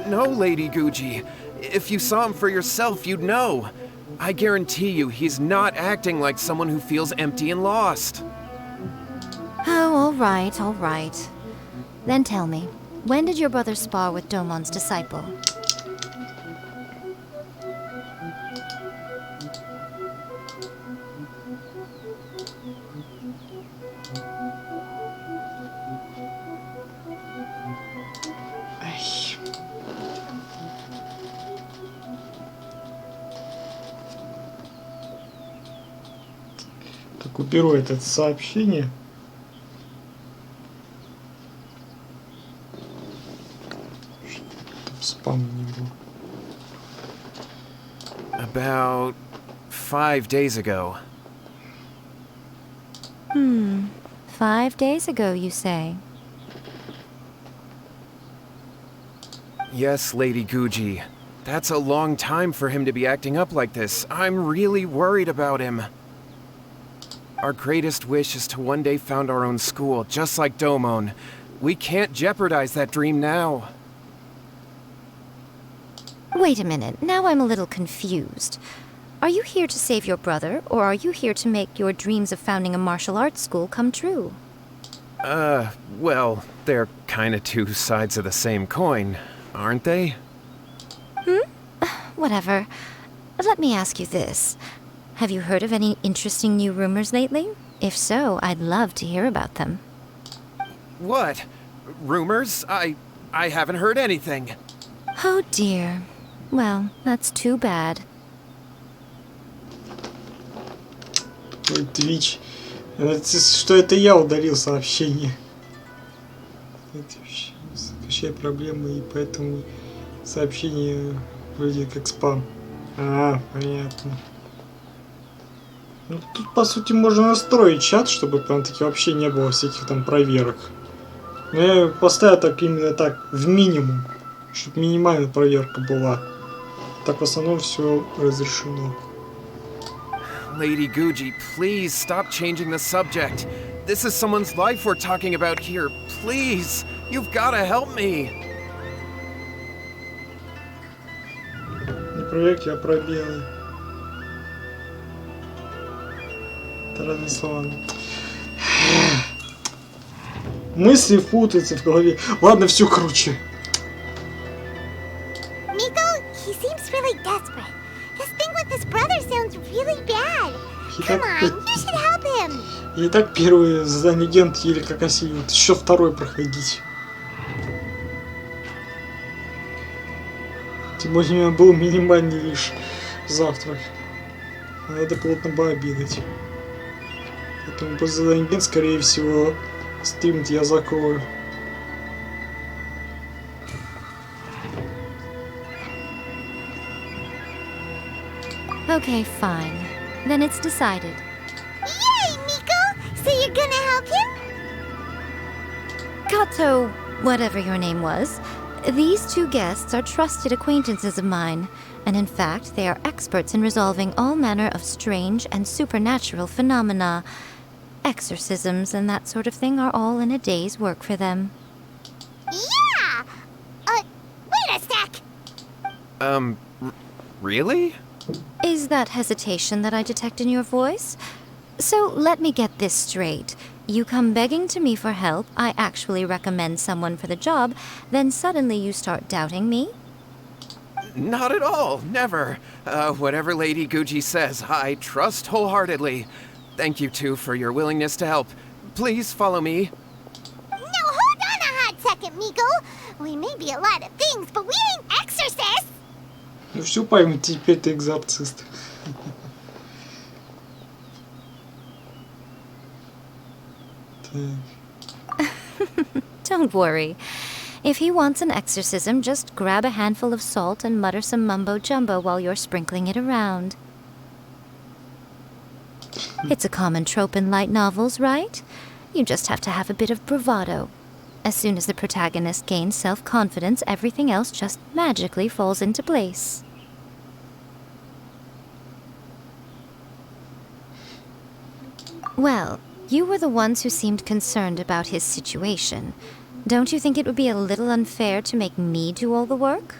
No, Lady Guji. If you saw him for yourself, you'd know. I guarantee you, he's not acting like someone who feels empty and lost. Oh, all right. Then tell me, when did your brother spar with Domon's disciple? Так, уберу это сообщение. Чтобы спам не был. About 5 days ago. 5 days ago, you say? Yes, Lady Guji. That's a long time for him to be acting up like this. I'm really worried about him. Our greatest wish is to one day found our own school, just like Domon. We can't jeopardize that dream now. Wait a minute, now I'm a little confused. Are you here to save your brother, or are you here to make your dreams of founding a martial arts school come true? Well, they're kinda two sides of the same coin. aren't they? Whatever. Let me ask you this. Have you heard of any interesting new rumors lately? If so, I'd love to hear about them. What? Rumors? I haven't heard anything. Oh dear. Well, that's too bad. Twitch. Что это я удалил сообщение? Это вообще проблема, и поэтому сообщение выглядит как спам. Понятно. Ну, тут, по сути, можно настроить чат, чтобы прям-таки вообще не было всяких там проверок. Но я поставил так именно так, в минимум, чтобы минимальная проверка была. Так в основном все разрешено. Lady Guji, please stop changing the subject. This is someone's life we're talking about here. Please, you've got to help me. Не проверки, а пробелы. Это разные слова. Мысли путаются в голове. Ладно, все круче. Miko, he seems really desperate. His thing with his brother sounds really bad. Come on, you should help him. И так первое задание агент еле как осилил. Еще второй проходить. Тем более у меня был минимальный лишь завтрак. Надо плотно пообедать. Поэтому после задания агент, скорее всего, стрим я закрою. Okay, fine. Then it's decided. Yay, Miko! So you're gonna help him? Kato, whatever your name was, these two guests are trusted acquaintances of mine, and in fact, they are experts in resolving all manner of strange and supernatural phenomena. Exorcisms and that sort of thing are all in a day's work for them. Yeah! Wait a sec! Really? Is that hesitation that I detect in your voice? So let me get this straight. You come begging to me for help, I actually recommend someone for the job, then suddenly you start doubting me? Not at all, never. Whatever Lady Guji says, I trust wholeheartedly. Thank you two for your willingness to help. Please follow me. No, hold on a hot second, Miko. We may be a lot of things, but we ain't exorcists. Ну все пойму, теперь ты экзорцист. Don't worry. If he wants an exorcism, just grab a handful of salt and mutter some mumbo-jumbo while you're sprinkling it around. It's a common trope in light novels, right? You just have to have a bit of bravado. As soon as the protagonist gains self-confidence, everything else just magically falls into place. Well, you were the ones who seemed concerned about his situation. Don't you think it would be a little unfair to make me do all the work?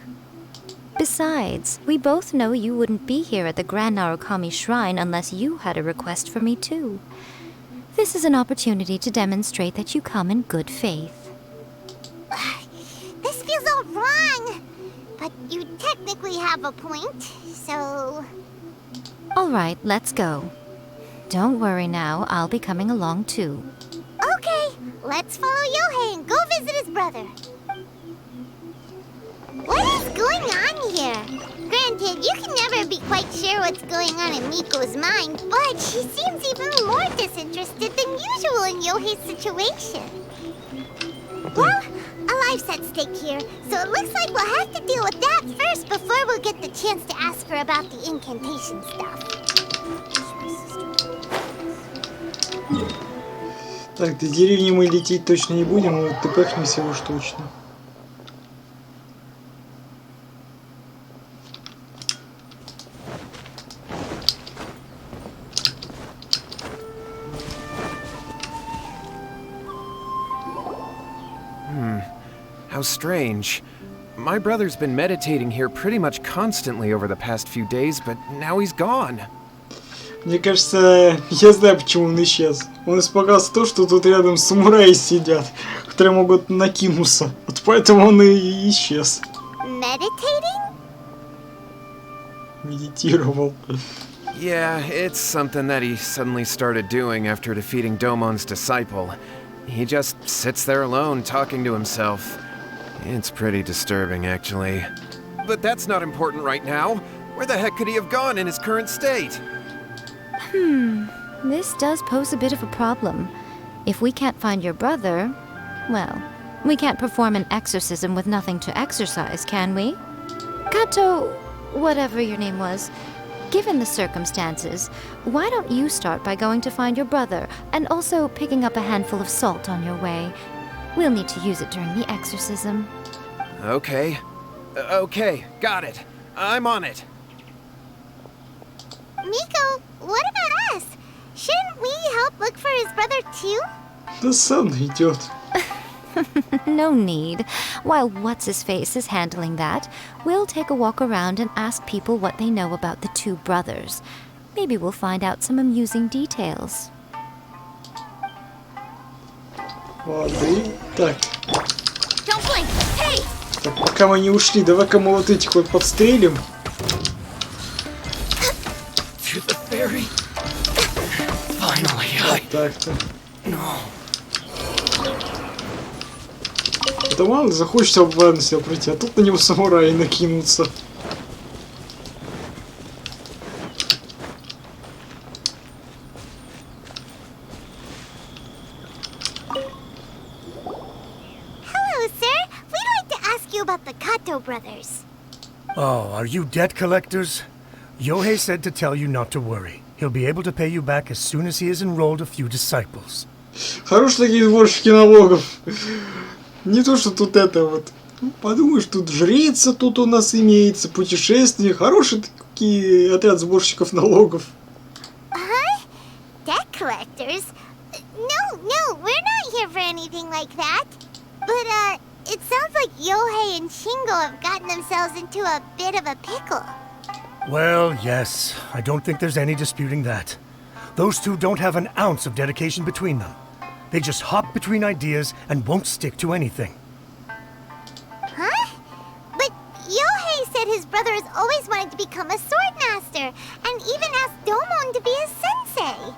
Besides, we both know you wouldn't be here at the Grand Narukami Shrine unless you had a request for me too. This is an opportunity to demonstrate that you come in good faith. This feels all wrong. But you technically have a point, so... All right, let's go. Don't worry now, I'll be coming along too. Okay, let's follow Yohei and go visit his brother. What is going on here? Granted, you can never be quite sure what's going on in Miko's mind, but she seems even more disinterested than usual in Yohei's situation. Well, a life's at stake here, so it looks like we'll have to deal with that first before we'll get the chance to ask her about the incantation stuff. Так, до деревни мы лететь точно не будем, а вот тпхнемся уж точно. How strange. My brother's been meditating here pretty much constantly over the past few days, but now he's gone. Мне кажется, я знаю, почему он исчез. Он испугался того, что тут рядом самураи сидят, которые могут накинуться. Вот поэтому он и исчез. meditating? Медитировал. Yeah, it's something that he suddenly started doing after defeating Domon's disciple. He just sits there alone, talking to himself. It's pretty disturbing, actually. But that's not important right now. Where the heck could he have gone in his current state? This does pose a bit of a problem. If we can't find your brother, well, we can't perform an exorcism with nothing to exorcise, can we? Kato, whatever your name was, given the circumstances, why don't you start by going to find your brother and also picking up a handful of salt on your way? We'll need to use it during the exorcism. Okay. Okay, got it. I'm on it. Miko, what about us? Shouldn't we help look for his brother too? Да сам идет. No need. While What's-His-Face is handling that, we'll take a walk around and ask people what they know about the two brothers. Maybe we'll find out some amusing details. Ладно, и так. Don't blink! Hey! Так, пока мы не ушли, давай-ка мы вот этих вот подстрелим. To the ferry. Finally, Вот так-то. Это мало ли захочется обратно себя пройти, а тут на него самураи накинутся. Hello, sir. We'd like to ask you about the Kato brothers. Oh, are you debt collectors? Yohei said to tell you not to worry. He'll be able to pay you back as soon as he has enrolled a few disciples. Хорошие такие сборщики налогов. Не то, что тут это вот. Подумаешь, тут жрица тут у нас имеется, путешествие. Хороший такие отряд сборщиков налогов. Huh? Debt collectors? No, we're not here for anything like that. But, it sounds like Yohei and Shingo have gotten themselves into a bit of a pickle. Well, yes. I don't think there's any disputing that. Those two don't have an ounce of dedication between them. They just hop between ideas and won't stick to anything. Huh? But Yohei said his brother has always wanted to become a sword master, and even asked Domon to be his sensei.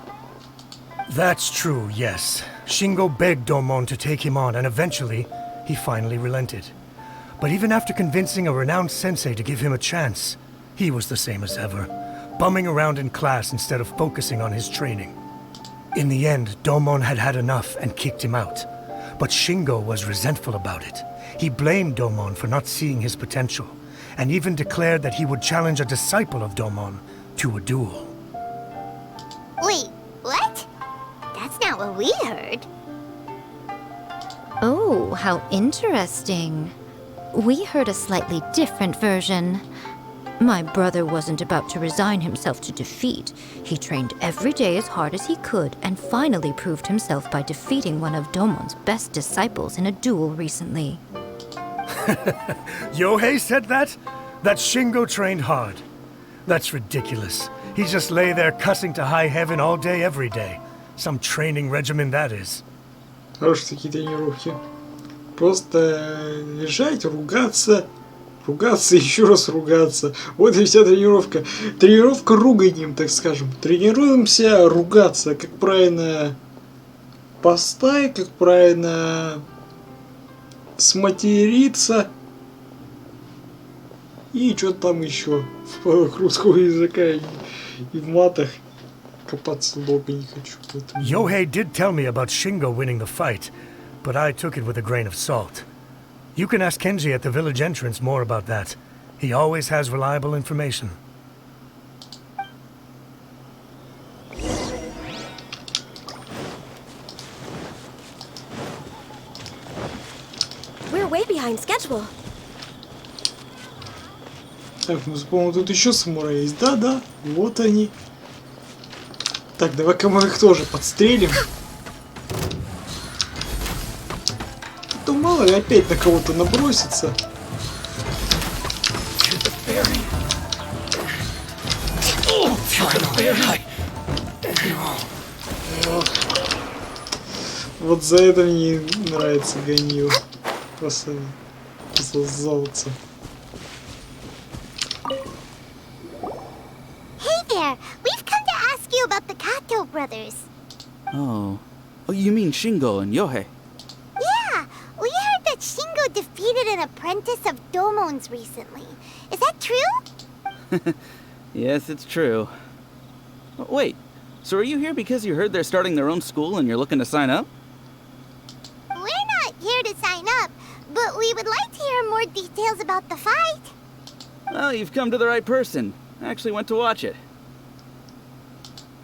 That's true, yes. Shingo begged Domon to take him on, and eventually, he finally relented. But even after convincing a renowned sensei to give him a chance, he was the same as ever, bumming around in class instead of focusing on his training. In the end, Domon had had enough and kicked him out. But Shingo was resentful about it. He blamed Domon for not seeing his potential, and even declared that he would challenge a disciple of Domon to a duel. Wait, what? That's not what we heard. Oh, how interesting. We heard a slightly different version. My brother wasn't about to resign himself to defeat. He trained every day as hard as he could and finally proved himself by defeating one of Domon's best disciples in a duel recently. Yohei said that? That Shingo trained hard. That's ridiculous. He just lay there cussing to high heaven all day, every day. Some training regimen that is. Хорошие такие тренировки. Просто лежать, ругаться, ругаться и еще раз ругаться. Вот и вся тренировка. Тренировка руганьем, так скажем. Тренируемся ругаться, как правильно поставить, как правильно сматериться. И что-то там еще в русского языка и в матах. Копаться долго не хочу. Yohei did tell me about Shingo winning the fight, but I took it with a grain of salt. You can ask Kenji at the village entrance more about that. He always has reliable information. We're way behind schedule. Так, ну, по-моему, тут еще самураи есть. Да, вот они. Так, давай-ка мы их тоже подстрелим. А то мало ли опять на кого-то набросится. Вот за это мне нравится Ганью. Просто золото. there. We've come to ask you about the Kato brothers. Oh. Oh, you mean Shingo and Yohei? Yeah, we heard that Shingo defeated an apprentice of Domon's recently. Is that true? Yes, it's true. Wait, so are you here because you heard they're starting their own school and you're looking to sign up? We're not here to sign up, but we would like to hear more details about the fight. Well, you've come to the right person. I actually went to watch it.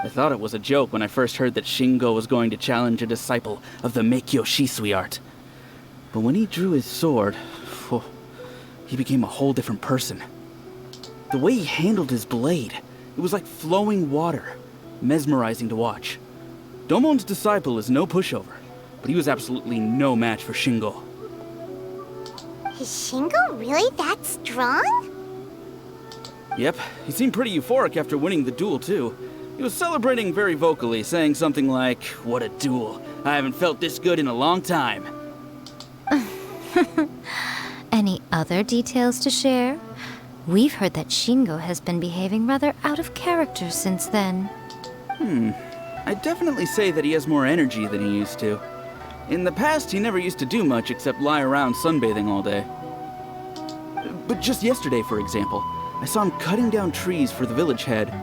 I thought it was a joke when I first heard that Shingo was going to challenge a disciple of the Meikyo Shisui art. But when he drew his sword, he became a whole different person. The way he handled his blade, it was like flowing water, mesmerizing to watch. Domon's disciple is no pushover, but he was absolutely no match for Shingo. Is Shingo really that strong? Yep, he seemed pretty euphoric after winning the duel too. He was celebrating very vocally, saying something like, "What a duel. I haven't felt this good in a long time." Any other details to share? We've heard that Shingo has been behaving rather out of character since then. I'd definitely say that he has more energy than he used to. In the past, he never used to do much except lie around sunbathing all day. But just yesterday, for example, I saw him cutting down trees for the village head.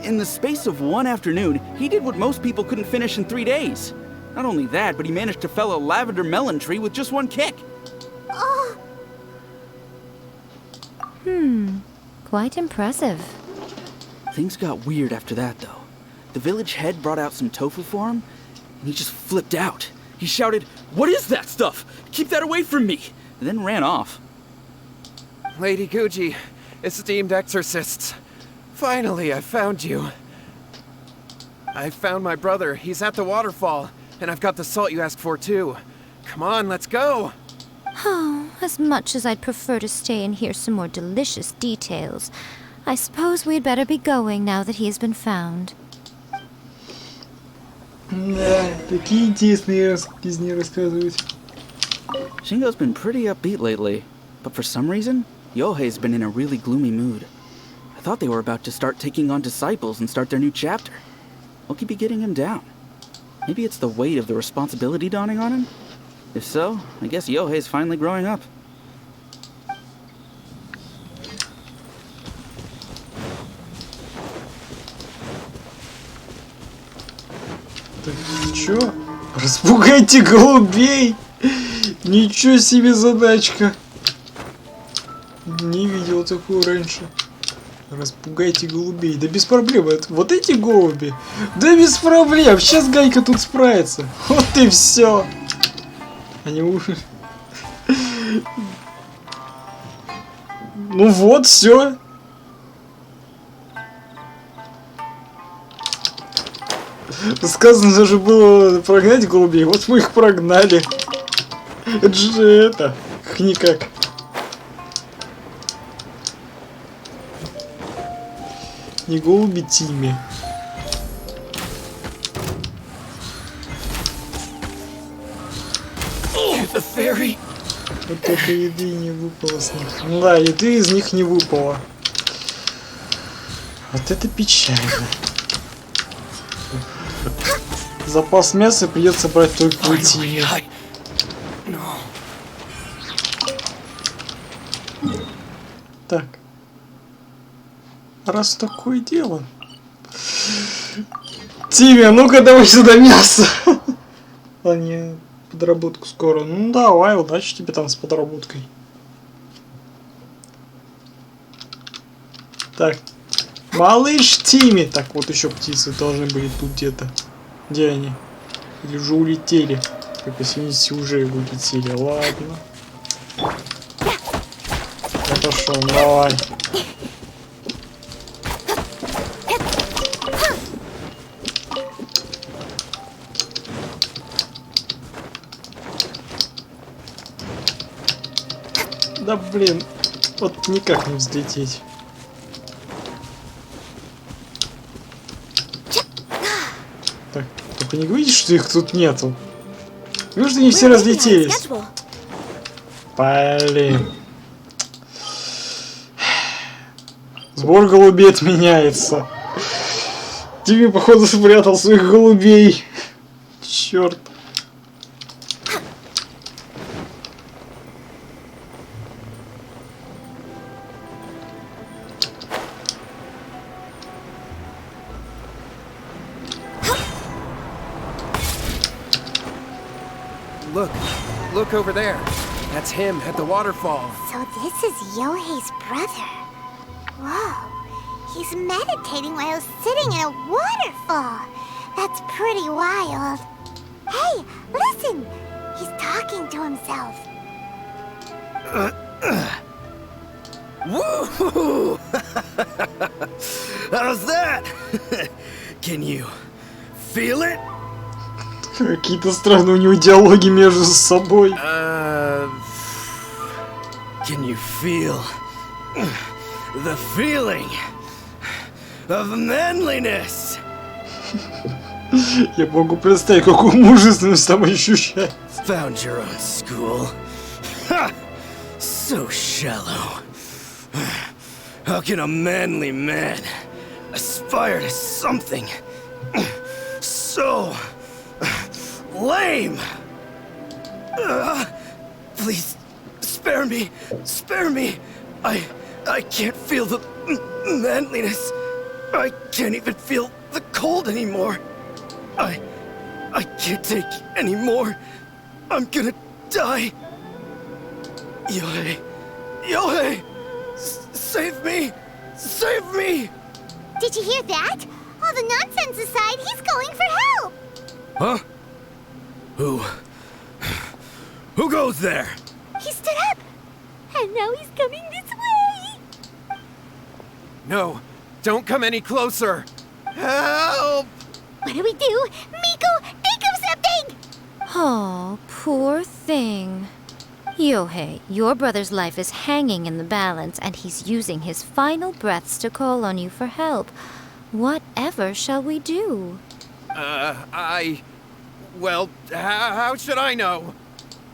In the space of one afternoon, he did what most people couldn't finish in 3 days. Not only that, but he managed to fell a lavender melon tree with just one kick. Oh. Quite impressive. Things got weird after that, though. The village head brought out some tofu for him, and he just flipped out. He shouted, "What is that stuff? Keep that away from me!" and then ran off. Lady Guji, esteemed exorcists. Finally, I found you. I found my brother. He's at the waterfall. And I've got the salt you asked for, too. Come on, let's go! Oh, as much as I'd prefer to stay and hear some more delicious details, I suppose we'd better be going now that he has been found. Да, такие интересные из нее рассказывают. Shingo's been pretty upbeat lately, but for some reason, Yohei's been in a really gloomy mood. I thought they were about to start taking on disciples and start their new chapter. What could be getting him down? Maybe it's the weight of the responsibility dawning on him? If so, I guess Yohei's finally growing up. Так, чё? Распугайте голубей! Ничего себе задачка! Не видел такую раньше. Распугайте голубей. Да без проблем. Вот эти голуби. Да без проблем. Сейчас Гайка тут справится. Вот и все. Они уже... Ну вот, все. Сказано же было прогнать голубей. Вот мы их прогнали. Это же это. Никак. Не голуби Тимми. Вот только еды не выпало с них. Да, еды из них не выпало. Вот это печально. Запас мяса придется брать только у Тимми. Так. Раз такое дело. Тимми, а ну-ка давай сюда мясо. А не, подработку скоро. Ну давай, удачи тебе там с подработкой. Так. Малыш Тимми. Так, вот еще птицы должны были тут где-то. Где они? Или уже улетели? Как если уже улетели. Ладно. Я пошел, давай. Да блин, вот никак не взлететь. Так, только не говорите, что их тут нету. Неужто они все разлетелись? Блин. Сбор голубей отменяется. Тимми, походу, спрятал своих голубей. Черт. Look over there. That's him at the waterfall. So this is Yohei's brother. Whoa. He's meditating while sitting in a waterfall. That's pretty wild. Hey, listen! He's talking to himself. Woohoo! How's that? Can you feel it? Какие-то странные у него диалоги между собой. Can you feel the feeling of manliness? Я могу представить, какую мужественность там ощущает. Found your own school. Ha! So shallow. How can a manly man aspire to something so lame? Please, spare me. Spare me. I can't feel the manliness. I can't even feel the cold anymore. I can't take any more. I'm gonna die. Yohei. Yohei! Save me! Save me! Did you hear that? All the nonsense aside, he's going for help! Huh? Who goes there? He stood up! And now he's coming this way! No, don't come any closer. Help! What do we do? Miko, think of something! Oh, poor thing. Yohei, your brother's life is hanging in the balance, and he's using his final breaths to call on you for help. Whatever shall we do? Well, how should I know?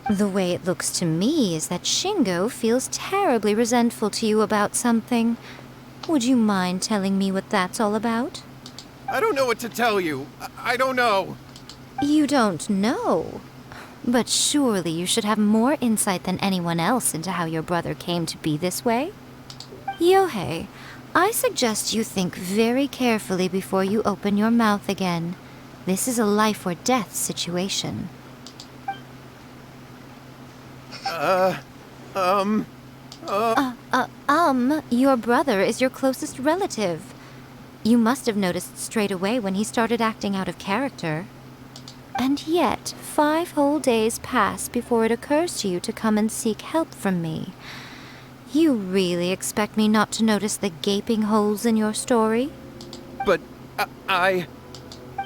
The way it looks to me is that Shingo feels terribly resentful to you about something. Would you mind telling me what that's all about? I don't know what to tell you. I don't know. You don't know? But surely you should have more insight than anyone else into how your brother came to be this way? Yohei, I suggest you think very carefully before you open your mouth again. This is a life or death situation. Your brother is your closest relative. You must have noticed straight away when he started acting out of character. And yet, 5 whole days pass before it occurs to you to come and seek help from me. You really expect me not to notice the gaping holes in your story? But,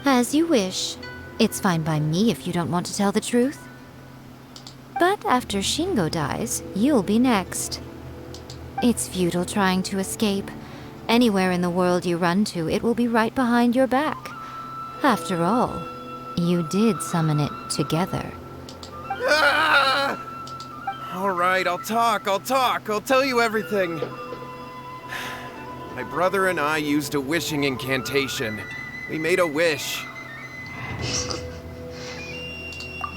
As you wish. It's fine by me if you don't want to tell the truth. But after Shingo dies, you'll be next. It's futile trying to escape. Anywhere in the world you run to, it will be right behind your back. After all, you did summon it together. All right, I'll talk. I'll tell you everything. My brother and I used a wishing incantation. We made a wish.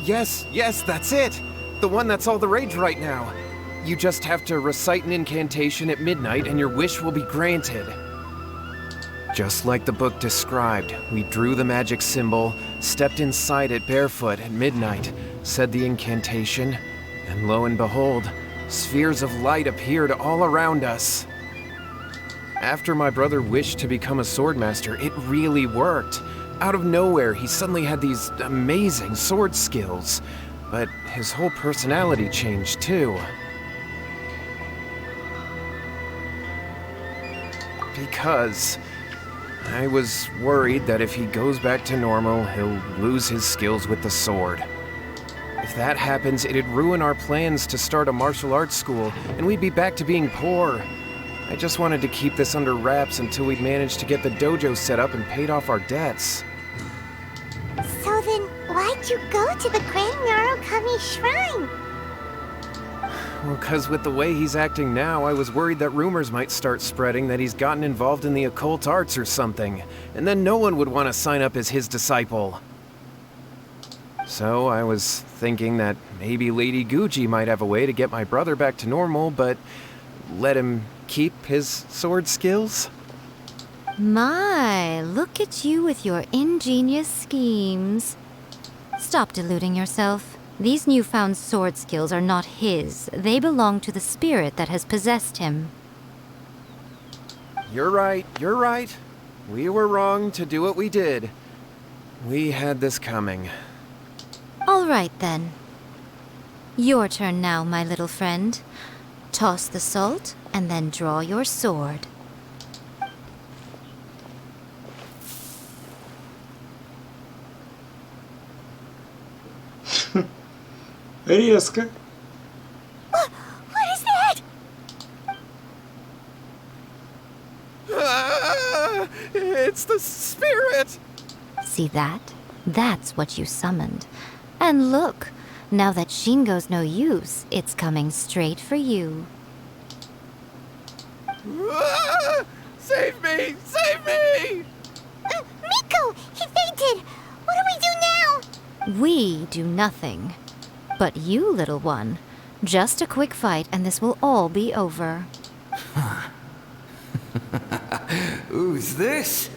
Yes, that's it. The one that's all the rage right now. You just have to recite an incantation at midnight and your wish will be granted. Just like the book described, we drew the magic symbol, stepped inside it barefoot at midnight, said the incantation, and lo and behold, spheres of light appeared all around us. After my brother wished to become a swordmaster, it really worked. Out of nowhere, he suddenly had these amazing sword skills, but his whole personality changed too. Because I was worried that if he goes back to normal, he'll lose his skills with the sword. If that happens, it'd ruin our plans to start a martial arts school, and we'd be back to being poor. I just wanted to keep this under wraps until we'd managed to get the dojo set up and paid off our debts. So then, why'd you go to the Grand Narukami Shrine? Well, because with the way he's acting now, I was worried that rumors might start spreading that he's gotten involved in the occult arts or something, and then no one would want to sign up as his disciple. So I was thinking that maybe Lady Guji might have a way to get my brother back to normal, but let him keep his sword skills? My, look at you with your ingenious schemes. Stop deluding yourself. These newfound sword skills are not his. They belong to the spirit that has possessed him. You're right, you're right. We were wrong to do what we did. We had this coming. All right, then. Your turn now, my little friend. Toss the salt, and then draw your sword. Резко. What is that? It's the spirit! See that? That's what you summoned. And look, now that Shingo's no use, it's coming straight for you. Save me! Save me! Miko! He fainted! What do we do now? We do nothing. But you, little one, just a quick fight and this will all be over. Who's this?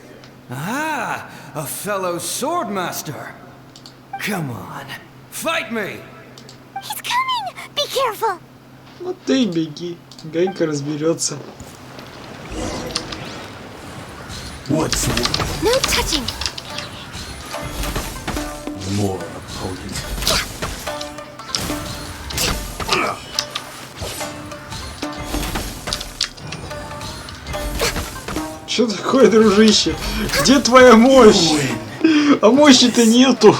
Ah, a fellow swordmaster. Come on, fight me! He's coming! Be careful! Вот ты и беги. Ганька разберется. What's No touching! more opponent? Что такое, дружище? Где твоя мощь? А мощи-то нету.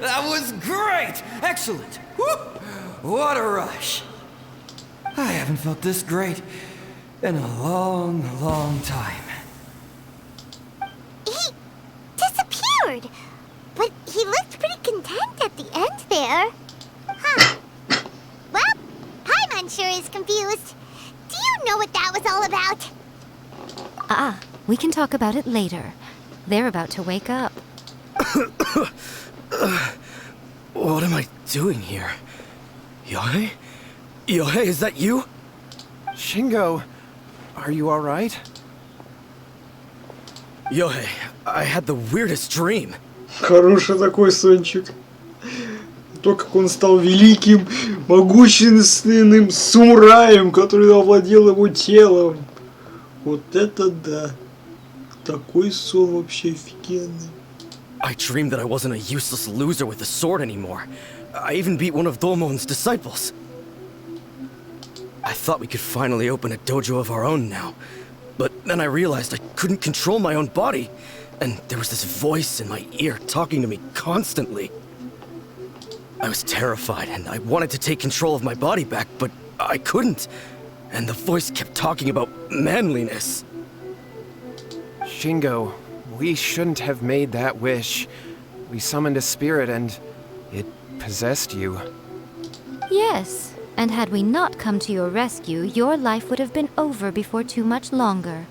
That was great! Excellent! Woo! What a rush! I haven't felt this great in a long, long time. He disappeared! But he looked pretty content at the end there. Huh. Well, Paimon sure is confused. Do you know what that was all about? We can talk about it later. They're about to wake up. What am I doing here? Yohei? Yohei, is that you? Shingo, are you alright? Yohei, I had the weirdest dream. Хороший такой сончик. То, как он стал великим, могущественным самураем, который овладел его телом. Вот это да. Такой сон вообще офигенный. I dreamed that I wasn't a useless loser with a sword anymore. I even beat one of Domon's disciples. I thought we could finally open a dojo of our own now. But then I realized I couldn't control my own body. And there was this voice in my ear talking to me constantly. I was terrified and I wanted to take control of my body back, but I couldn't. And the voice kept talking about manliness. Shingo, we shouldn't have made that wish. We summoned a spirit and it possessed you. Yes, and had we not come to your rescue, your life would have been over before too much longer.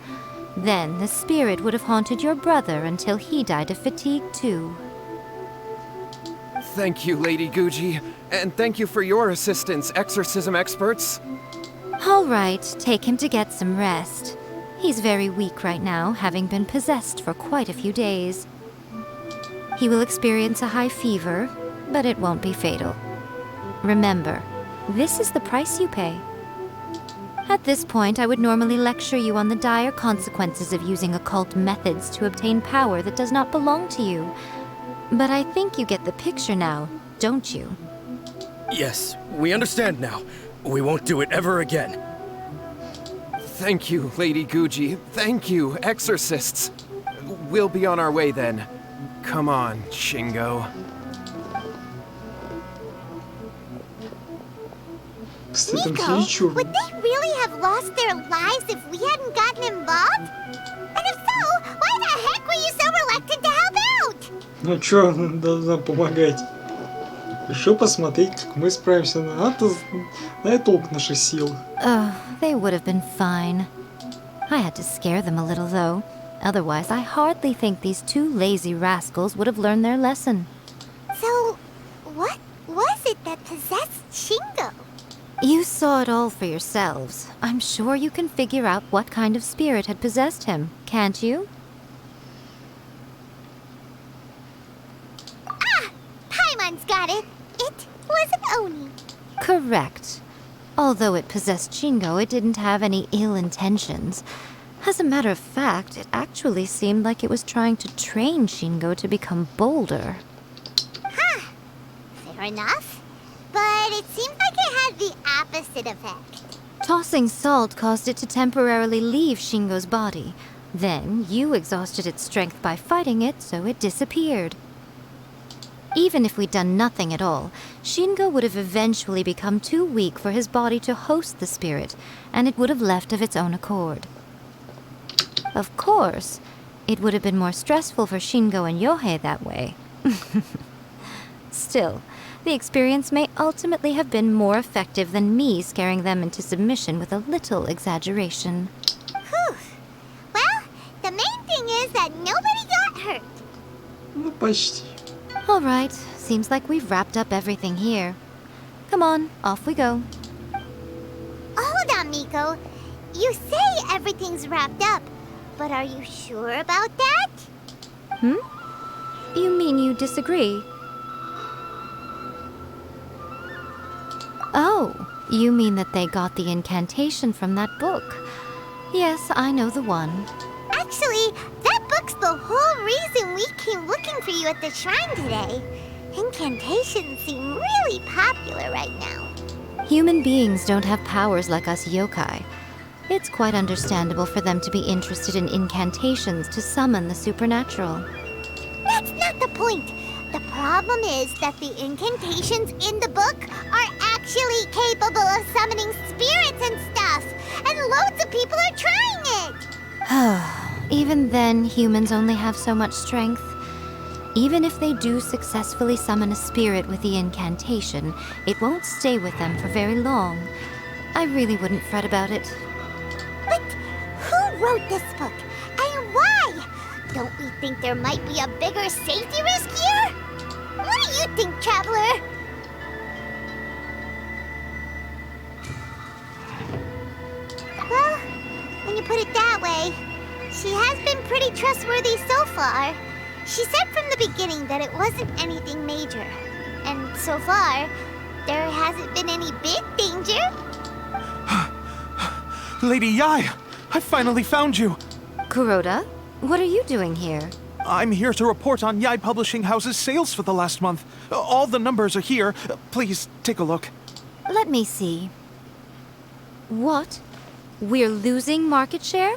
Then the spirit would have haunted your brother until he died of fatigue too. Thank you, Lady Guji, and thank you for your assistance, exorcism experts. All right, take him to get some rest. He's very weak right now, having been possessed for quite a few days. He will experience a high fever, but it won't be fatal. Remember, this is the price you pay. At this point, I would normally lecture you on the dire consequences of using occult methods to obtain power that does not belong to you. But I think you get the picture now, don't you? Yes, we understand now. We won't do it ever again. Thank you, Lady Guji. Thank you, exorcists. We'll be on our way then. Come on, Shingo. Miko, would they really have lost their lives if we hadn't gotten involved? And if so, why the heck were you so reluctant to help out? Ну чё, она должна помогать? Решил посмотреть, как мы справимся на толк наших сил. Oh, they would have been fine. I had to scare them a little, though. Otherwise, I hardly think these two lazy rascals would have learned their lesson. So, what was it that possessed Shingo? You saw it all for yourselves. I'm sure you can figure out what kind of spirit had possessed him, can't you? Ah! Paimon's got it! It was an Oni. Correct. Although it possessed Shingo, it didn't have any ill intentions. As a matter of fact, it actually seemed like it was trying to train Shingo to become bolder. Huh. Fair enough. But it seemed like it had the opposite effect. Tossing salt caused it to temporarily leave Shingo's body. Then, you exhausted its strength by fighting it, so it disappeared. Even if we'd done nothing at all, Shingo would have eventually become too weak for his body to host the spirit, and it would have left of its own accord. Of course, it would have been more stressful for Shingo and Yohei that way. Still, the experience may ultimately have been more effective than me scaring them into submission with a little exaggeration. Whew. Well, the main thing is that nobody got hurt. Ну, почти. All right, seems like we've wrapped up everything here. Come on, off we go. Hold on, Miko. You say everything's wrapped up, but are you sure about that? You mean you disagree? Oh, you mean that they got the incantation from that book. Yes, I know the one. Actually, that book's the whole reason we came looking for you at the shrine today. Incantations seem really popular right now. Human beings don't have powers like us yokai. It's quite understandable for them to be interested in incantations to summon the supernatural. That's not the point. The problem is that the incantations in the book are actually capable of summoning spirits and stuff, and loads of people are trying it. Even then, humans only have so much strength. Even if they do successfully summon a spirit with the incantation, it won't stay with them for very long. I really wouldn't fret about it. But who wrote this book, and why? Don't we think there might be a bigger safety risk here? What do you think, Traveler? Well, when you put it that way, she has been pretty trustworthy so far. She said from the beginning that it wasn't anything major. And so far, there hasn't been any big danger. Lady Yai, I finally found you. Kuroda, what are you doing here? I'm here to report on Yai Publishing House's sales for the last month. All the numbers are here. Please take a look. Let me see. What? We're losing market share?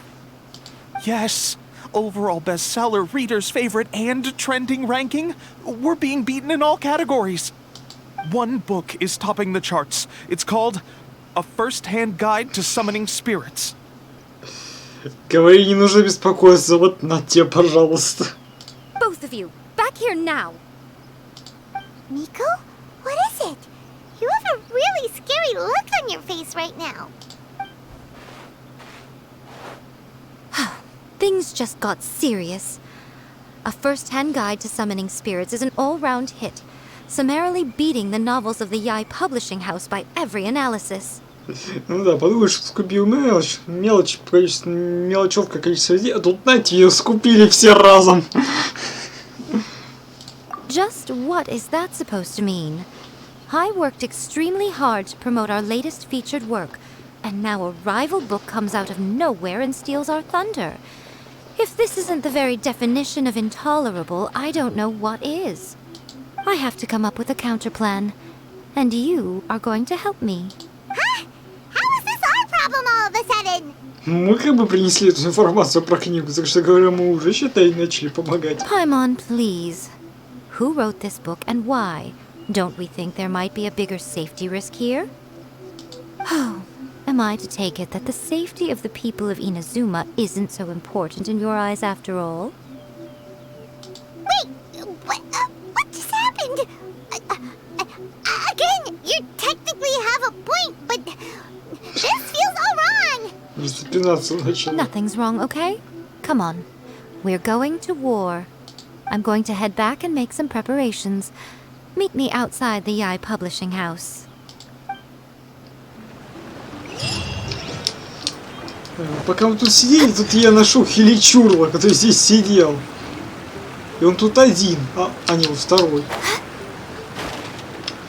Yes. Overall bestseller, reader's favorite, and trending ranking. We're being beaten in all categories. One book is topping the charts. It's called A First-Hand Guide to Summoning Spirits. Говори, не нужно беспокоиться, вот на тебе, пожалуйста. Both of you, back here now. Miko? What is it? You have a really scary look on your face right now. Things just got serious. A First-Hand Guide to Summoning Spirits is an all-round hit, summarily beating the novels of the Yai Publishing House by every analysis. Ну да, подумаешь, скупил мелочь, мелочевка количество людей, а тут, знаете, ее скупили все разом. Just what is that supposed to mean? I worked extremely hard to promote our latest featured work, and now a rival book comes out of nowhere and steals our thunder. If this isn't the very definition of intolerable, I don't know what is. I have to come up with a counterplan, and you are going to help me. Huh? How is this our problem all of a sudden? Мы как бы принесли эту информацию про книгу, так что, говорю, мы уже, считай, начали помогать. Paimon, please. Who wrote this book and why? Don't we think there might be a bigger safety risk here? Oh, am I to take it that the safety of the people of Inazuma isn't so important in your eyes after all? Wait, what just happened? Распинаться начал. Nothing's wrong, okay? Come on. We're going to war. I'm going to head back and make some preparations. Meet me outside the Yai Publishing House. Пока мы тут сидели, тут я нашел Хиличурла, который здесь сидел. И он тут один. А не, он второй.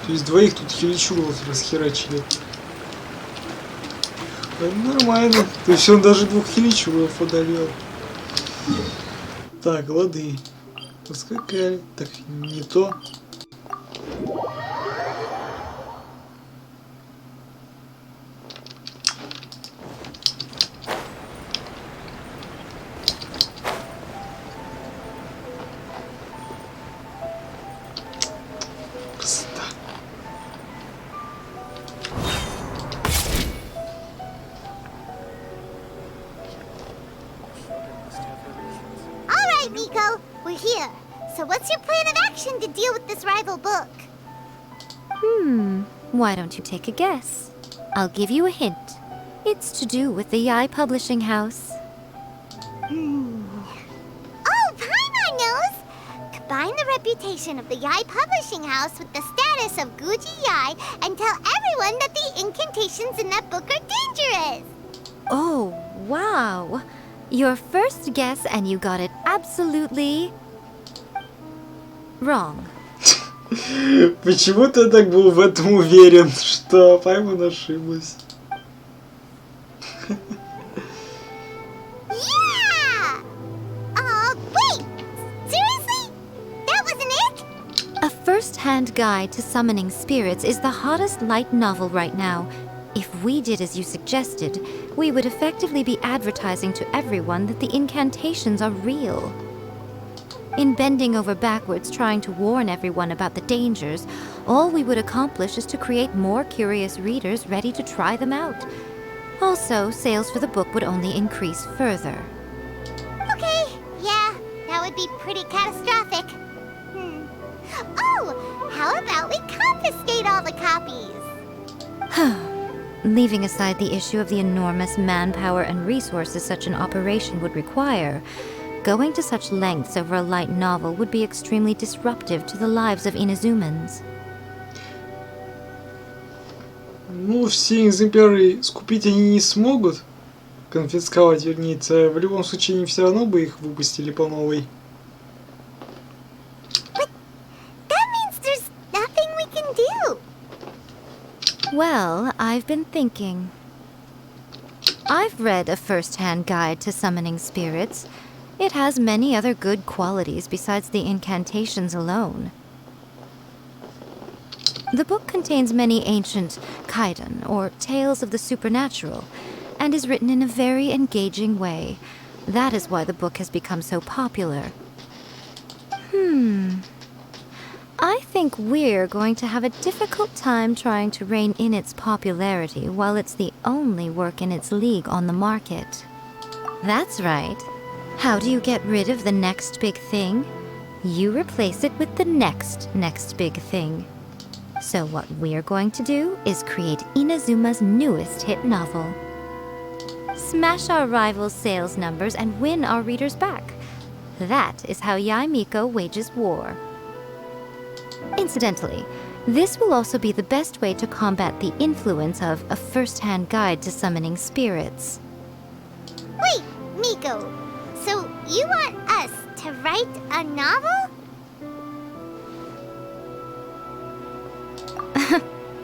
То есть двоих тут Хиличурлов расхерачили. Нормально. То есть он даже двух Хиличурлов одолел. Так, лады. Поскакали. Так, не то. Alright, Miko, we're here. So what's your plan of action to deal with this rival book? Why don't you take a guess? I'll give you a hint. It's to do with the Yai Publishing House. Oh, Paimon knows! Combine the reputation of the Yai Publishing House with the status of Guji Yai and tell everyone that the incantations in that book are dangerous! Oh, wow. Your first guess and you got it absolutely wrong. Почему ты так был в этом уверен, что Паймон ошиблась? Yeah! Wait! Seriously? That wasn't it? A first-hand guide to summoning spirits is the hottest light novel right now. If we did as you suggested, we would effectively be advertising to everyone that the incantations are real. In bending over backwards trying to warn everyone about the dangers, all we would accomplish is to create more curious readers ready to try them out. Also, sales for the book would only increase further. Okay, yeah, that would be pretty catastrophic. Oh, how about we confiscate all the copies? Leaving aside the issue of the enormous manpower and resources such an operation would require, going to such lengths over a light novel would be extremely disruptive to the lives of Inazumans. Ну, все экземпляры скупить они не смогут. Конфисковать, вернее. В любом случае, они все равно бы их выпустили по новой. But that means there's nothing we can do. Well, I've been thinking. I've read a first-hand guide to summoning spirits. It has many other good qualities besides the incantations alone. The book contains many ancient kaidan, or tales of the supernatural, and is written in a very engaging way. That is why the book has become so popular. I think we're going to have a difficult time trying to rein in its popularity while it's the only work in its league on the market. That's right. How do you get rid of the next big thing? You replace it with the next big thing. So what we're going to do is create Inazuma's newest hit novel. Smash our rivals' sales numbers and win our readers back. That is how Yai Miko wages war. Incidentally, this will also be the best way to combat the influence of a first-hand guide to summoning spirits. Wait, Miko, so you want us to write a novel?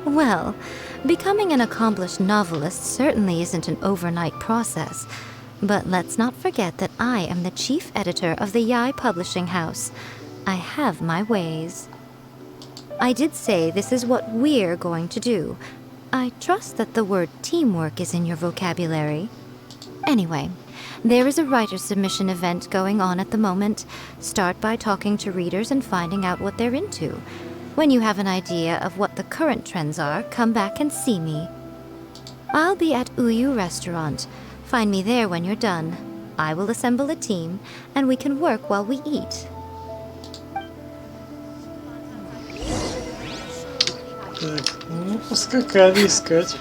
Well, becoming an accomplished novelist certainly isn't an overnight process. But let's not forget that I am the chief editor of the Yai Publishing House. I have my ways. I did say this is what we're going to do. I trust that the word teamwork is in your vocabulary. Anyway, there is a writer submission event going on at the moment. Start by talking to readers and finding out what they're into. When you have an idea of what the current trends are, come back and see me. I'll be at Uyu Restaurant. Find me there when you're done. I will assemble a team, and we can work while we eat. Так, ну, поскакали искать.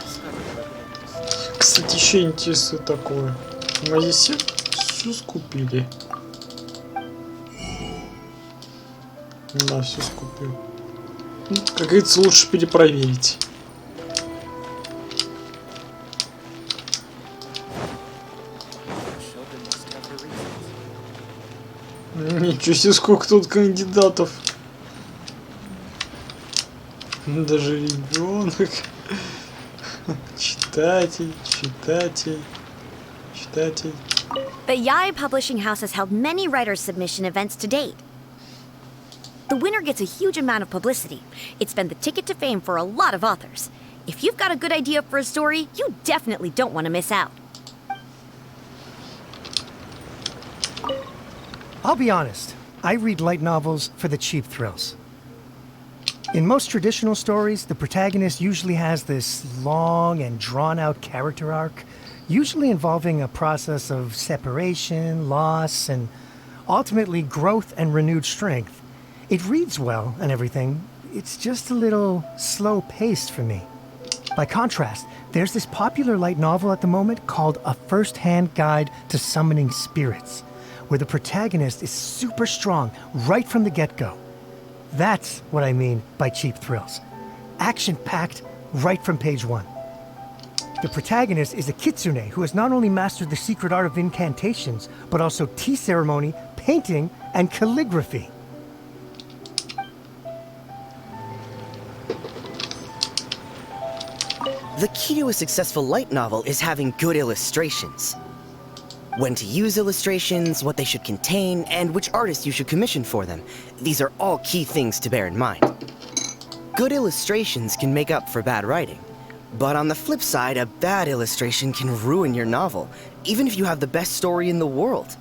кстати, еще интересует такое. Мы здесь все скупили. Да, все скупил. Ну, как говорится, лучше перепроверить. Ничего себе, сколько тут кандидатов. Даже ребенок. Читатель. The Yai Publishing House has held many writer submission events to date. The winner gets a huge amount of publicity. It's been the ticket to fame for a lot of authors. If you've got a good idea for a story, you definitely don't want to miss out. I'll be honest, I read light novels for the cheap thrills. In most traditional stories, the protagonist usually has this long and drawn-out character arc, usually involving a process of separation, loss, and ultimately growth and renewed strength. It reads well and everything, it's just a little slow-paced for me. By contrast, there's this popular light novel at the moment called A First-Hand Guide to Summoning Spirits, where the protagonist is super strong right from the get-go. That's what I mean by cheap thrills. Action-packed right from page 1. The protagonist is a kitsune who has not only mastered the secret art of incantations, but also tea ceremony, painting, and calligraphy. The key to a successful light novel is having good illustrations. When to use illustrations, what they should contain, and which artist you should commission for them. These are all key things to bear in mind. Good illustrations can make up for bad writing. But on the flip side, a bad illustration can ruin your novel, even if you have the best story in the world.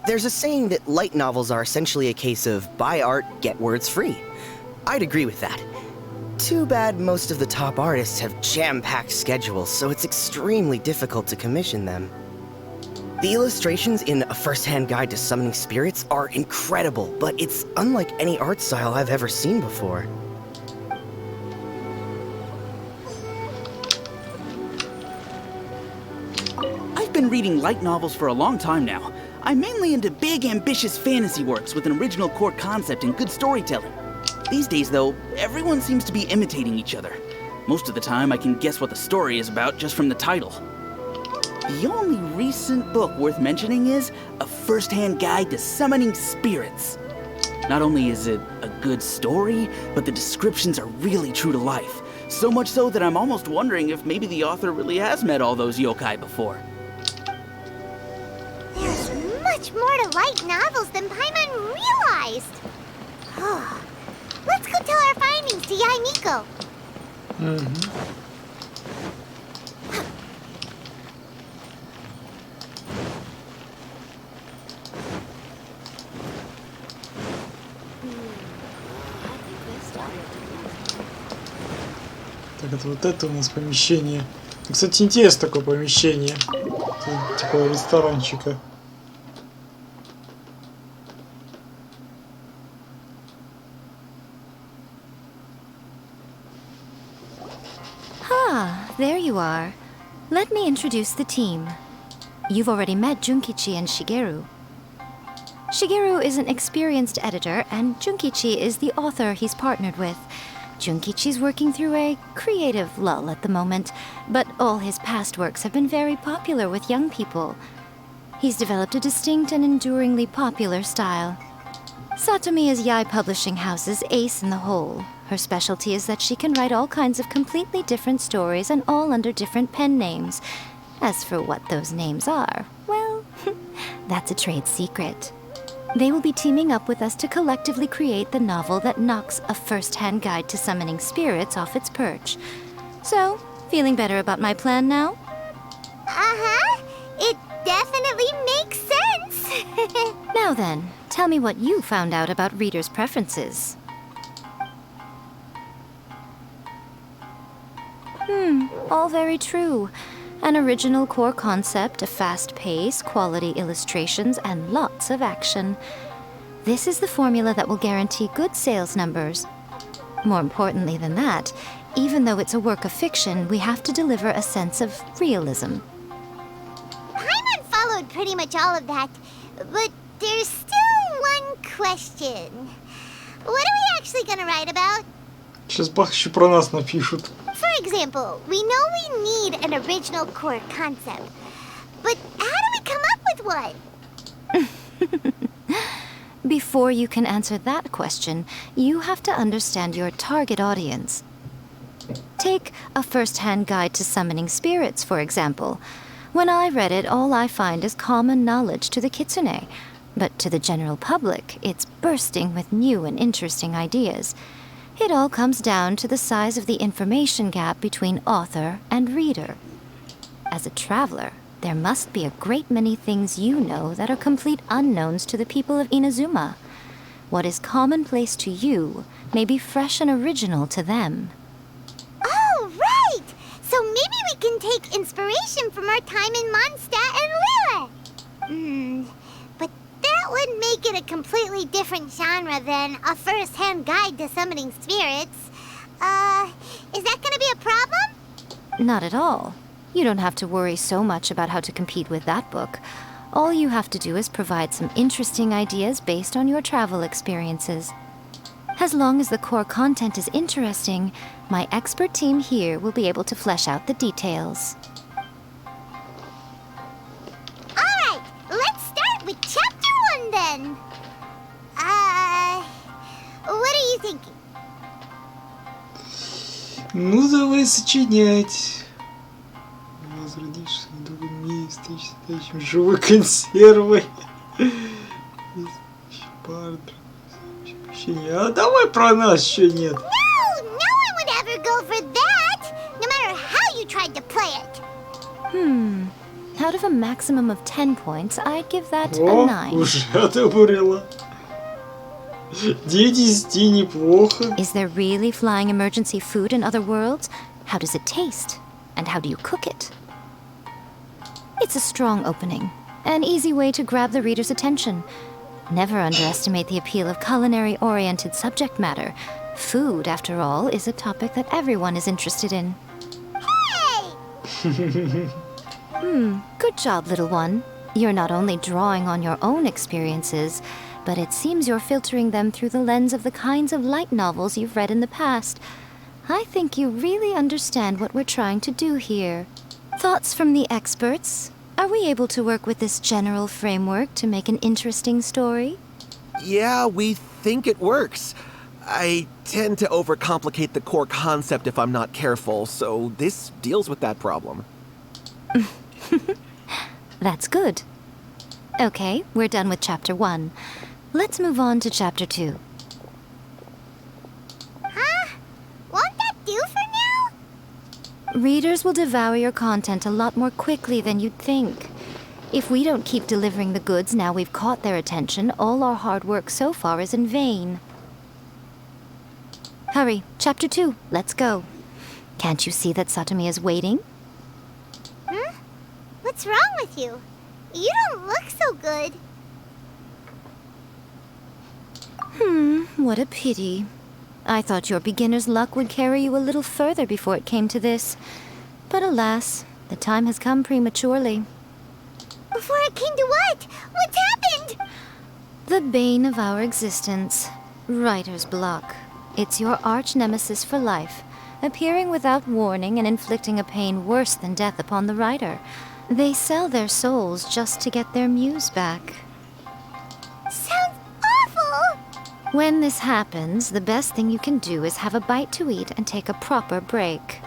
There's a saying that light novels are essentially a case of buy art, get words free. I'd agree with that. Too bad most of the top artists have jam-packed schedules, so it's extremely difficult to commission them. The illustrations in A First-Hand Guide to Summoning Spirits are incredible, but it's unlike any art style I've ever seen before. I've been reading light novels for a long time now. I'm mainly into big, ambitious fantasy works with an original core concept and good storytelling. These days, though, everyone seems to be imitating each other. Most of the time, I can guess what the story is about just from the title. The only recent book worth mentioning is A First-Hand Guide to Summoning Spirits. Not only is it a good story, but the descriptions are really true to life. So much so that I'm almost wondering if maybe the author really has met all those yokai before. There's much more to light novels than Paimon realized. Let's go tell our findings to Yai Nico. Так, это вот это у нас помещение. Кстати, интересно такое помещение. Такого ресторанчика. There you are. Let me introduce the team. You've already met Junkichi and Shigeru. Shigeru is an experienced editor, and Junkichi is the author he's partnered with. Junkichi's working through a creative lull at the moment, but all his past works have been very popular with young people. He's developed a distinct and enduringly popular style. Satomi is Yai Publishing House's ace in the hole. Her specialty is that she can write all kinds of completely different stories and all under different pen names. As for what those names are, well, that's a trade secret. They will be teaming up with us to collectively create the novel that knocks A First-Hand Guide to Summoning Spirits off its perch. So, feeling better about my plan now? It definitely makes sense. Now then, tell me what you found out about readers' preferences. All very true. An original core concept, a fast pace, quality illustrations, and lots of action. This is the formula that will guarantee good sales numbers. More importantly than that, even though it's a work of fiction, we have to deliver a sense of realism. Paimon followed pretty much all of that, but there's still one question. What are we actually gonna write about? Сейчас бах еще про нас напишут. For example, we know we need an original core concept, but how do we come up with one? Before you can answer that question, you have to understand your target audience. Take a first-hand guide to summoning spirits, for example. When I read it, all I find is common knowledge to the kitsune. But to the general public, it's bursting with new and interesting ideas. It all comes down to the size of the information gap between author and reader. As a traveler, there must be a great many things you know that are complete unknowns to the people of Inazuma. What is commonplace to you may be fresh and original to them. Oh, right! So maybe we can take inspiration from our time in Mondstadt and Lille. But that would make it a completely different genre than a first-hand guide to summoning spirits. Is that gonna be a problem? Not at all. You don't have to worry so much about how to compete with that book. All you have to do is provide some interesting ideas based on your travel experiences. As long as the core content is interesting, my expert team here will be able to flesh out the details. Alright, let's start with chapter 1 then. What are you thinking? Ну, давай сочинять. Возродишься в другом мире, встречающим живой консервой. А давай про нас еще нет. No one would ever go for that, no matter how you tried to play it. Out of a maximum of 10 points, I'd give that a О, 9. уже одобрила. 9 из 10 неплохо. Is there really flying emergency food in other worlds? How does it taste? And how do you cook it? It's a strong opening, an easy way to grab the reader's attention. Never underestimate the appeal of culinary-oriented subject matter. Food, after all, is a topic that everyone is interested in. Hey! Good job, little one. You're not only drawing on your own experiences, but it seems you're filtering them through the lens of the kinds of light novels you've read in the past. I think you really understand what we're trying to do here. Thoughts from the experts? Are we able to work with this general framework to make an interesting story? Yeah, we think it works. I tend to overcomplicate the core concept if I'm not careful, so this deals with that problem. That's good. Okay, we're done with Chapter 1. Let's move on to Chapter 2. Huh? Won't that do for now? Readers will devour your content a lot more quickly than you'd think. If we don't keep delivering the goods now we've caught their attention, all our hard work so far is in vain. Hurry, Chapter 2, let's go. Can't you see that Satomi is waiting? What's wrong with you? You don't look so good. What a pity. I thought your beginner's luck would carry you a little further before it came to this. But alas, the time has come prematurely. Before it came to what? What's happened? The bane of our existence, writer's block. It's your arch nemesis for life, appearing without warning and inflicting a pain worse than death upon the writer. They sell their souls just to get their muse back. Sounds awful! When this happens, the best thing you can do is have a bite to eat and take a proper break.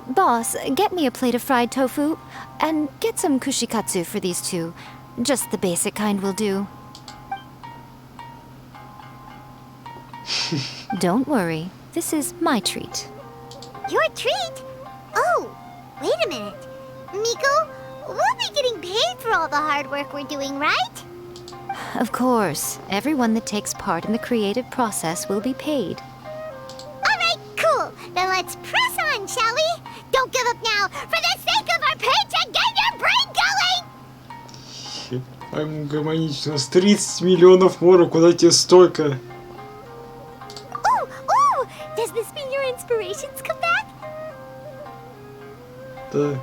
Boss, get me a plate of fried tofu, and get some kushikatsu for these two. Just the basic kind will do. Don't worry, this is my treat. Your treat? Oh, wait a minute. Miko, we'll be getting paid for all the hard work we're doing, right? Of course, everyone that takes part in the creative process will be paid. Alright, cool. Then let's press on, shall we? Don't give up now, for the sake of our paycheck, get your brain going! Гармонично. С 30 миллионов мора, куда тебе столько? Does this mean your inspirations come back? Так.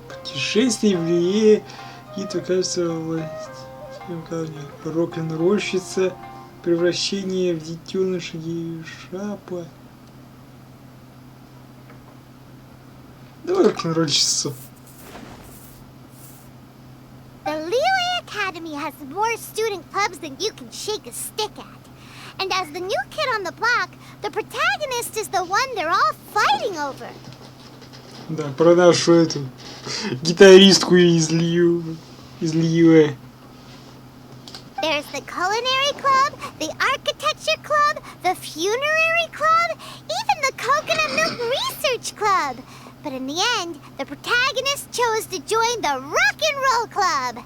Путешествие влияет, и то кажется власть. Рок-н-ролльщица, превращение в детеныша шапа. Давай рок-н-ролльщицу. The Liyue Academy has more student clubs than you can shake a stick at. And as the new kid on the block, the protagonist is the one they're all fighting over. Да, про нашу эту гитаристку из Лiyue. There's the culinary club, the architecture club, the funerary club, even the coconut milk research club. But in the end, the protagonist chose to join the rock and roll club.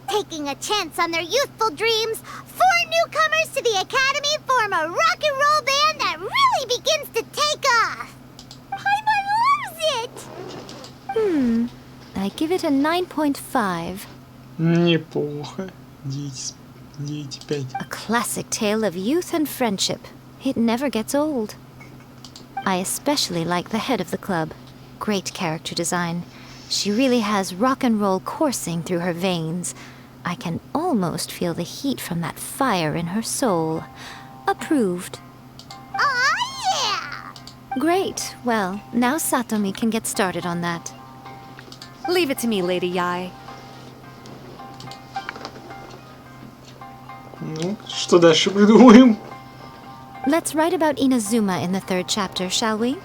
Taking a chance on their youthful dreams, 4 newcomers to the academy form a rock and roll band that really begins to take off. Paimon loves it! I give it a 9.5. Неплохо. 9,5. A classic tale of youth and friendship. It never gets old. I especially like the head of the club. Great character design. She really has rock and roll coursing through her veins. I can almost feel the heat from that fire in her soul. Approved. Oh, yeah! Great. Well, now Satomi can get started on that. Leave it to me, Lady Yai. Ну, что дальше придумаем? Let's write about Inazuma in the 3rd chapter, shall we?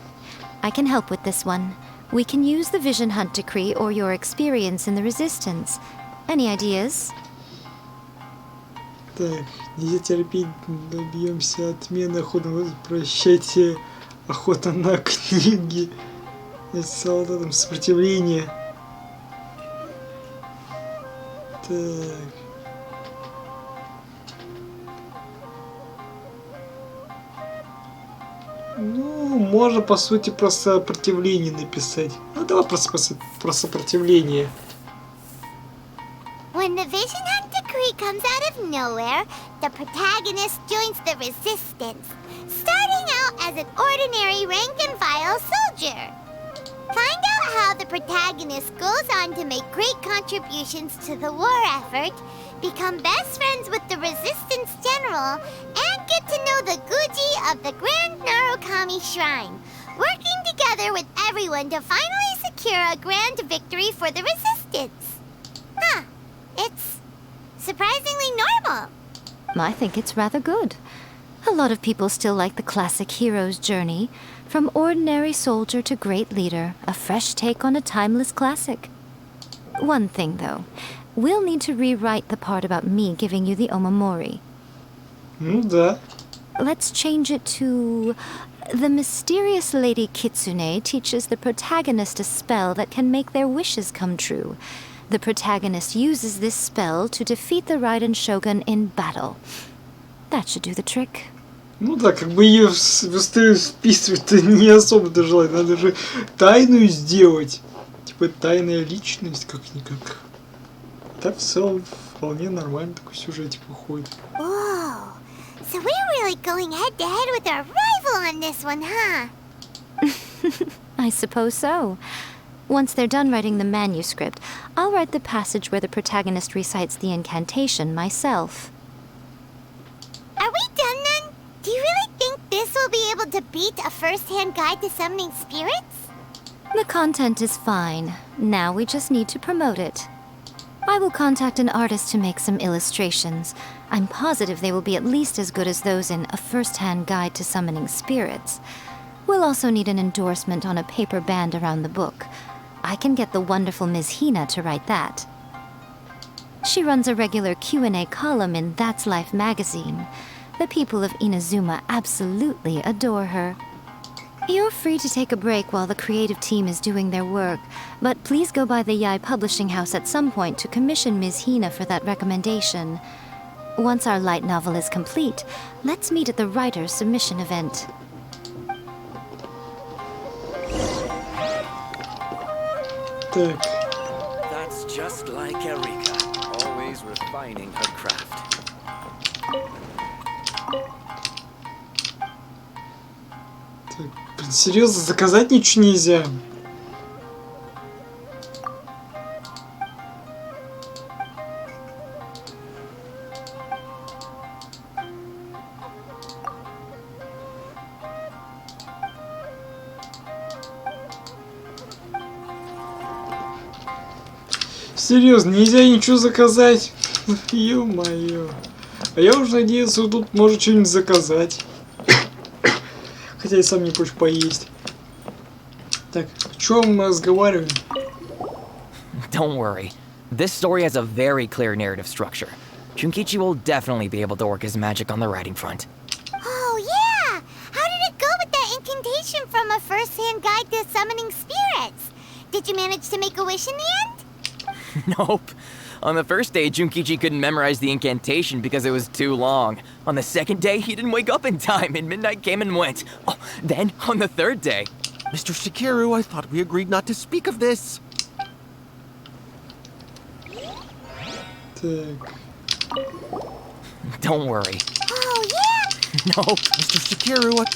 I can help with this one. We can use the Vision Hunt decree or your experience in the Resistance. Any ideas? Так, нельзя терпеть, добьемся отмены охоты. Прощайте, охота на книги. Солдатам сопротивление. Так. Ну, можно, по сути, про сопротивление написать. Ну, давай про сопротивление. When the Vision Hunt decree comes out of nowhere, the protagonist joins the Resistance, starting out as an ordinary rank-and-file soldier. Find out how the protagonist goes on to make great contributions to the war effort, become best friends with the Resistance General, and get to know the Guji of the Grand Narukami Shrine, working together with everyone to finally secure a grand victory for the Resistance. Huh. It's surprisingly normal. I think it's rather good. A lot of people still like the classic hero's journey. From ordinary soldier to great leader, a fresh take on a timeless classic. One thing, though. We'll need to rewrite the part about me giving you the omamori. Ну да. Let's change it to... The mysterious Lady Kitsune teaches the protagonist a spell that can make their wishes come true. The protagonist uses this spell to defeat the Raiden Shogun in battle. That should do the trick. Ну да, как бы ее в историю вписывать-то не особо-то желательно. Надо же тайную сделать. Типа тайная личность, как-никак. Так в целом вполне нормально такой сюжетик выходит. Whoa. So we're really going head-to-head with our rival on this one, huh? I suppose so. Once they're done writing the manuscript, I'll write the passage where the protagonist recites the incantation myself. Are we done then? Do you really think this will be able to beat a first-hand guide to summoning spirits? The content is fine. Now we just need to promote it. I will contact an artist to make some illustrations. I'm positive they will be at least as good as those in A First-Hand Guide to Summoning Spirits. We'll also need an endorsement on a paper band around the book. I can get the wonderful Ms. Hina to write that. She runs a regular Q&A column in That's Life magazine. The people of Inazuma absolutely adore her. You're free to take a break while the creative team is doing their work, but please go by the Yai Publishing House at some point to commission Ms. Hina for that recommendation. Once our light novel is complete, let's meet at the writer's submission event. That's just like Erika, always refining her craft. Серьезно, заказать ничего нельзя? Серьезно, нельзя ничего заказать? Ё-моё. А я уже надеялся, тут может что-нибудь заказать. Хотя я сам не прочь поесть. Так, о чем мы разговариваем? Don't worry. This story has a very clear narrative structure. Junkichi will definitely be able to work his magic on the writing front. Oh, yeah! How did it go with that incantation from a first-hand guide to summoning spirits? Did you manage to make a wish in the end? Nope. On the first day, Junkichi couldn't memorize the incantation because it was too long. On the second day, he didn't wake up in time and midnight came and went. Oh, then, on the third day... Mr. Shigeru, I thought we agreed not to speak of this. Don't worry. Oh, yeah! Nope. Mr. Shigeru, what?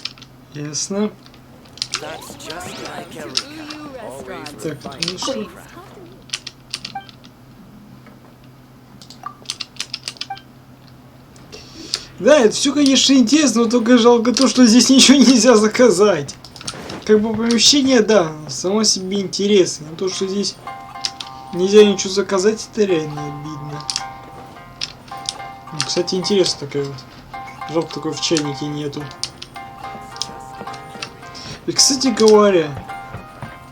Ясно. That's just like Erika. Так, ну что? Да, это все, конечно, интересно, но только жалко то, что здесь ничего нельзя заказать. Как бы помещение, да, само себе интересно. Но то, что здесь нельзя ничего заказать, это реально обидно. Ну, кстати, интересно такая вот. Жалко, такой в чайнике нету. И, кстати говоря,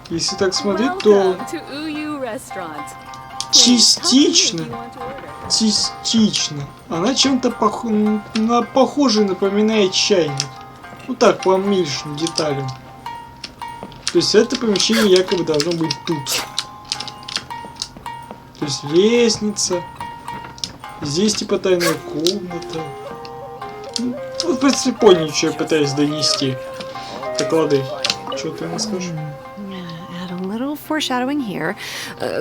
если так смотреть, то частично она чем-то похоже напоминает чайник. Ну так, по меньшим деталям. То есть это помещение якобы должно быть тут. То есть лестница. Здесь типа тайная комната. Ну, в принципе, понял, что я пытаюсь донести. Так, ладно, что ты мне скажешь? Add a little foreshadowing here.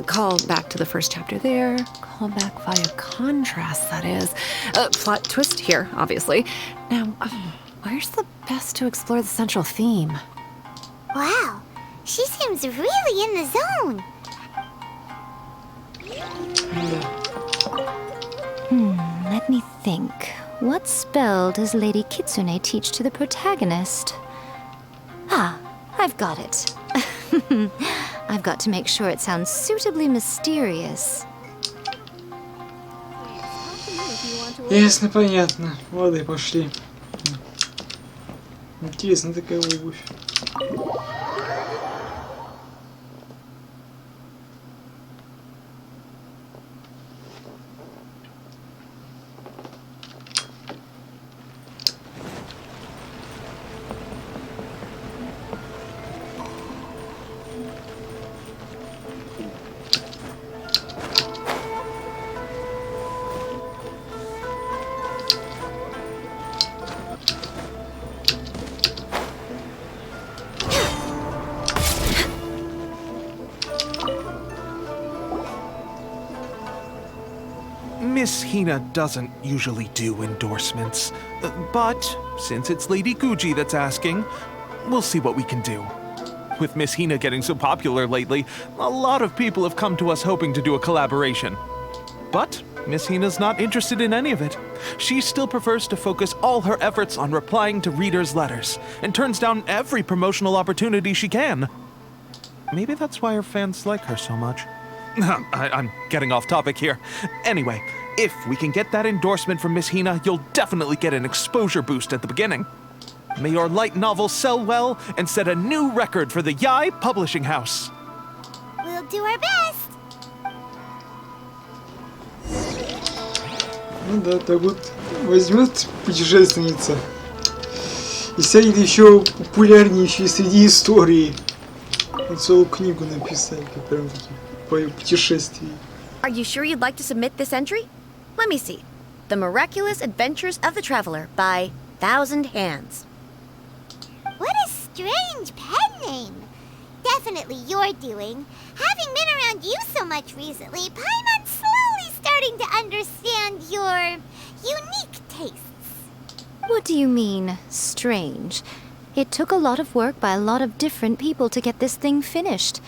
Call back to the first chapter there. Call back via contrast, that is. Plot twist here, obviously. Now, where's the best to explore the central theme? Wow, she seems really in the zone. Let me think. What spell does Lady Kitsune teach to the protagonist? Ah, I've got it. I've got to make sure it sounds suitably mysterious. Ясно, понятно. Ладно, пошли. Интересная такая обувь. Miss Hina doesn't usually do endorsements, but since it's Lady Guji that's asking, we'll see what we can do. With Miss Hina getting so popular lately, a lot of people have come to us hoping to do a collaboration. But Miss Hina's not interested in any of it. She still prefers to focus all her efforts on replying to readers' letters, and turns down every promotional opportunity she can. Maybe that's why her fans like her so much. I'm getting off topic here. Anyway, if we can get that endorsement from Miss Hina, you'll definitely get an exposure boost at the beginning. May your light novel sell well and set a new record for the Yai Publishing House. We'll do our best. Ну да, так вот возьмет путешественница и станет еще популярнее еще и среди истории. Целую книгу написать, как прям таки по путешествии. Are you sure you'd like to submit this entry? Let me see. The Miraculous Adventures of the Traveler by Thousand Hands. What a strange pen name. Definitely your doing. Having been around you so much recently, Paimon's slowly starting to understand your unique tastes. What do you mean, strange? It took a lot of work by a lot of different people to get this thing finished.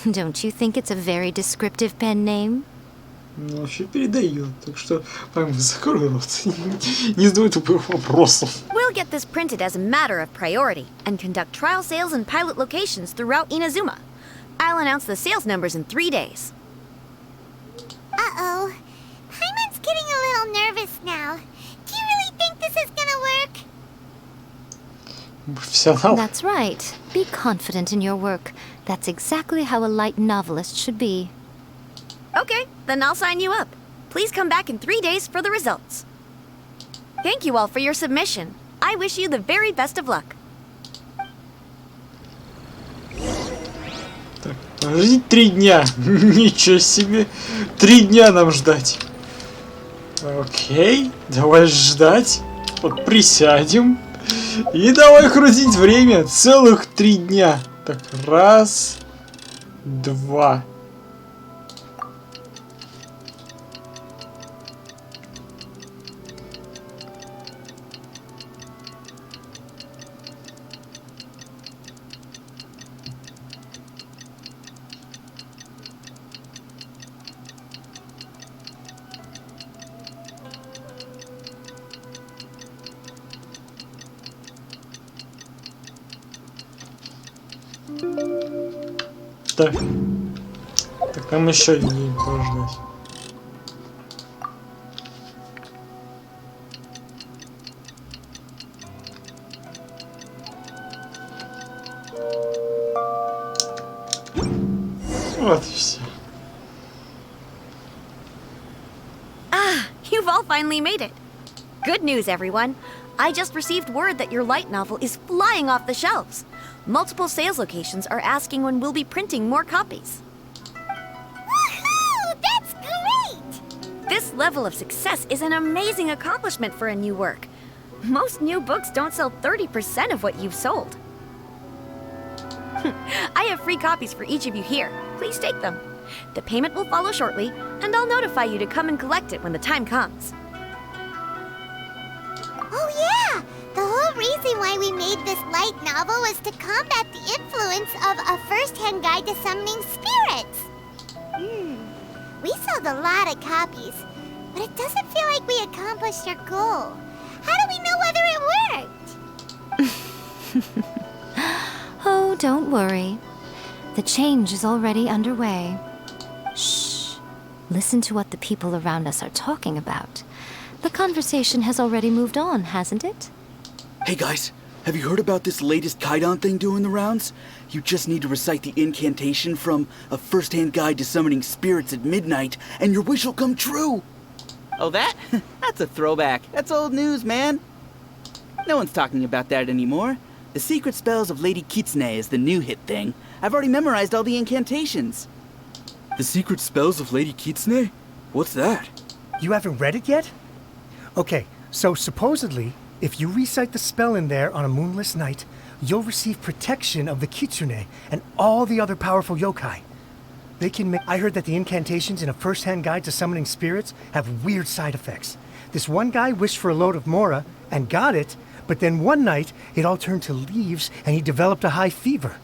Don't you think it's a very descriptive pen name? Ну, вообще передает, так что, по-моему, закрой рот. Не задавай тупых вопросов. We'll get this printed as a matter of priority and conduct trial sales in pilot locations throughout Inazuma. I'll announce the sales numbers in 3 days. Uh-oh. Paimon's getting a little nervous now. Do you really think this is gonna work? Профессионал. That's right. Be confident in your work. That's exactly how a light novelist should be. Okay, then I'll sign you up. Please come back in 3 days for the results. Thank you all for your submission. I wish you the very best of luck. Так, подожди 3 дня. Ничего себе. 3 дня нам ждать. Окей, давай ждать. Вот присядем. И давай крутить время. Целых 3 дня. Так, раз, два. Так. Так, нам еще один день подождать. Вот и все. Ah, you've all finally made it. Good news, everyone. I just received word that your light novel is flying off the shelves. Multiple sales locations are asking when we'll be printing more copies. Woohoo! That's great! This level of success is an amazing accomplishment for a new work. Most new books don't sell 30% of what you've sold. I have free copies for each of you here. Please take them. The payment will follow shortly, and I'll notify you to come and collect it when the time comes. Oh yeah! The whole reason why we made this light novel was to combat the influence of a first-hand guide to summoning spirits. We sold a lot of copies, but it doesn't feel like we accomplished our goal. How do we know whether it worked? Oh, don't worry. The change is already underway. Shh. Listen to what the people around us are talking about. The conversation has already moved on, hasn't it? Hey guys, have you heard about this latest Kaidan thing doing the rounds? You just need to recite the incantation from A First-Hand Guide to Summoning Spirits at midnight, and your wish will come true! Oh, that? That's a throwback. That's old news, man. No one's talking about that anymore. The Secret Spells of Lady Kitsune is the new hit thing. I've already memorized all the incantations. The Secret Spells of Lady Kitsune? What's that? You haven't read it yet? Okay, so supposedly, if you recite the spell in there on a moonless night, you'll receive protection of the Kitsune and all the other powerful yokai. They can make... I heard that the incantations in A First-Hand Guide to Summoning Spirits have weird side effects. This one guy wished for a load of mora and got it, but then one night it all turned to leaves and he developed a high fever.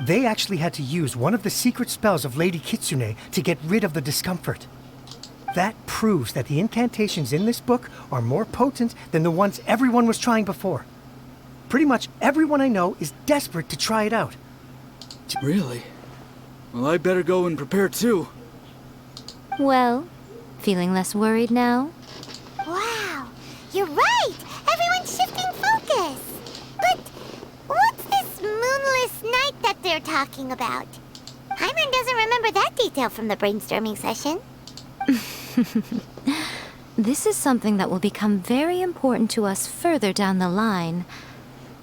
They actually had to use one of the secret spells of Lady Kitsune to get rid of the discomfort. That proves that the incantations in this book are more potent than the ones everyone was trying before. Pretty much everyone I know is desperate to try it out. Really? Well, I better go and prepare too. Well, feeling less worried now? Wow, you're right! Everyone's shifting focus! But what's this moonless night that they're talking about? Paimon doesn't remember that detail from the brainstorming session. This is something that will become very important to us further down the line.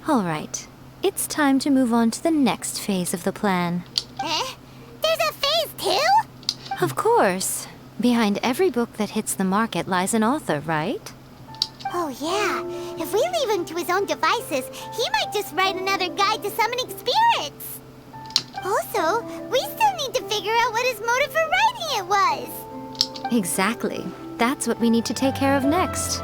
All right, it's time to move on to the next phase of the plan. Eh? There's a phase 2? Of course. Behind every book that hits the market lies an author, right? Oh yeah, if we leave him to his own devices, he might just write another guide to summoning spirits. Also, we still need to figure out what his motive for writing it was. Exactly. That's what we need to take care of next.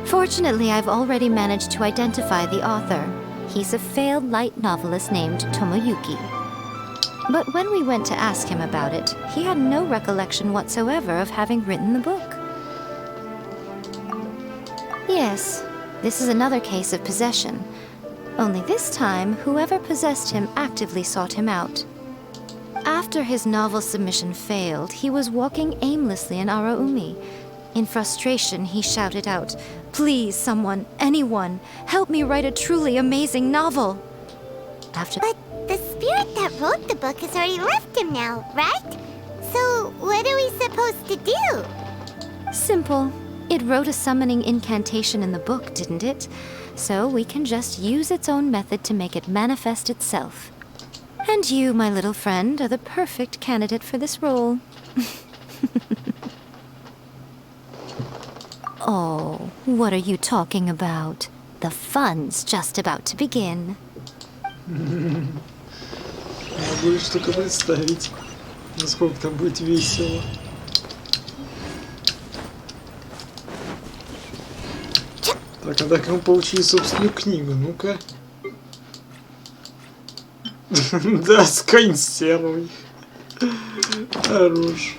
Fortunately, I've already managed to identify the author. He's a failed light novelist named Tomoyuki. But when we went to ask him about it, he had no recollection whatsoever of having written the book. Yes, this is another case of possession. Only this time, whoever possessed him actively sought him out. After his novel submission failed, he was walking aimlessly in Araumi. In frustration, he shouted out, "Please, someone, anyone, help me write a truly amazing novel!" But the spirit that wrote the book has already left him now, right? So what are we supposed to do? Simple. It wrote a summoning incantation in the book, didn't it? So we can just use its own method to make it manifest itself. And you, my little friend, are the perfect candidate for this role. Oh, what are you talking about? The fun's just about to begin. Могу лишь только представить, насколько там будет весело. Так, а так мы получили собственную книгу, ну-ка. Да, с консервой. Хорош.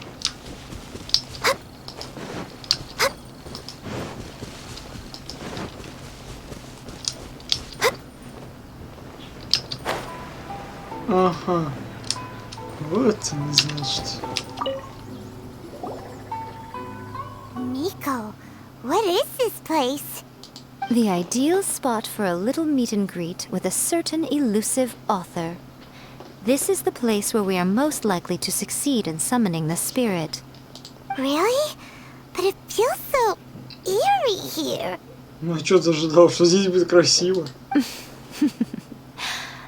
Ага. Вот он, значит. Miko, what is this place? The ideal spot for a little meet and greet with a certain elusive author. This is the place where we are most likely to succeed in summoning the spirit. Really? But it feels so eerie here. Ну, а что ты ожидал, что здесь будет красиво?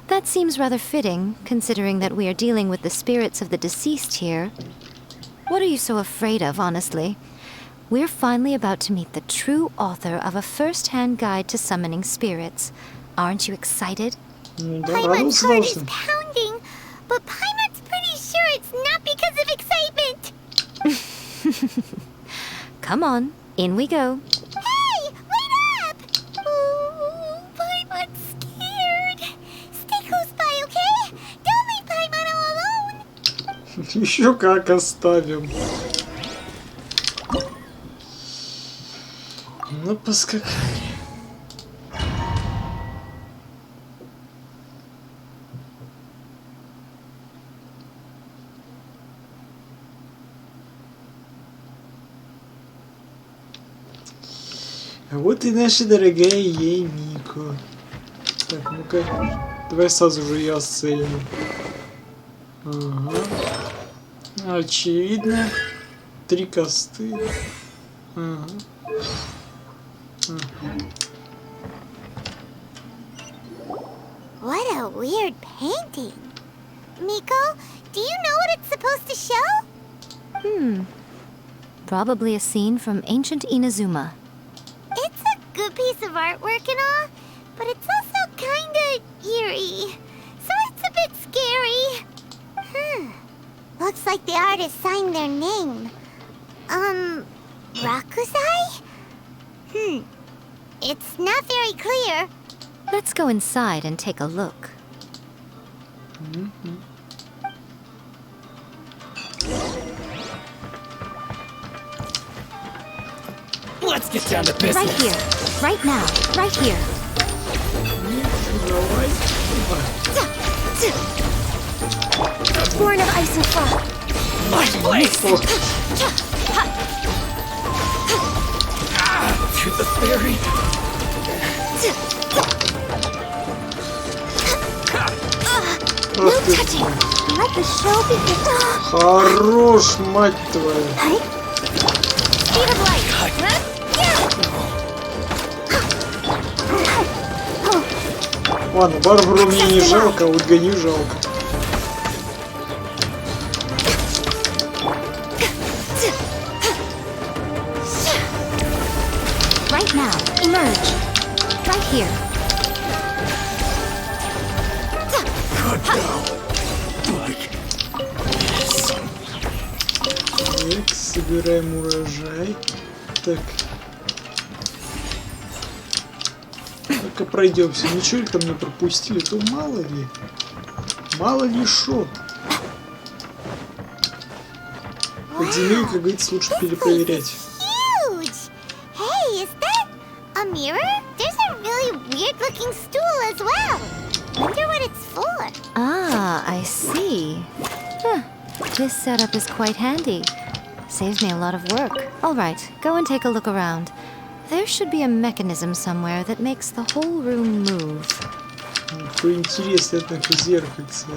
That seems rather fitting, considering that we are dealing with the spirits of the deceased here. What are you so afraid of, honestly? We're finally about to meet the true author of a first-hand guide to summoning spirits. Aren't you excited? Paimon's heart is pounding, but Paimon's pretty sure it's not because of excitement. Come on, in we go. Hey, wait up! Oh, Paimon's scared. Stay close by, okay? Don't leave Paimon all alone. Еще как оставим. Ну, поскакали. А вот и наша дорогая ей Мико. Так, ну-ка, давай сразу же ее оценим. Ага. Очевидно. 3 косты. Ага. What a weird painting. Miko, do you know what it's supposed to show? Probably a scene from ancient Inazuma. It's a good piece of artwork and all, but it's also kinda eerie. So it's a bit scary. Looks like the artist signed their name. Rakusai? It's not very clear. Let's go inside and take a look. Let's get down to business. Right here. Right now. Right here. Born of ice and frost. My place! To the theory. No touching. Let the show begin. Хорош, мать твою. Speed of light. Ладно, Барбару мне не жалко, а вот Ганю жалко. Right now. Emerge. Right here. Good girl. Like this. Так, собираем урожай. Так. быстренько пройдемся. Ничего ли там не пропустили, то мало ли. Mало ли шо. Подземелье, как говорится, лучше перепроверять. Huge! Hey, is that a mirror? There's a really weird-looking stool as well. Wonder what it's for. Ah, I see. Huh. This setup is quite handy. Saves me a lot of work. All right, go and take a look around. There should be a mechanism somewhere that makes the whole room move. Какое интересное это зеркальце, да?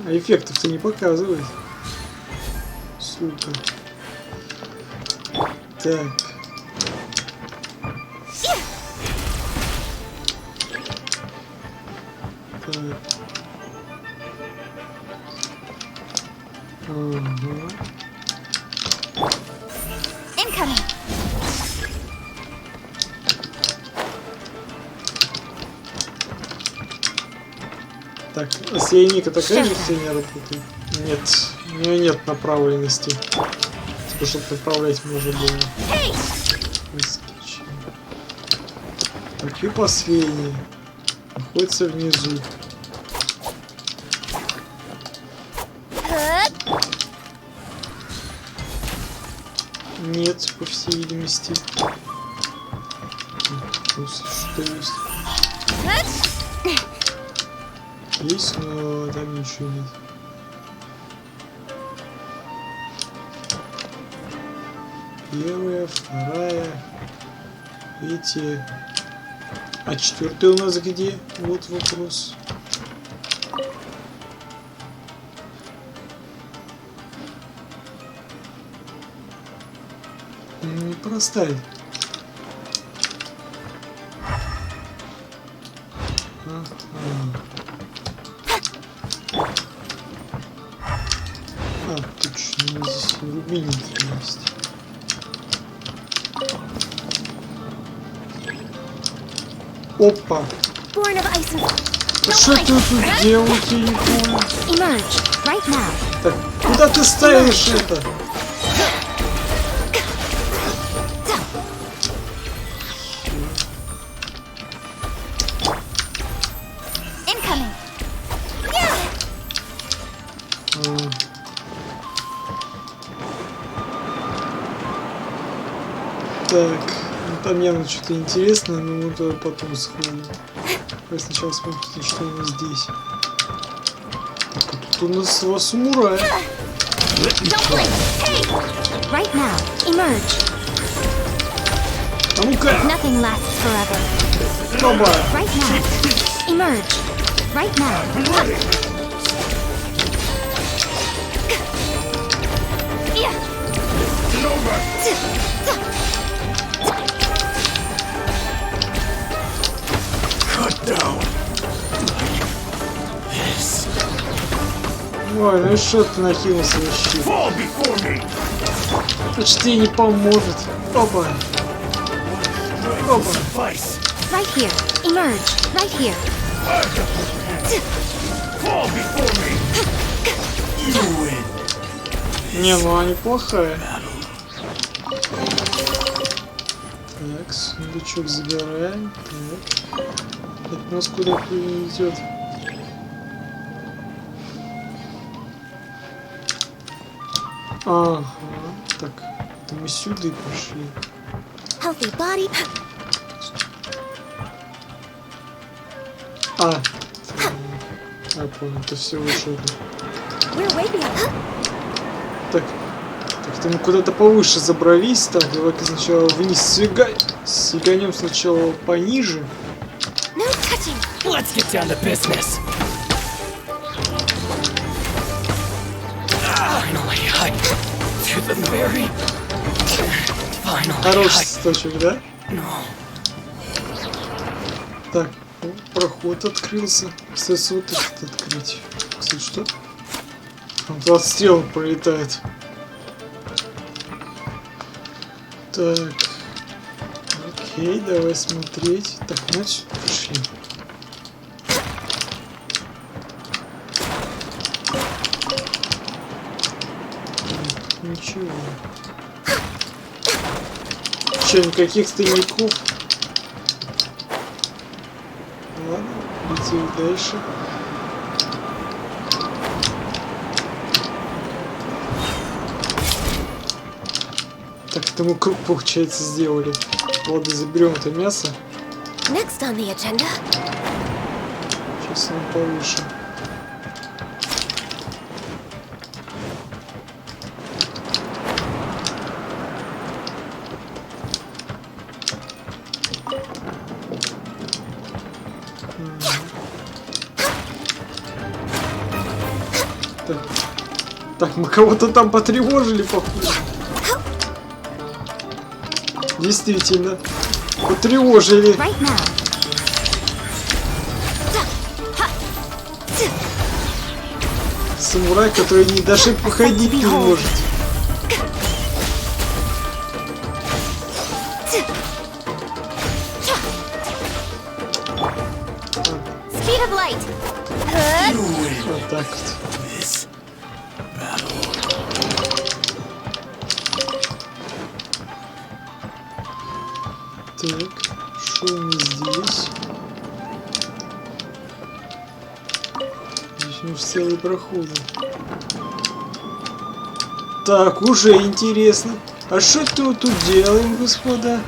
А эффектов-то не показывает. Сука. Так. Так. Ага. Incoming. Так, а сейника такая же не работает? Нет, у нее нет направленности. Типа, чтобы направлять можно было. Так, и последний. Находится внизу. Нет, по всей видимости. Что есть? Есть, но там ничего нет. Первая, вторая, третья. А четвертая у нас где? Вот вопрос. Не простая. А, точно, здесь рубинник есть. Опа! Да что ты тут делаешь, я не понял. Так, куда ты ставишь это? Так, ну там явно что-то интересное, но мы туда потом сходим. Давай сначала смотрите, что у нас здесь. Так, а тут у нас самурай. А ну-ка! Ой, ну и что ты нахилился вообще? Почти не поможет. Опа. Опа. Right here. Emerge. Right here. Не, ну она неплохая. Так, сундучок забираем. Так. Это у нас куда идет? Ага, так, это мы сюда пошли. Healthy body. Я понял, это все выше. Так, ты мы куда-то повыше забрались, так, давай-ка сначала вниз сиганем сначала пониже. Let's get down to business. Finally, to the very final. Хороший сточек, да? Так, проход открылся. Кстати, вот этот открыть. Кстати, что? Там 20 стрел пролетает. Так. Окей, давай смотреть. Так, значит, пошли. ничего. Че, никаких тайников? Ладно, идти дальше. Так, это мы круг, получается, сделали. Ладно, заберем это мясо. Next on the agenda. Сейчас он повыше. Так, мы кого-то там потревожили, походу. Действительно, потревожили. Самурай, который ни даже походить не может. Вот так вот. Так, что у нас здесь? Здесь у нас целые проходы. Так, уже интересно. А что это мы тут делаем, господа?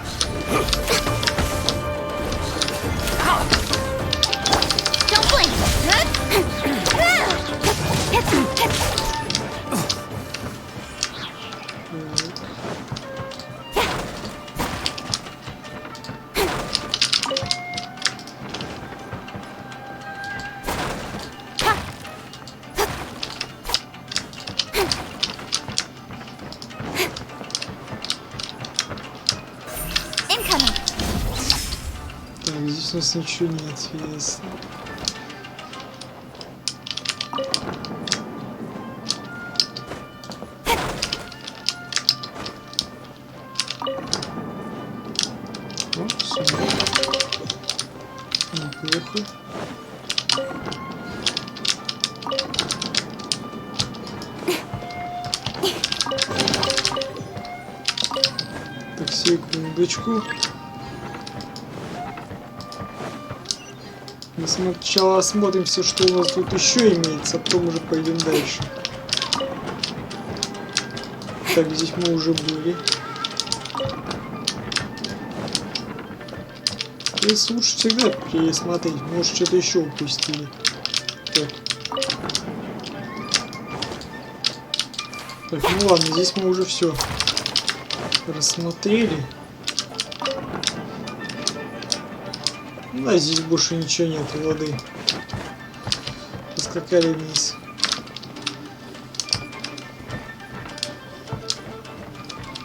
Так, здесь у нас ничего нет, ясно. Ну, все. Неплохо. Так, секундочку. Мы сначала осмотрим все, что у нас тут еще имеется, а потом уже пойдем дальше. Так, здесь мы уже были. Здесь лучше всегда пересмотреть, может что-то еще упустили. Так. Так, ну ладно, здесь мы уже все рассмотрели. Да, здесь больше ничего нет, лады. Поскакали вниз.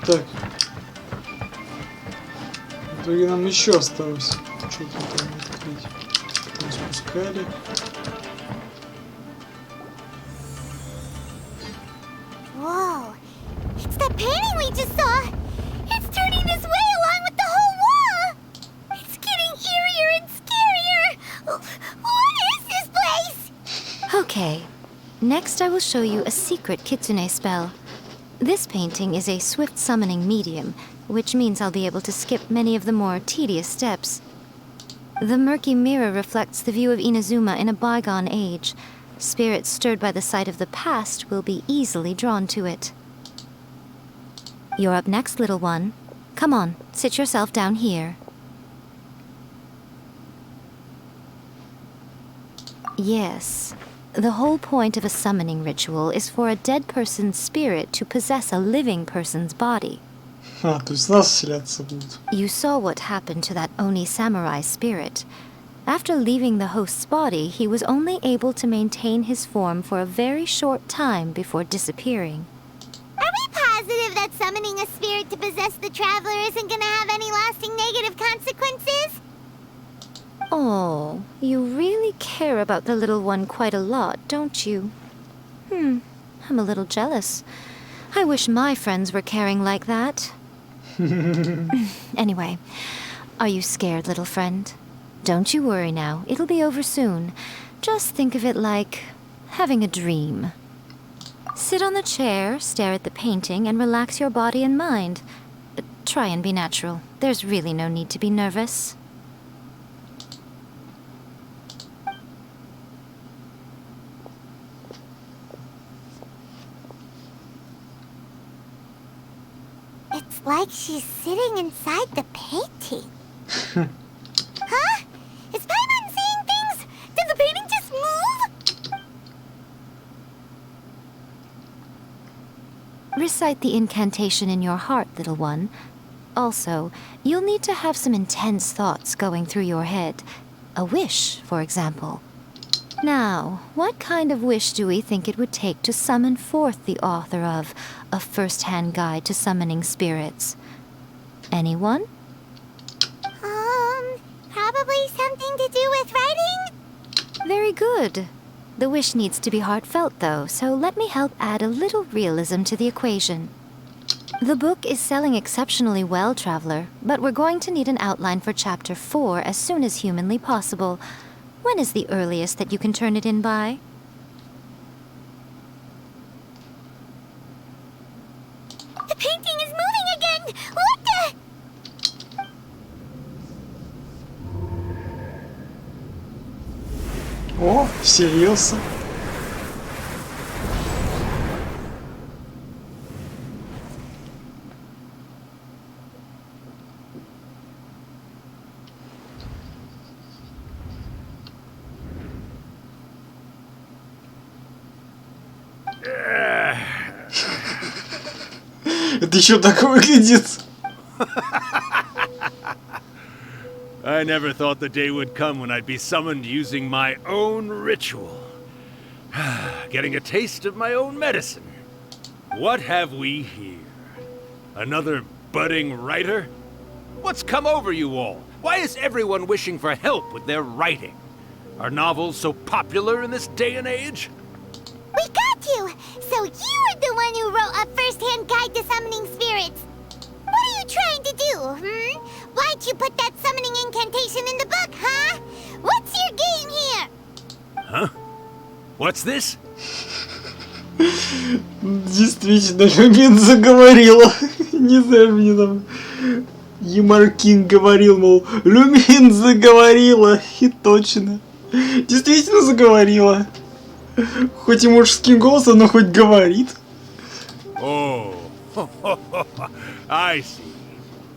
Так. В итоге нам еще осталось. Что-то там открыть. Там спускали. Whoa! It's that painting we just saw! It's turning this way along with the whole wall! It's getting eerier and scarier! What is this place? Okay. Next I will show you a secret kitsune spell. This painting is a swift summoning medium, which means I'll be able to skip many of the more tedious steps. The murky mirror reflects the view of Inazuma in a bygone age. Spirits stirred by the sight of the past will be easily drawn to it. You're up next, little one. Come on, sit yourself down here. Yes. The whole point of a summoning ritual is for a dead person's spirit to possess a living person's body. А, то есть нас вселяться будут. You saw what happened to that Oni samurai spirit. After leaving the host's body, he was only able to maintain his form for a very short time before disappearing. Are we positive that summoning a spirit to possess the traveler isn't gonna have any lasting negative consequences? Oh, you really care about the little one quite a lot, don't you? I'm a little jealous. I wish my friends were caring like that. Anyway, are you scared, little friend? Don't you worry now, it'll be over soon. Just think of it like having a dream. Sit on the chair, stare at the painting, and relax your body and mind. Try and be natural. There's really no need to be nervous. It's like she's sitting inside the painting. Huh? Is Paimon seeing things? Did the painting just move? Recite the incantation in your heart, little one. Also, you'll need to have some intense thoughts going through your head. A wish, for example. Now, what kind of wish do we think it would take to summon forth the author of A First-Hand Guide to Summoning Spirits? Anyone? Probably something to do with writing? Very good. The wish needs to be heartfelt, though, so let me help add a little realism to the equation. The book is selling exceptionally well, Traveler, but we're going to need an outline for Chapter 4 as soon as humanly possible. When is the earliest that you can turn it in by? The painting is moving again! What the? О, всерьез. Это еще так выглядит. I never thought the day would come when I'd be summoned using my own ritual. Getting a taste of my own medicine. What have we here? Another budding writer? What's come over you all? Why is everyone wishing for help with their writing? Are novels so popular in this day and age? We got you! So you're the one who wrote A First-Hand Guide to Summoning Spirits! What are you trying to do, Why'd you put that summoning incantation in the book, huh? What's your game here? Huh? What's this? Действительно, Люмин заговорила. Не знаю, мне там Емаркин говорил, мол, Люмин заговорила. И точно. Действительно заговорила. Хоть и мужским голосом, но хоть говорит. Oh, I see.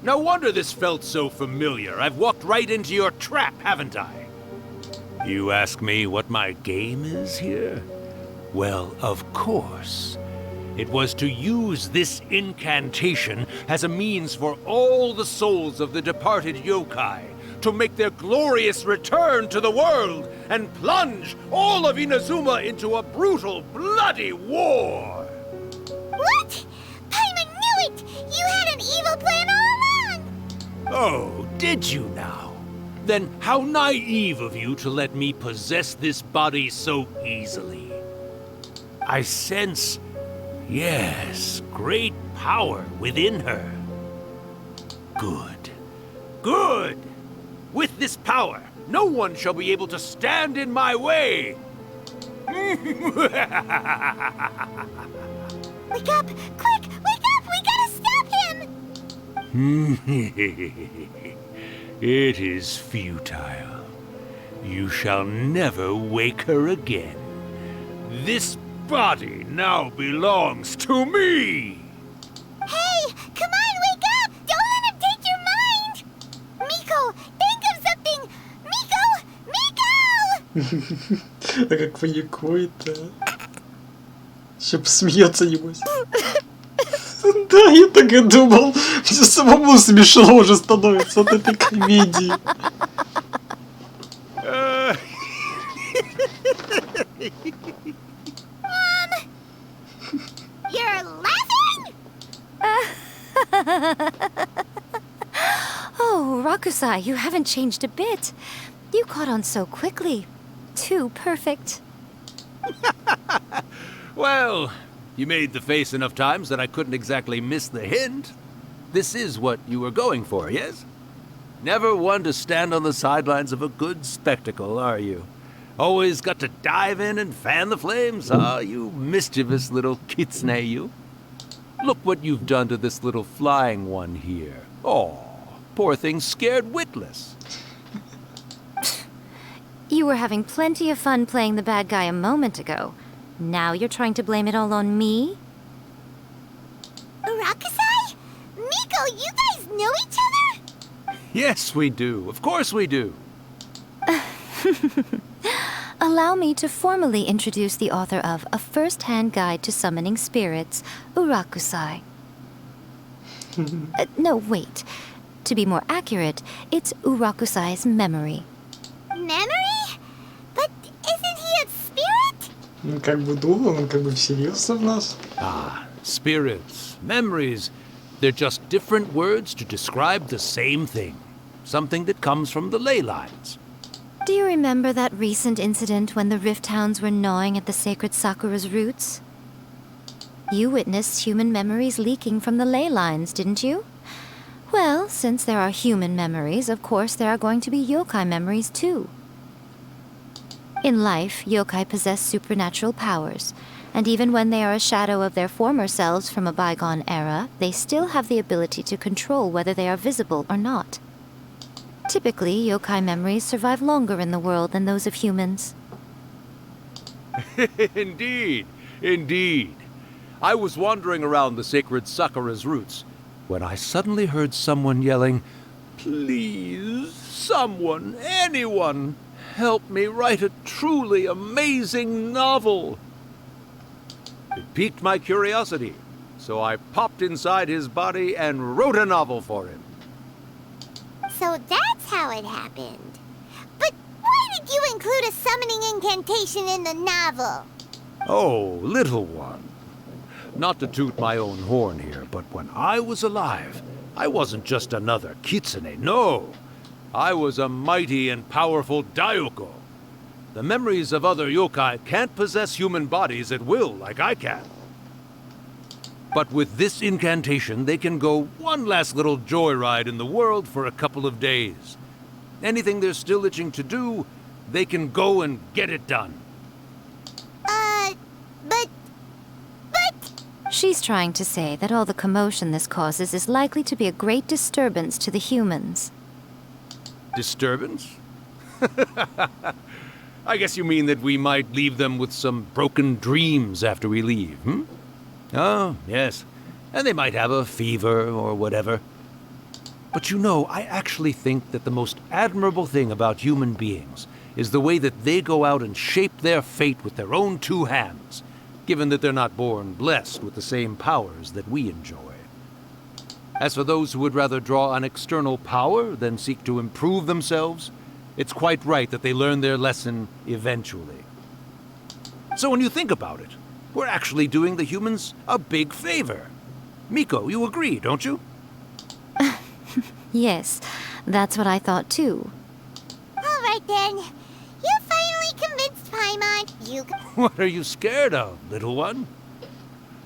No wonder this felt so familiar. I've walked right into your trap, haven't I? You ask me what my game is here? Well, of course. It was to use this incantation as a means for all the souls of the departed yokai to make their glorious return to the world and plunge all of Inazuma into a brutal, bloody war! What? Paimon knew it! You had an evil plan all along! Oh, did you now? Then how naive of you to let me possess this body so easily. I sense, yes, great power within her. Good. Good! With this power, no one shall be able to stand in my way! Wake up! Quick! Wake up! We gotta stop him! It is futile. You shall never wake her again. This body now belongs to me! Hey! Come on, wake up! Don't let him take your mind! Miko, think of something! Miko! Miko! А как паникует-то. Еще посмеется, небось. Да, я так и думал. Мне самому смешно уже становится от этой комедии. You're laughing? Oh, Rakusai, you haven't changed a bit. You caught on so quickly. Too perfect. Well, you made the face enough times that I couldn't exactly miss the hint. This is what you were going for, yes? Never one to stand on the sidelines of a good spectacle, are you? Always got to dive in and fan the flames, huh? You mischievous little kitsune, you. Look what you've done to this little flying one here. Oh, poor thing scared witless. You were having plenty of fun playing the bad guy a moment ago. Now you're trying to blame it all on me? Urakusai? Miko, you guys know each other? Yes, we do. Of course we do. Allow me to formally introduce the author of A First-Hand Guide to Summoning Spirits, Urakusai. No, wait. To be more accurate, it's Urakusai's memory. Memory? But isn't he a spirit? Он как бы думал, он как бы вселился в нас. Ah, spirits, memories. They're just different words to describe the same thing. Something that comes from the ley lines. Do you remember that recent incident when the Rift Hounds were gnawing at the sacred Sakura's roots? You witnessed human memories leaking from the ley lines, didn't you? Well, since there are human memories, of course there are going to be yokai memories too. In life, yokai possess supernatural powers, and even when they are a shadow of their former selves from a bygone era, they still have the ability to control whether they are visible or not. Typically, yokai memories survive longer in the world than those of humans. Indeed, indeed. I was wandering around the sacred Sakura's roots when I suddenly heard someone yelling, "Please, someone, anyone, help me write a truly amazing novel." It piqued my curiosity, so I popped inside his body and wrote a novel for him. So that's how it happened. But why did you include a summoning incantation in the novel? Oh, little one. Not to toot my own horn here, but when I was alive, I wasn't just another kitsune, no. I was a mighty and powerful Daiyuko. The memories of other yokai can't possess human bodies at will like I can. But with this incantation, they can go one last little joyride in the world for a couple of days. Anything they're still itching to do, they can go and get it done. But... She's trying to say that all the commotion this causes is likely to be a great disturbance to the humans. Disturbance? I guess you mean that we might leave them with some broken dreams after we leave, hmm? Oh, yes. And they might have a fever or whatever. But you know, I actually think that the most admirable thing about human beings is the way that they go out and shape their fate with their own two hands, given that they're not born blessed with the same powers that we enjoy. As for those who would rather draw on external power than seek to improve themselves, it's quite right that they learn their lesson eventually. So when you think about it, we're actually doing the humans a big favor. Miko, you agree, don't you? Yes, that's what I thought too. All right then. You finally convinced Paimon. You... What are you scared of, little one?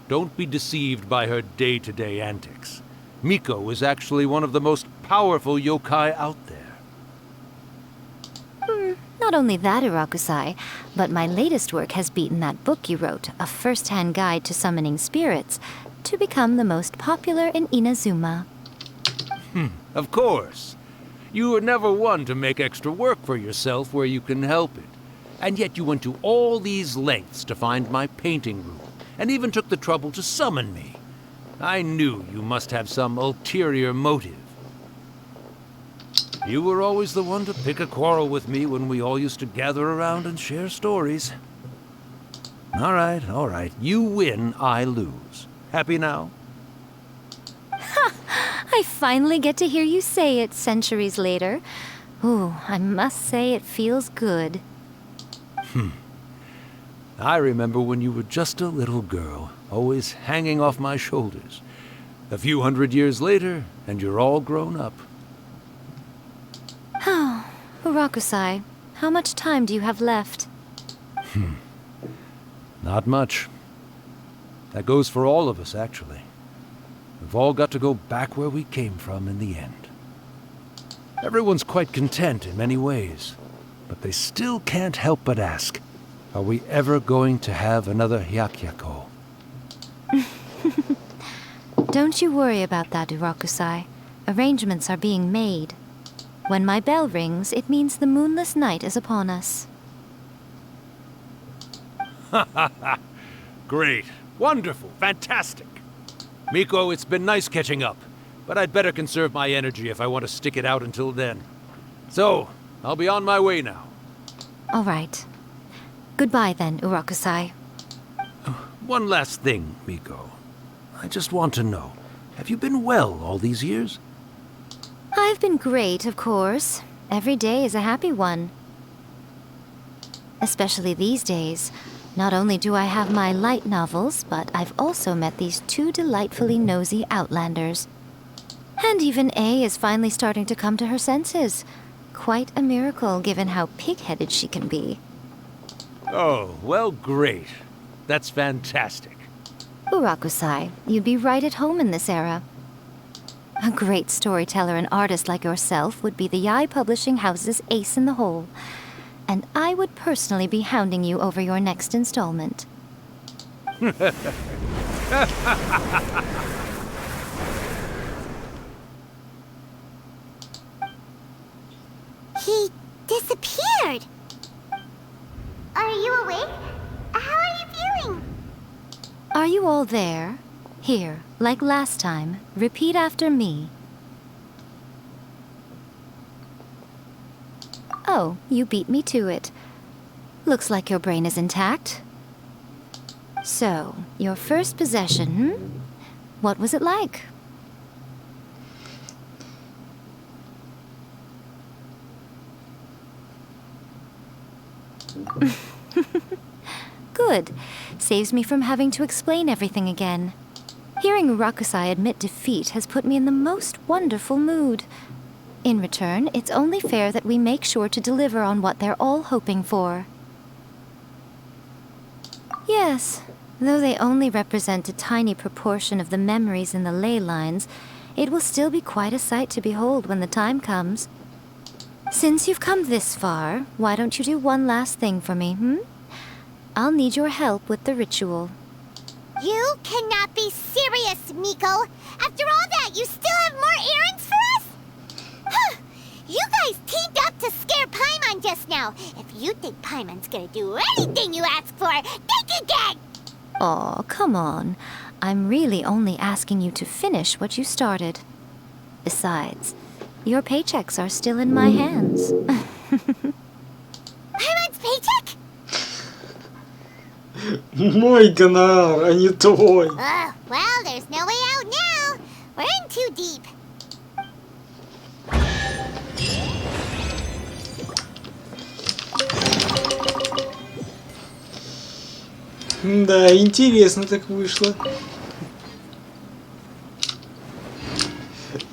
Don't be deceived by her day-to-day antics. Miko is actually one of the most powerful yokai out there. Not only that, Urakusai, but my latest work has beaten that book you wrote, A First-Hand Guide to Summoning Spirits, to become the most popular in Inazuma. Of course. You were never one to make extra work for yourself where you can help it. And yet you went to all these lengths to find my painting room, and even took the trouble to summon me. I knew you must have some ulterior motive. You were always the one to pick a quarrel with me when we all used to gather around and share stories. All right. You win, I lose. Happy now? I finally get to hear you say it centuries later. Ooh, I must say it feels good. I remember when you were just a little girl, always hanging off my shoulders. A few hundred years later, and you're all grown up. Oh, Urakusai, how much time do you have left? Not much. That goes for all of us, actually. We've all got to go back where we came from in the end. Everyone's quite content in many ways. but they still can't help but ask, are we ever going to have another Hyakyako? Don't you worry about that, Urakusai. Arrangements are being made. When my bell rings, it means the moonless night is upon us. Great. Wonderful. Fantastic. Miko, it's been nice catching up, but I'd better conserve my energy if I want to stick it out until then. So, I'll be on my way now. All right. Goodbye then, Urakusai. One last thing, Miko. I just want to know, have you been well all these years? I've been great, of course. Every day is a happy one. Especially these days. Not only do I have my light novels, but I've also met these two delightfully nosy outlanders. And even A is finally starting to come to her senses. Quite a miracle, given how pig-headed she can be. Oh, well, great. That's fantastic. Urakusai, you'd be right at home in this era. A great storyteller and artist like yourself would be the Yae Publishing House's ace in the hole. And I would personally be hounding you over your next installment. He disappeared. Are you awake? How are you feeling? Are you all there? Here, like last time, repeat after me. Oh, you beat me to it. Looks like your brain is intact. So, your first possession, What was it like? Good. Saves me from having to explain everything again. Hearing Rakusai admit defeat has put me in the most wonderful mood. In return, it's only fair that we make sure to deliver on what they're all hoping for. Yes, though they only represent a tiny proportion of the memories in the ley lines, it will still be quite a sight to behold when the time comes. Since you've come this far, why don't you do one last thing for me, I'll need your help with the ritual. You cannot be serious, Miko! After all that, you still have more errands for us? Huh. You guys teamed up to scare Paimon just now. If you think Paimon's gonna do anything you ask for, think again! Aw, come on. I'm really only asking you to finish what you started. Besides, your paychecks are still in my hands. Paimon's paycheck? Мой гонорар, а не твой. Well, there's no way out now. We're in too deep. Да, интересно так вышло.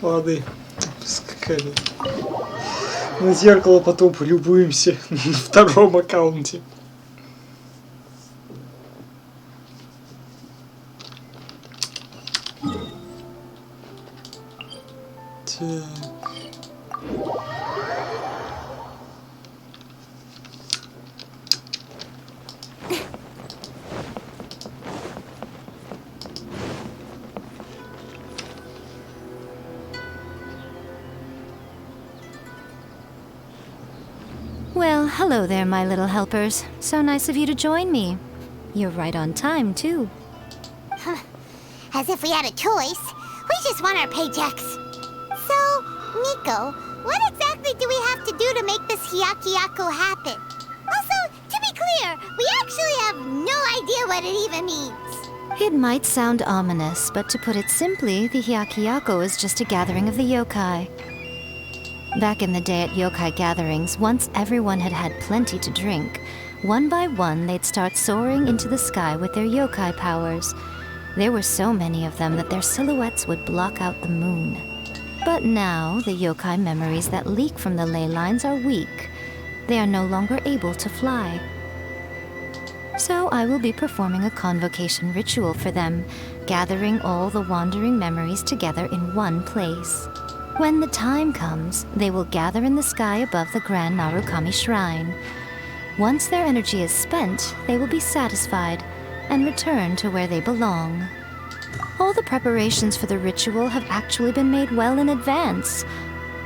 Ладно, скакали. На зеркало потом полюбуемся на втором аккаунте. Well, hello there, my little helpers. So nice of you to join me. You're right on time, too. As if we had a choice. We just want our paychecks. So, Miko, what exactly do we have to do to make this Hyakyako happen? Also, to be clear, we actually have no idea what it even means. It might sound ominous, but to put it simply, the Hyakyako is just a gathering of the yokai. Back in the day at yokai gatherings, once everyone had had plenty to drink, one by one they'd start soaring into the sky with their yokai powers. There were so many of them that their silhouettes would block out the moon. But now, the yokai memories that leak from the ley lines are weak. They are no longer able to fly. So I will be performing a convocation ritual for them, gathering all the wandering memories together in one place. When the time comes, they will gather in the sky above the Grand Narukami Shrine. Once their energy is spent, they will be satisfied and return to where they belong. All the preparations for the ritual have actually been made well in advance.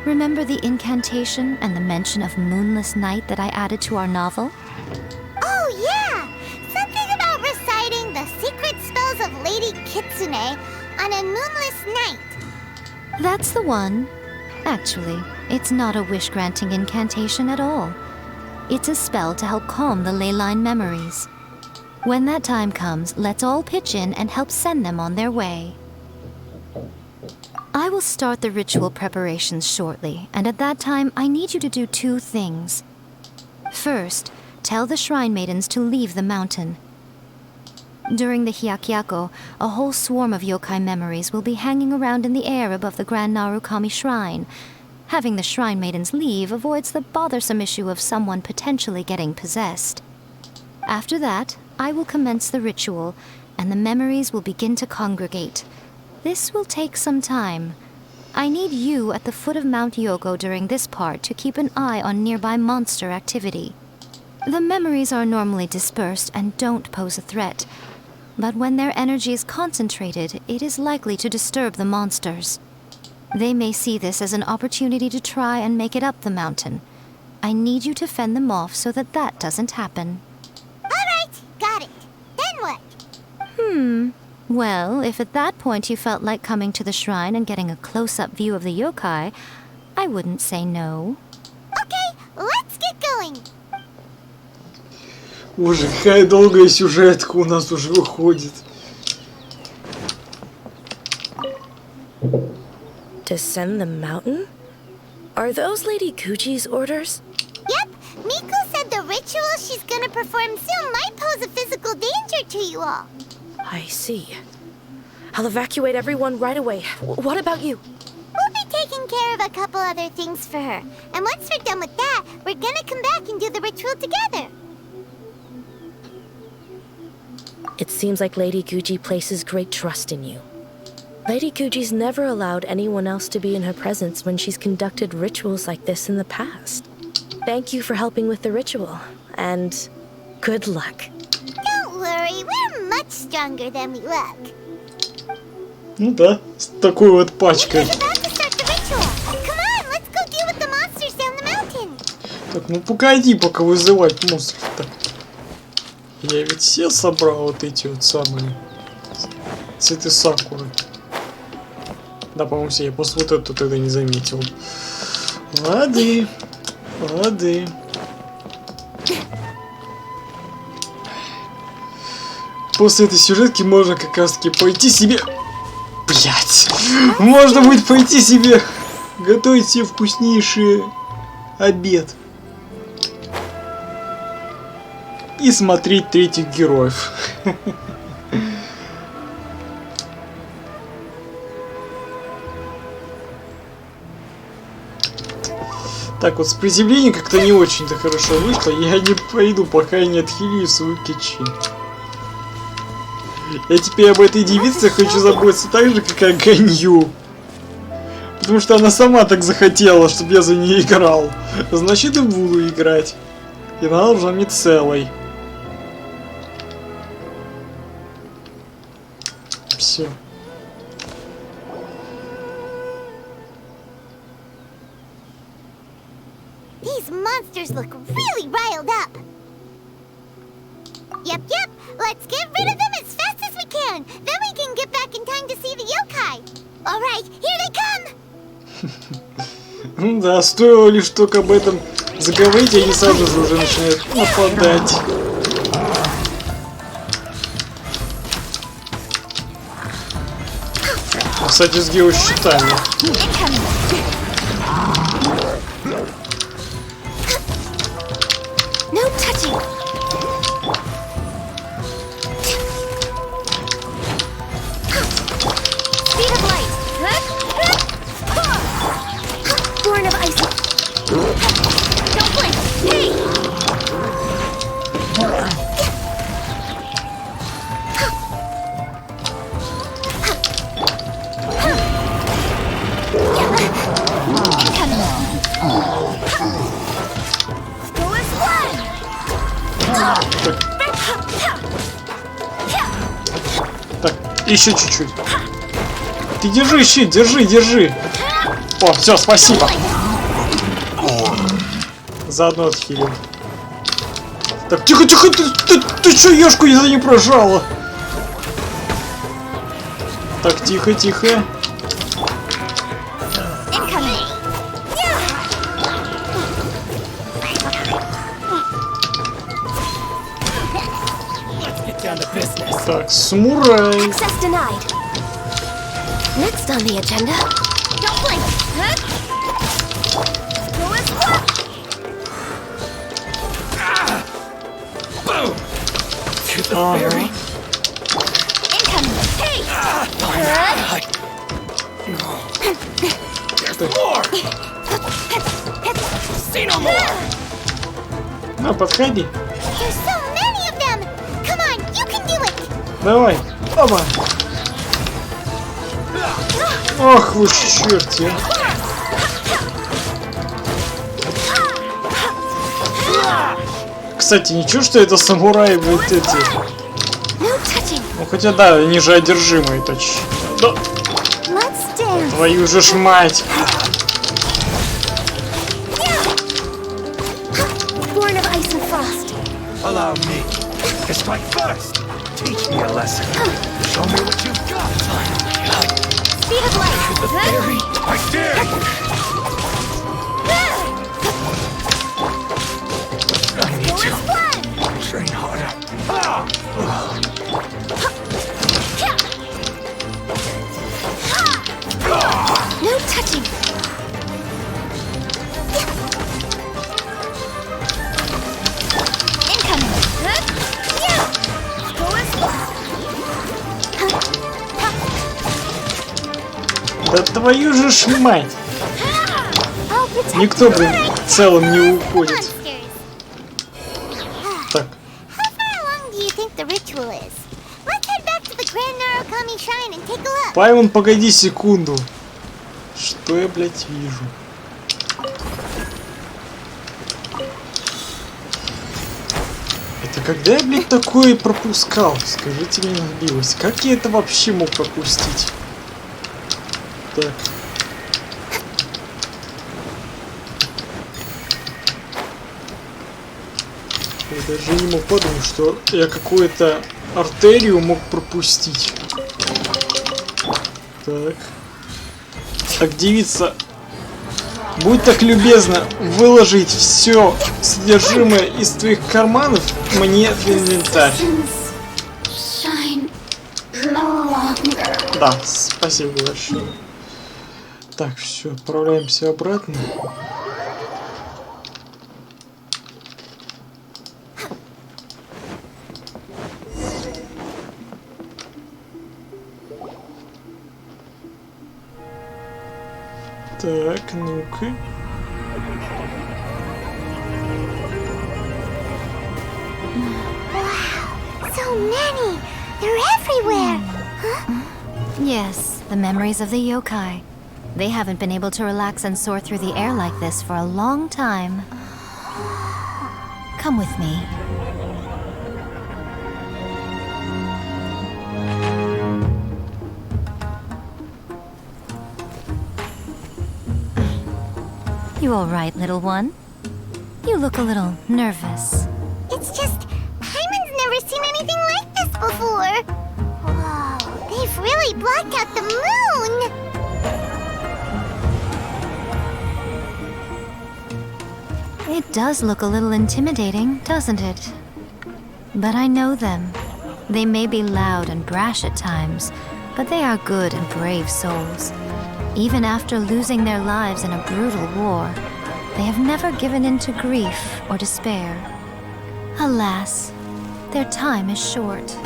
Remember the incantation and the mention of moonless night that I added to our novel? Oh, yeah! Something about reciting the secret spells of Lady Kitsune on a moonless night. That's the one. Actually, it's not a wish-granting incantation at all. It's a spell to help calm the ley line memories. When that time comes, let's all pitch in and help send them on their way. I will start the ritual preparations shortly, and at that time, I need you to do 2 things. First, tell the shrine maidens to leave the mountain. During the Hyakyako, a whole swarm of yokai memories will be hanging around in the air above the Grand Narukami Shrine. Having the shrine maidens leave avoids the bothersome issue of someone potentially getting possessed. After that, I will commence the ritual, and the memories will begin to congregate. This will take some time. I need you at the foot of Mount Yogo during this part to keep an eye on nearby monster activity. The memories are normally dispersed and don't pose a threat, but when their energy is concentrated, it is likely to disturb the monsters. They may see this as an opportunity to try and make it up the mountain. I need you to fend them off so that that doesn't happen. Got it. Then what? Well, if at that point you felt like coming to the shrine and getting a close-up view of the yokai, I wouldn't say no. Okay, let's get going. Боже, какая долгая сюжетка у нас уже выходит. Descend the mountain? Are those Lady Kuji's orders? Yep, Miku said the ritual she's gonna perform soon might pose a physical danger to you all. I see. I'll evacuate everyone right away. What about you? We'll be taking care of a couple other things for her. And once we're done with that, we're gonna come back and do the ritual together. It seems like Lady Guji places great trust in you. Lady Guji's never allowed anyone else to be in her presence when she's conducted rituals like this in the past. Thank you for helping with the ritual, and good luck. Don't worry, we're much stronger than we look. Ну да, с такой вот пачкой. Так, ну погоди, пока вызывать монстров-то. Я ведь все собрал вот эти вот самые цветы сакуры. Да, по-моему, все. Я просто вот эту тогда не заметил. Лады. Лады. После этой сюжетки можно как раз таки пойти себе... Блять! Можно будет пойти себе готовить себе вкуснейший обед. И смотреть третьих героев. Так вот, с приземлением как-то не очень-то хорошо вышло. Я не пойду, пока я не отхилю свою кичин. Я теперь об этой девице хочу заботиться так же, как о Ганью. Потому что она сама так захотела, чтобы я за нее играл. Значит, и буду играть. И она должна мне целой. Все. These monsters look really riled up. Yep, let's get rid of them as fast as we can. Then we can get back in time to see the yokai. All right, here they come. Да, стоило лишь только об этом заговорить, и они сразу же уже начинают нападать. Кстати, с геощитами. No touching. Speed of light. Born of ice. Don't blink. Hey. Еще чуть-чуть. Ты держи щит, держи. О, все, спасибо. Заодно отхилил. Так, тихо, ты что, ешку не прожала? Так, тихо. Так, самурай. Next on the agenda. Don't blink. Boom! To the very. Incoming. Hey! There's more! See no more! На, подходи. There's so many of them! Come on, you can do it! Давай. Оба. Ох вы черти. Кстати, ничего, что это самураи, блядь, эти. Ну хотя да, они же одержимые точно. Да. Твою же ж мать. Allow me to strike first. Teach me a lesson. Show me what you've got. Speed of light. To the fairy. I dare you. I need to train harder. No touching. Да твою же ж мать. Никто, блин, в целом не уходит. Так. Паймон, погоди секунду. Что я, блядь, вижу? Это когда я, блядь, такое пропускал? Скажите мне на милость, как я это вообще мог пропустить? Так. Я даже не мог подумать, что я какую-то артерию мог пропустить. Так. Так, девица, будь так любезна выложить все содержимое из твоих карманов мне в инвентарь. Да, спасибо большое. Так, все, отправляемся обратно. Так, ну-ка. So many! They're everywhere! Huh? Yes, the memories of the yokai. They haven't been able to relax and soar through the air like this for a long time. Come with me. You all right, little one? You look a little nervous. It's just, Paimon's never seen anything like this before. Whoa, they've really blocked out the moon! It does look a little intimidating, doesn't it? But I know them. They may be loud and brash at times, but they are good and brave souls. Even after losing their lives in a brutal war, they have never given in to grief or despair. Alas, their time is short.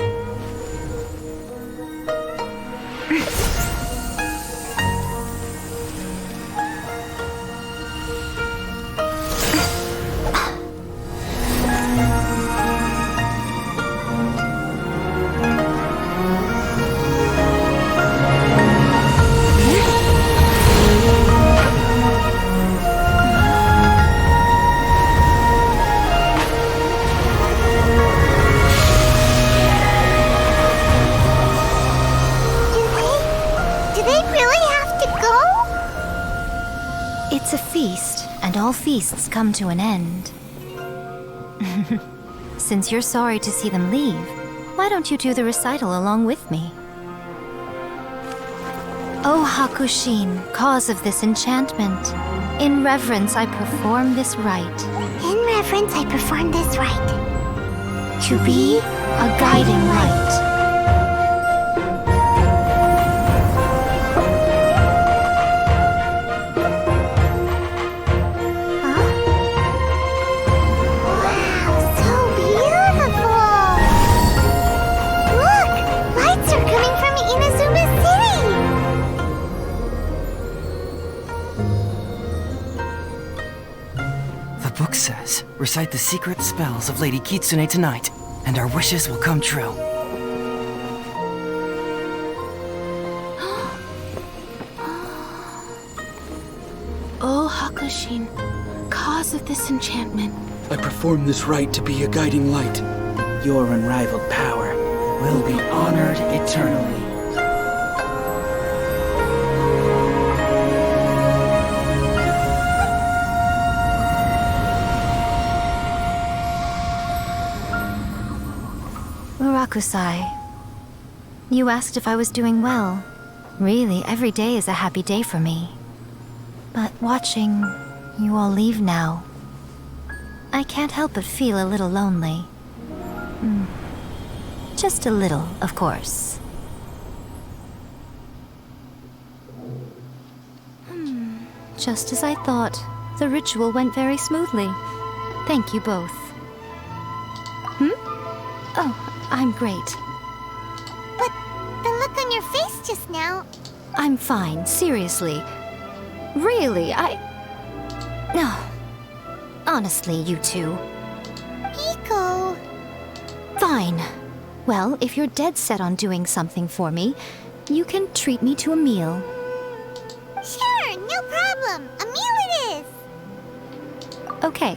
I really have to go? It's a feast, and all feasts come to an end. Since you're sorry to see them leave, why don't you do the recital along with me? O Hakushin, cause of this enchantment, in reverence I perform this rite. In reverence, I perform this rite. To be a guiding light. Says, recite the secret spells of Lady Kitsune tonight, and our wishes will come true. O Hakushin, cause of this enchantment. I perform this rite to be a guiding light. Your unrivaled power will be honored eternally. Rakusai, you asked if I was doing well. Really, every day is a happy day for me. But watching you all leave now, I can't help but feel a little lonely. Just a little, of course. Just as I thought, the ritual went very smoothly. Thank you both. Oh, I'm great. But the look on your face just now... I'm fine, seriously. Really, No. Honestly, you two. Hiko... Fine. Well, if you're dead set on doing something for me, you can treat me to a meal. Sure, no problem. A meal it is. Okay.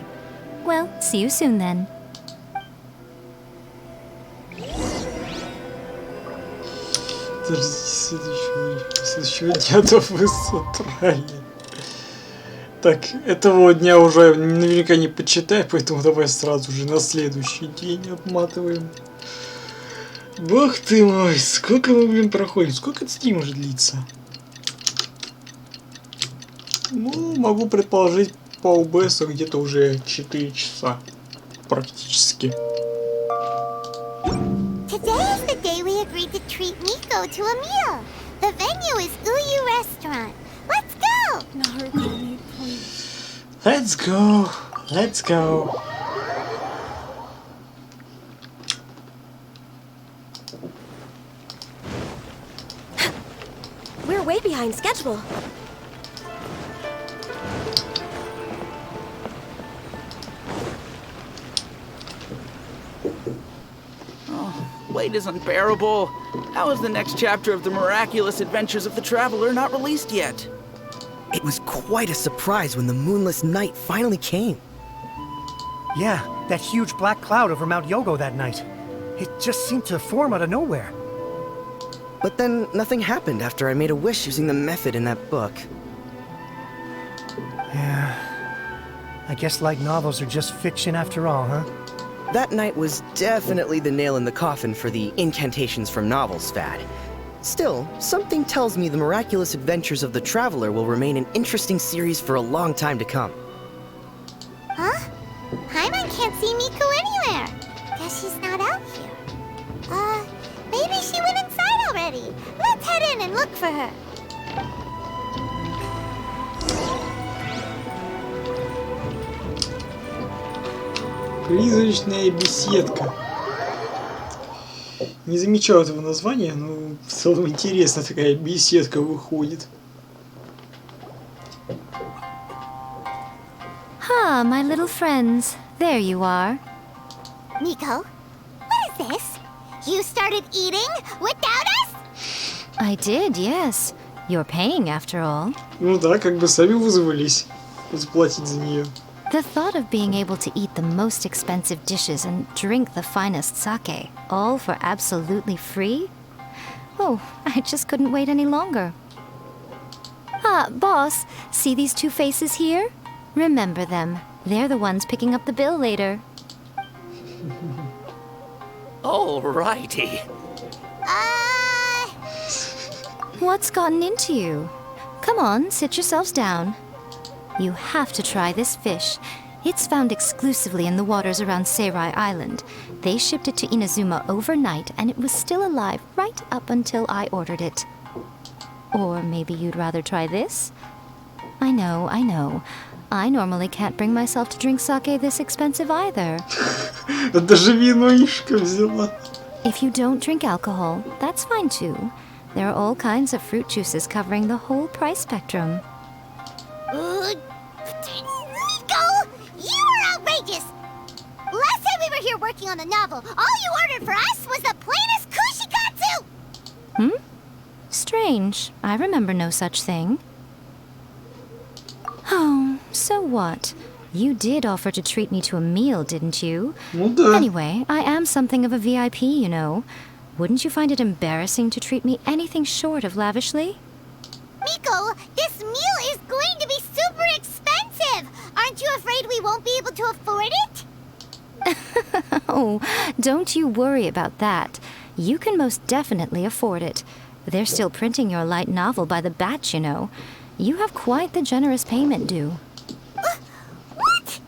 Well, see you soon then. Следующего дня вы с утра. Так, этого дня уже наверняка не почитай, поэтому давай сразу же на следующий день обматываем. Бог ты мой, сколько мы, блин, проходим? Сколько этот стрим уже длится? Ну, могу предположить по ОБС где-то уже 4 часа. Практически. Today is the day we agreed to treat Miko to a meal. The venue is Uyu Restaurant. Let's go! Narukami, please. Let's go. Let's go. We're way behind schedule. Wait is unbearable. How is the next chapter of the miraculous adventures of the traveler not released yet? It was quite a surprise when the moonless night finally came. Yeah, that huge black cloud over Mount Yogo that night. It just seemed to form out of nowhere. But then nothing happened after I made a wish using the method in that book. Yeah. I guess light novels are just fiction after all, huh? That night was definitely the nail in the coffin for the incantations from novels fad. Still, something tells me the miraculous adventures of the traveler will remain an interesting series for a long time to come. Huh? Paimon can't see Miko anywhere. Guess she's not out here. Maybe she went inside already. Let's head in and look for her. Призрачная беседка. Не замечал этого названия, но в целом интересно, такая беседка выходит. Ah, my little friends. There you are. Miko, what is this? You started eating without us? I did, yes. You're paying after all. Ну да, как бы сами вызвались заплатить за нее. The thought of being able to eat the most expensive dishes and drink the finest sake, all for absolutely free? Oh, I just couldn't wait any longer. boss, see these two faces here? Remember them. They're the ones picking up the bill later. Alrighty. What's gotten into you? Come on, sit yourselves down. You have to try this fish. It's found exclusively in the waters around Seirai Island. They shipped it to Inazuma overnight, and it was still alive right up until I ordered it. Or maybe you'd rather try this? I know. I normally can't bring myself to drink sake this expensive either. Даже винишко взяла. If you don't drink alcohol, that's fine too. There are all kinds of fruit juices covering the whole price spectrum. Nico! You are outrageous! Last time we were here working on the novel, all you ordered for us was the plainest kushikatsu! Strange. I remember no such thing. Oh, so what? You did offer to treat me to a meal, didn't you? Anyway, I am something of a VIP, you know. Wouldn't you find it embarrassing to treat me anything short of lavishly? Miko, this meal is going to be super expensive! Aren't you afraid we won't be able to afford it? Oh, don't you worry about that. You can most definitely afford it. They're still printing your light novel by the batch, you know. You have quite the generous payment due. What?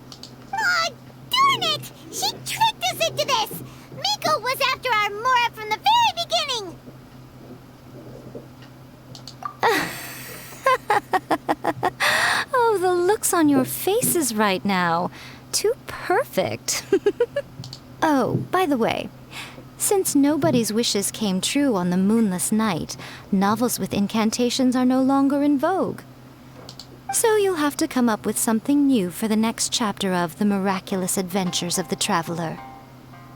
Aw, darn it! She tricked us into this! Miko was after our Mora from the very beginning! Oh, the looks on your faces right now. Too perfect. Oh, by the way, since nobody's wishes came true on the moonless night, novels with incantations are no longer in vogue. So you'll have to come up with something new for the next chapter of The Miraculous Adventures of the Traveler.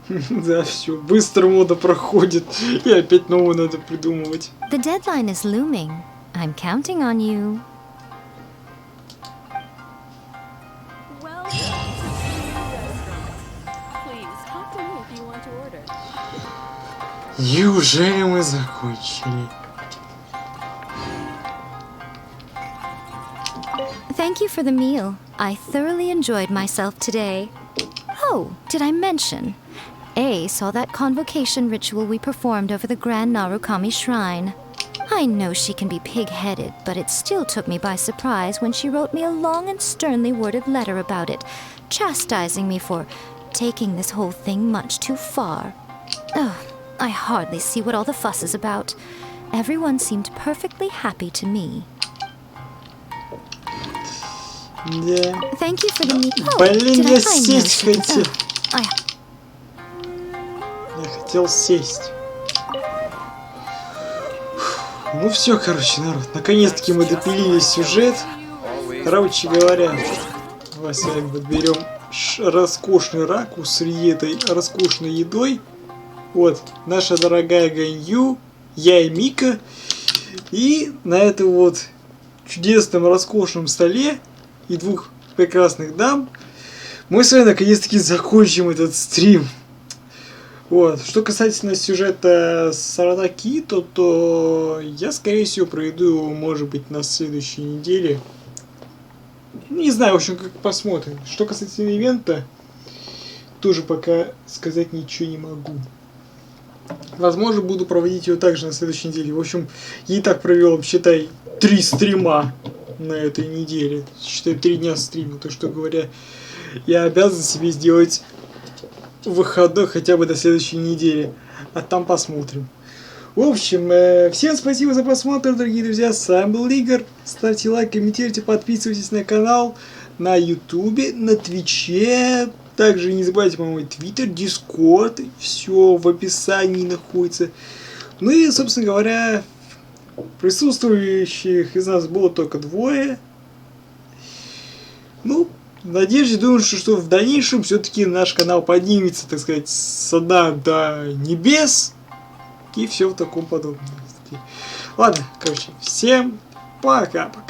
Да, все, быстро мода проходит, и опять новую надо придумывать. The deadline is looming. I'm counting on you. Неужели мы закончили? Thank you for the meal. I thoroughly enjoyed myself today. Oh, did I mention? A saw that convocation ritual we performed over the Grand Narukami Shrine. I know she can be pig-headed, but it still took me by surprise when she wrote me a long and sternly worded letter about it, chastising me for taking this whole thing much too far. Ugh, I hardly see what all the fuss is about. Everyone seemed perfectly happy to me. Yeah. Thank you for the meal. Блин, я сесть хотел. Я хотел сесть. Ну все, короче, народ. Наконец-таки мы допилили сюжет. Короче говоря, давайте как бы берем роскошный ракурс с этой роскошной едой. Вот, наша дорогая Ганью, я и Мика. И на этом вот чудесном роскошном столе и двух прекрасных дам мы с вами наконец-таки закончим этот стрим. Вот. Что касательно сюжета Сарадаки, то я, скорее всего, проведу его, может быть, на следующей неделе. Не знаю, в общем, как посмотрим. Что касательно ивента, тоже пока сказать ничего не могу. Возможно, буду проводить его также на следующей неделе. В общем, я и так провел, считай, 3 стрима на этой неделе. Считай, 3 дня стрима. То, что говоря, я обязан себе сделать выходной хотя бы до следующей недели. А там посмотрим. В общем, всем спасибо за просмотр, дорогие друзья. С вами был Игорь. Ставьте лайк, комментируйте, подписывайтесь на канал, на ютубе, на твиче. Также не забывайте про мой твиттер, дискорд. Все в описании находится. Ну и, собственно говоря, присутствующих из нас было только 2. Ну, в надежде, думаю, что в дальнейшем все-таки наш канал поднимется, так сказать, с дна до небес. И все в таком подобном. Ладно, короче, всем пока-пока.